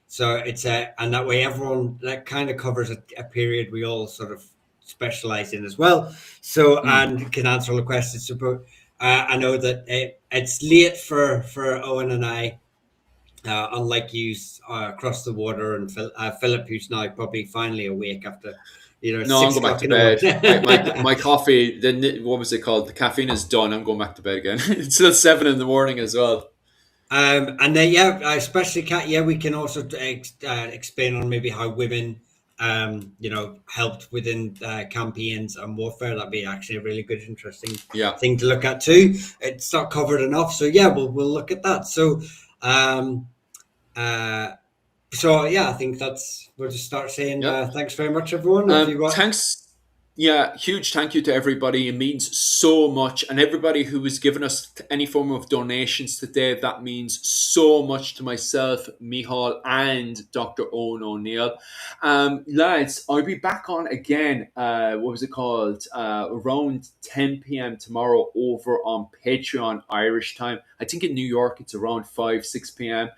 So it's and that way everyone that kind of covers a period we all sort of specialize in as well. So and can answer all the questions. So, but I know that it's late for Owen and I. Unlike you across the water and Philip, who's now probably finally awake after, No, I'm six going back o'clock to in the bed. morning. My coffee, what was it called? The caffeine is done. I'm going back to bed again. It's still 7 in the morning as well. And then especially Kat, we can also explain on maybe how women, helped within campaigns and warfare. That'd be actually a really good, interesting Yeah. thing to look at too. It's not covered enough, so yeah, we'll look at that. So, I think we'll just start saying Yeah. thanks very much, everyone. If you want. Thanks. Yeah, huge thank you to everybody. It means so much. And everybody who has given us any form of donations today, that means so much to myself, Mihal, and Dr. Owen O'Neill. Lads, I'll be back on again, around 10 p.m. tomorrow over on Patreon Irish time. I think in New York it's around 5, 6 p.m.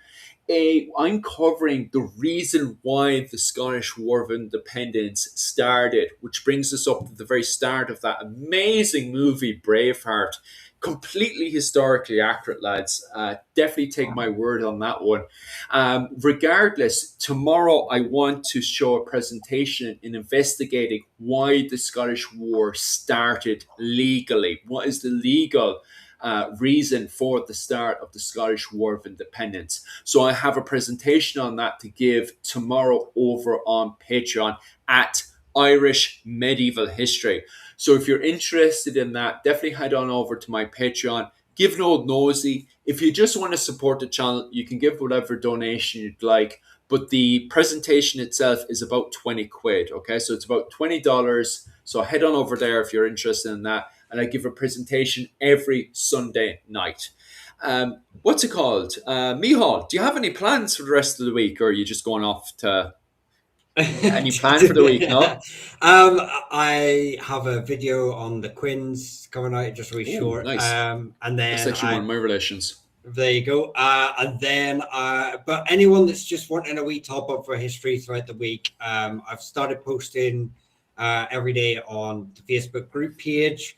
I'm covering the reason why the Scottish War of Independence started, which brings us up to the very start of that amazing movie, Braveheart. Completely historically accurate, lads. Definitely take my word on that one. Regardless, tomorrow I want to show a presentation in investigating why the Scottish War started legally. What is the legal reason for the start of the Scottish War of Independence? So I have a presentation on that to give tomorrow over on Patreon at Irish Medieval History. So if you're interested in that, definitely head on over to my Patreon. Give an old nosy. If you just want to support the channel, you can give whatever donation you'd like. But the presentation itself is about 20 quid. Okay, so it's about $20. So head on over there if you're interested in that. and I give a presentation every Sunday night. What's it called? Mihal, do you have any plans for the rest of the week, or are you just going off to any plan for the week? No. I have a video on the Quins coming out, just really Ooh, short. nice. And That's then actually one of my relations. there you go. And then, but anyone that's just wanting a wee top up for history throughout the week, I've started posting every day on the Facebook group page,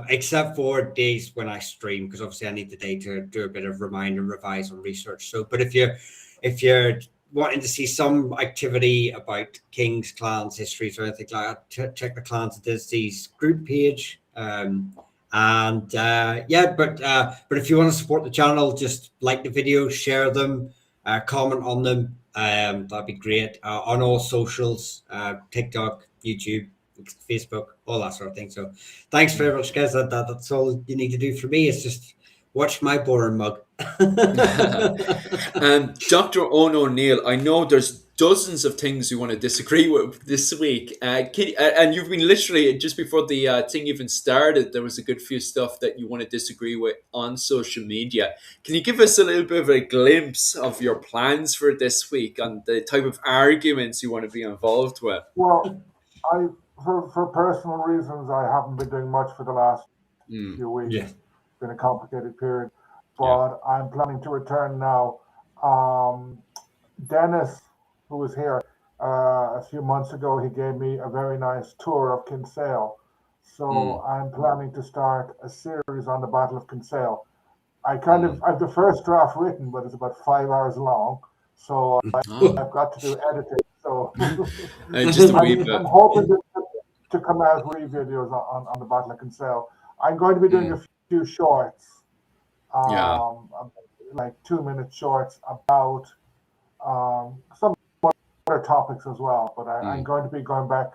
except for days when I stream, because obviously I need the day to do a bit of remind and revise on research. So, but if you're wanting to see some activity about kings, clans, histories, or anything like that, check the Clans&Dynasties group page. But if you want to support the channel, just like the videos, share them, comment on them. That'd be great. On all socials, TikTok, YouTube, Facebook, all that sort of thing. So thanks very much, guys. That's all you need to do for me. It's just watch my boring mug. Dr. Owen O'Neill, I know there's dozens of things you want to disagree with this week. And you've been literally, just before the thing even started, there was a good few stuff that you want to disagree with on social media. Can you give us a little bit of a glimpse of your plans for this week and the type of arguments you want to be involved with? Well, for personal reasons, I haven't been doing much for the last few weeks. Yeah. It's been a complicated period, but I'm planning to return now. Dennis, who was here a few months ago, he gave me a very nice tour of Kinsale. So I'm planning to start a series on the Battle of Kinsale. I have the first draft written, but it's about 5 hours long. So I've got to do editing. So Just a wee bit. I'm hoping to come out with videos on the Battle of Kinsale. I'm going to be doing a few shorts, like 2-minute shorts about some other topics as well. But I'm going to be going back,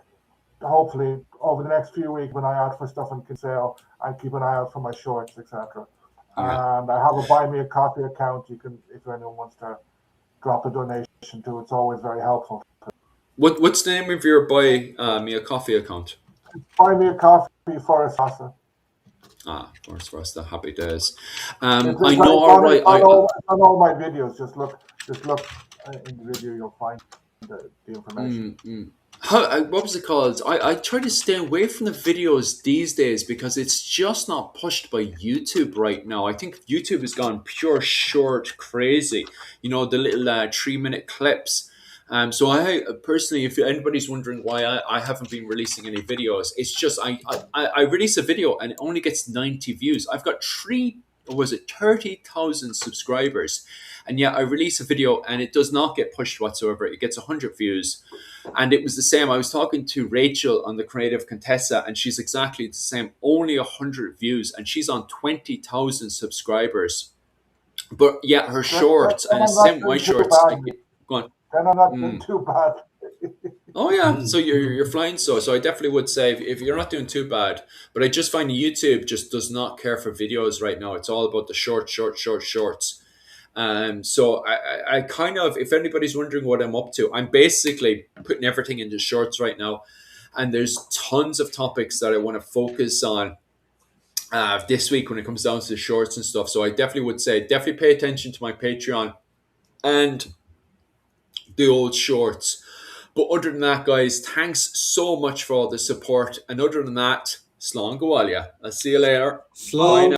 hopefully, over the next few weeks when I out for stuff on Kinsale. I keep an eye out for my shorts, etc. And I have a Buy Me a Coffee account. You can, if anyone wants to drop a donation to, it's always very helpful. What's the name of your Buy Me a Coffee account? Buy Me a Coffee for a salsa. Forest Rasta, happy days. I know, on all my videos. Just look in the video. You'll find the information. What was it called? I try to stay away from the videos these days because it's just not pushed by YouTube right now. I think YouTube has gone pure short crazy. You know, the little 3-minute clips. So I personally, if anybody's wondering why I haven't been releasing any videos, it's just I release a video and it only gets 90 views. I've got 30,000 subscribers, and yet I release a video and it does not get pushed whatsoever. It gets 100 views. And it was the same. I was talking to Rachel on the Creative Contessa, and she's exactly the same. Only 100 views, and she's on 20,000 subscribers. But yeah, her shorts and it's same my shorts. Go on. Then I'm not doing too bad. Oh yeah, so you're flying so I definitely would say if you're not doing too bad, but I just find YouTube just does not care for videos right now. It's all about the shorts. So I kind of, if anybody's wondering what I'm up to, I'm basically putting everything into shorts right now, and there's tons of topics that I want to focus on this week when it comes down to the shorts and stuff. So I definitely would say pay attention to my Patreon and the old shorts. But other than that, guys, thanks so much for all the support. And other than that, slán go bhaile. I'll see you later. Slán.